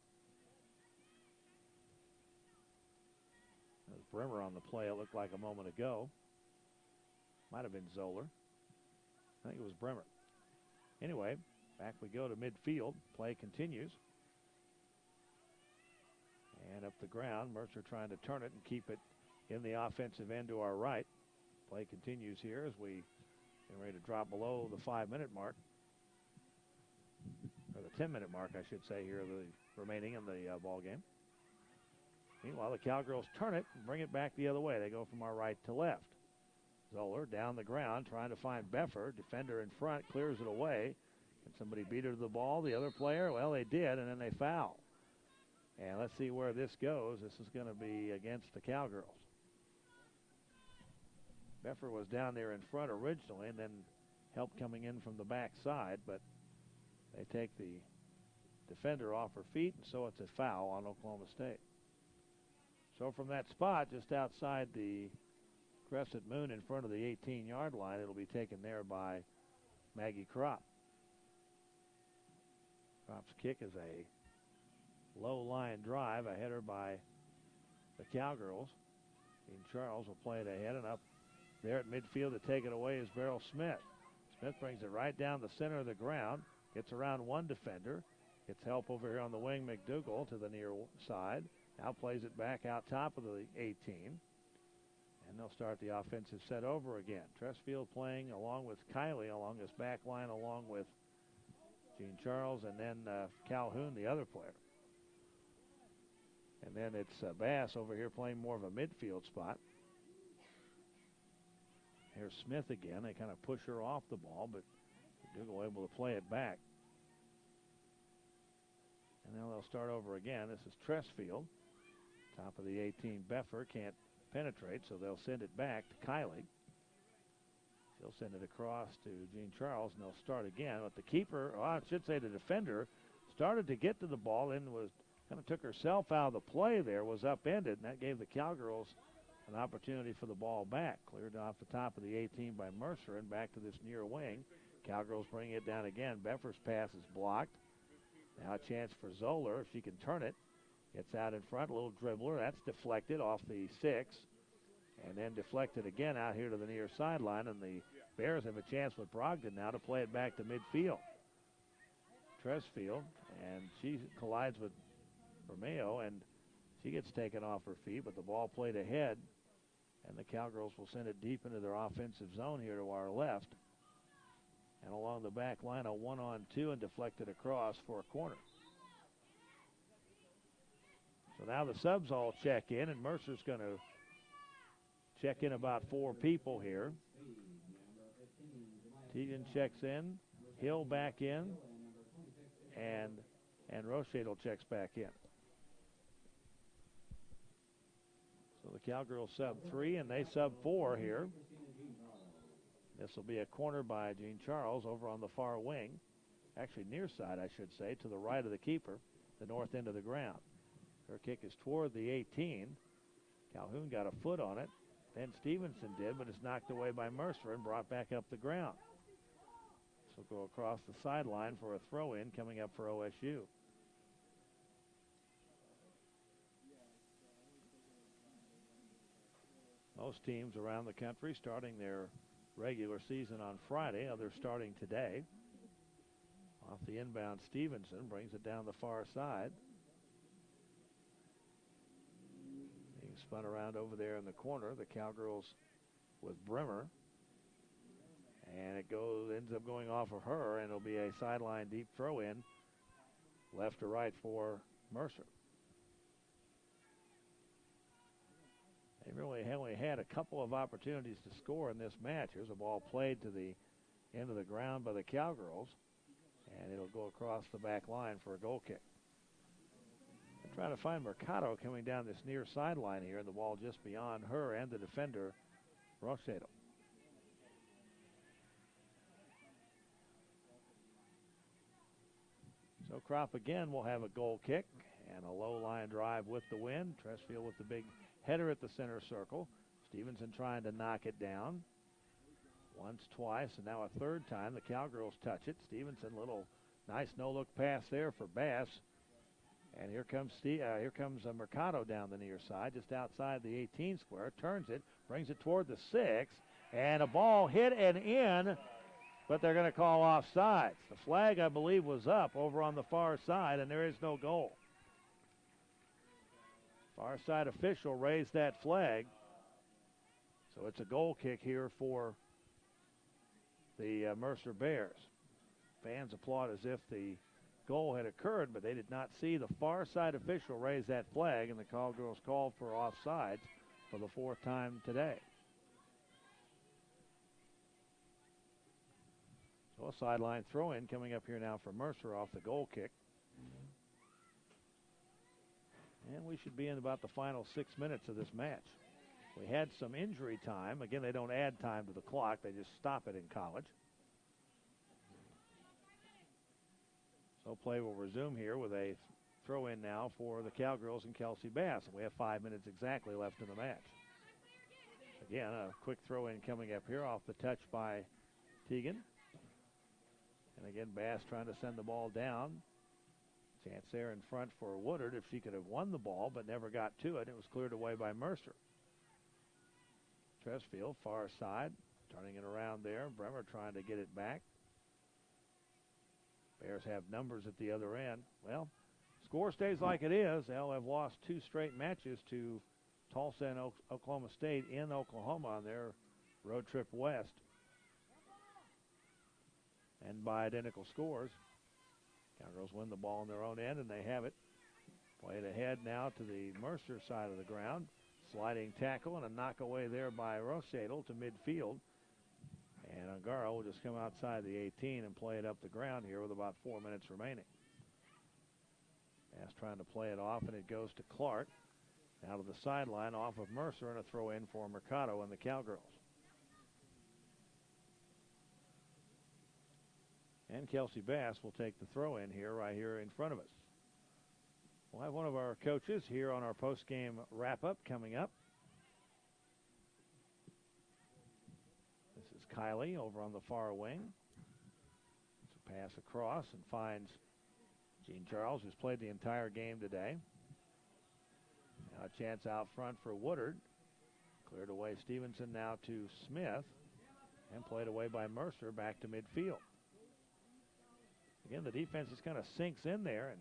There's Brimmer on the play, it looked like a moment ago. Might have been Zoller. I think it was Brimmer. Anyway, back we go to midfield. Play continues. And up the ground, Mercer trying to turn it and keep it in the offensive end to our right. Play continues here as we get ready to drop below the 5-minute mark. Or the 10-minute mark, I should say, here, the remaining in the ball game. Meanwhile, the Cowgirls turn it and bring it back the other way. They go from our right to left. Zoller down the ground trying to find Beffer. Defender in front, clears it away. Can somebody beat her to the ball? The other player? Well, they did, and then they foul. And let's see where this goes. This is going to be against the Cowgirls. Beffer was down there in front originally, and then help coming in from the back side, but they take the defender off her feet, and so it's a foul on Oklahoma State. So from that spot, just outside the crescent moon in front of the 18-yard line, it'll be taken there by Maggie Kropp. Kropp's kick is a low line drive, a header by the Cowgirls. Dean Charles will play it ahead, and up there at midfield to take it away is Beryl Smith. Smith brings it right down the center of the ground, gets around 1 defender, gets help over here on the wing, McDougal, to the near side. Now plays it back out top of the 18. And they'll start the offensive set over again. Tressfield playing along with Kylie along this back line, along with Jean Charles, and then Calhoun, the other player. And then it's Bass over here playing more of a midfield spot. Here's Smith again. They kind of push her off the ball, but McDougal able to play it back. And now they'll start over again. This is Tressfield. Top of the 18, Beffer can't penetrate, so they'll send it back to Kylie. She'll send it across to Jean Charles, and they'll start again. But the keeper, or I should say the defender, started to get to the ball and was kind of took herself out of the play there, was upended, and that gave the Cowgirls an opportunity for the ball back. Cleared off the top of the 18 by Mercer and back to this near wing. Cowgirls bring it down again. Beffer's pass is blocked. Now a chance for Zoller if she can turn it. Gets out in front, a little dribbler. That's deflected off the 6. And then deflected again out here to the near sideline. And the Bears have a chance with Brogdon now to play it back to midfield. Tressfield, and she collides with Romeo, and she gets taken off her feet, but the ball played ahead. And the Cowgirls will send it deep into their offensive zone here to our left. And along the back line, a 1-on-2 and deflected across for a corner. So now the subs all check in, and Mercer's going to check in about 4 people here. Tegan checks in, Hill back in, and Rochadle checks back in. So the Cowgirls sub 3, and they sub 4 here. This will be a corner by Jean Charles over on the far wing. Actually near side, I should say, to the right of the keeper, the north end of the ground. Her kick is toward the 18. Calhoun got a foot on it. Then Stephenson did, but it's knocked away by Mercer and brought back up the ground. This will go across the sideline for a throw-in coming up for OSU. Most teams around the country starting their regular season on Friday. Others starting today. Off the inbound, Stephenson brings it down the far side. Being spun around over there in the corner. The Cowgirls with Bremer. And it ends up going off of her, and it'll be a sideline deep throw in, left to right for Mercer. They really only had a couple of opportunities to score in this match. Here's a ball played to the end of the ground by the Cowgirls, and it'll go across the back line for a goal kick. They're trying to find Mercado coming down this near sideline here, and the ball just beyond her and the defender, Rochedo. So Crop again will have a goal kick and a low line drive with the wind. Tresfield with the big header at the center circle. Stephenson trying to knock it down. Once, twice, and now a third time. The Cowgirls touch it. Stephenson, little nice no-look pass there for Bass. And here comes Mercado down the near side, just outside the 18 square. Turns it, brings it toward the 6, and a ball hit and in, but they're going to call offsides. The flag, I believe, was up over on the far side, and there is no goal. Far side official raised that flag. So it's a goal kick here for the Mercer Bears. Fans applaud as if the goal had occurred, but they did not see the far side official raise that flag, and the Cowgirls called for offsides for the fourth time today. So a sideline throw-in coming up here now for Mercer off the goal kick. And we should be in about the final 6 minutes of this match. We had some injury time. Again, they don't add time to the clock. They just stop it in college. So play will resume here with a throw-in now for the Cowgirls and Kelsey Bass. We have 5 minutes exactly left in the match. Again, a quick throw-in coming up here off the touch by Teagan. And again, Bass trying to send the ball down. Chance there in front for Woodard if she could have won the ball but never got to it. It was cleared away by Mercer. Tresfield, far side, turning it around there. Bremer trying to get it back. Bears have numbers at the other end. Well, score stays like it is. They'll have lost 2 straight matches to Tulsa and Oklahoma State in Oklahoma on their road trip west. And by identical scores. Cowgirls win the ball on their own end, and they have it. Played ahead now to the Mercer side of the ground. Sliding tackle and a knock away there by Rochedo to midfield. And Angara will just come outside the 18 and play it up the ground here with about 4 minutes remaining. Bass trying to play it off, and it goes to Clark. Out of the sideline off of Mercer, and a throw in for Mercado and the Cowgirls. And Kelsey Bass will take the throw in here, right here in front of us. We'll have one of our coaches here on our post-game wrap-up coming up. This is Kylie over on the far wing. It's a pass across and finds Jean Charles, who's played the entire game today. Now a chance out front for Woodard. Cleared away Stephenson now to Smith. And played away by Mercer back to midfield. Again, the defense just kind of sinks in there and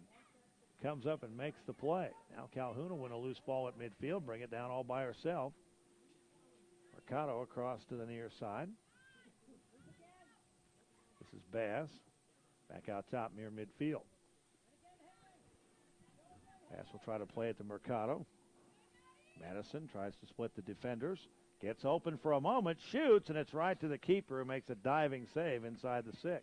comes up and makes the play. Now Calhoun will win a loose ball at midfield, bring it down all by herself. Mercado across to the near side. This is Bass, back out top near midfield. Bass will try to play it to Mercado. Madison tries to split the defenders. Gets open for a moment, shoots, and it's right to the keeper who makes a diving save inside the 6.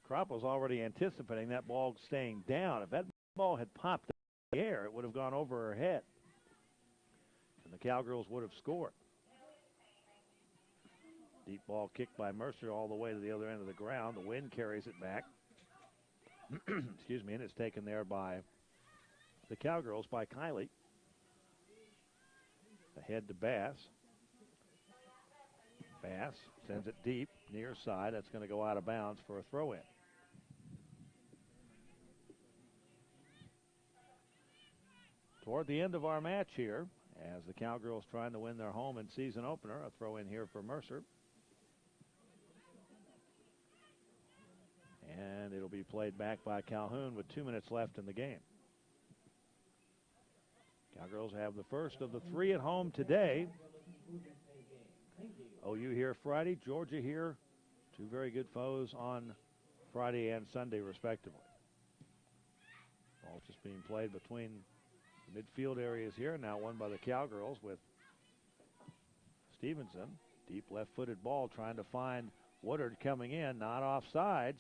Kropp was already anticipating that ball staying down. If that ball had popped in the air, it would have gone over her head. And the Cowgirls would have scored. Deep ball kicked by Mercer all the way to the other end of the ground. The wind carries it back. Excuse me, and it's taken there by the Cowgirls by Kylie. Ahead to Bass. Bass sends it deep, near side. That's going to go out of bounds for a throw-in. Toward the end of our match here, as the Cowgirls trying to win their home and season opener, a throw in here for Mercer. it'll be played back by Calhoun with 2 minutes left in the game. Cowgirls have the first of the 3 at home today. OU here Friday, Georgia here. 2 very good foes on Friday and Sunday, respectively. Ball just being played between the midfield areas here. Now won by the Cowgirls with Stephenson. Deep left-footed ball trying to find Woodard coming in, not offsides.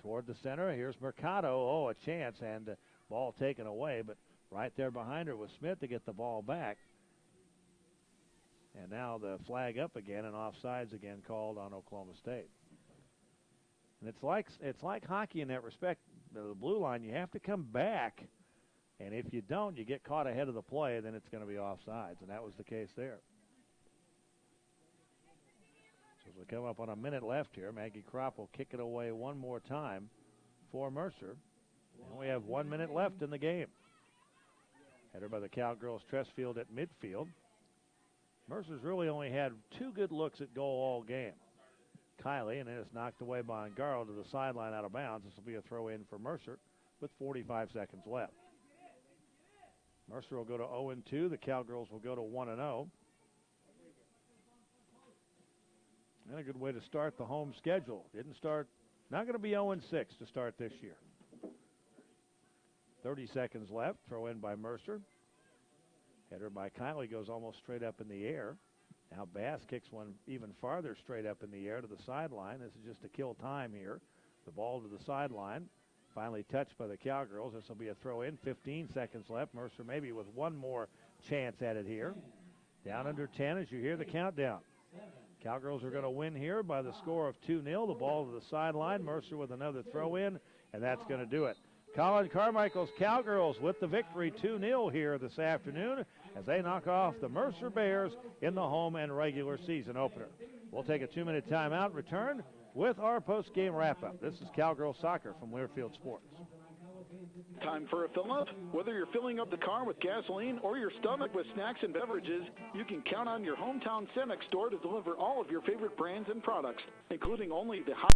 Toward the center, here's Mercado. Oh, a chance, and ball taken away, but right there behind her was Smith to get the ball back. And now the flag up again, and offsides again called on Oklahoma State. And it's like hockey in that respect. The blue line, you have to come back, and if you don't, you get caught ahead of the play, then it's going to be offsides, and that was the case there. So as we come up on a minute left here, Maggie Kropp will kick it away one more time for Mercer. And we have 1 minute left in the game. Header by the Cowgirls, Tressfield at midfield. Mercer's really only had 2 good looks at goal all game. Kiley, and then it's knocked away by Angaro to the sideline out of bounds. This will be a throw in for Mercer with 45 seconds left. Mercer will go to 0-2. The Cowgirls will go to 1-0. And a good way to start the home schedule. Not going to be 0-6 to start this year. 30 seconds left. Throw in by Mercer. Header by Kiley goes almost straight up in the air. Now Bass kicks one even farther straight up in the air to the sideline. This is just to kill time here. The ball to the sideline. Finally touched by the Cowgirls. This will be a throw in. 15 seconds left. Mercer maybe with one more chance at it here. Down under 10 as you hear the countdown. Cowgirls are going to win here by the score of 2-0. The ball to the sideline. Mercer with another throw in, and that's going to do it. Colin Carmichael's Cowgirls with the victory 2-0 here this afternoon as they knock off the Mercer Bears in the home and regular season opener. We'll take a 2-minute timeout, return with our post-game wrap-up. This is Cowgirl Soccer from Learfield Sports. Time for a fill-up? Whether you're filling up the car with gasoline or your stomach with snacks and beverages, you can count on your hometown Cemex store to deliver all of your favorite brands and products, including only the hot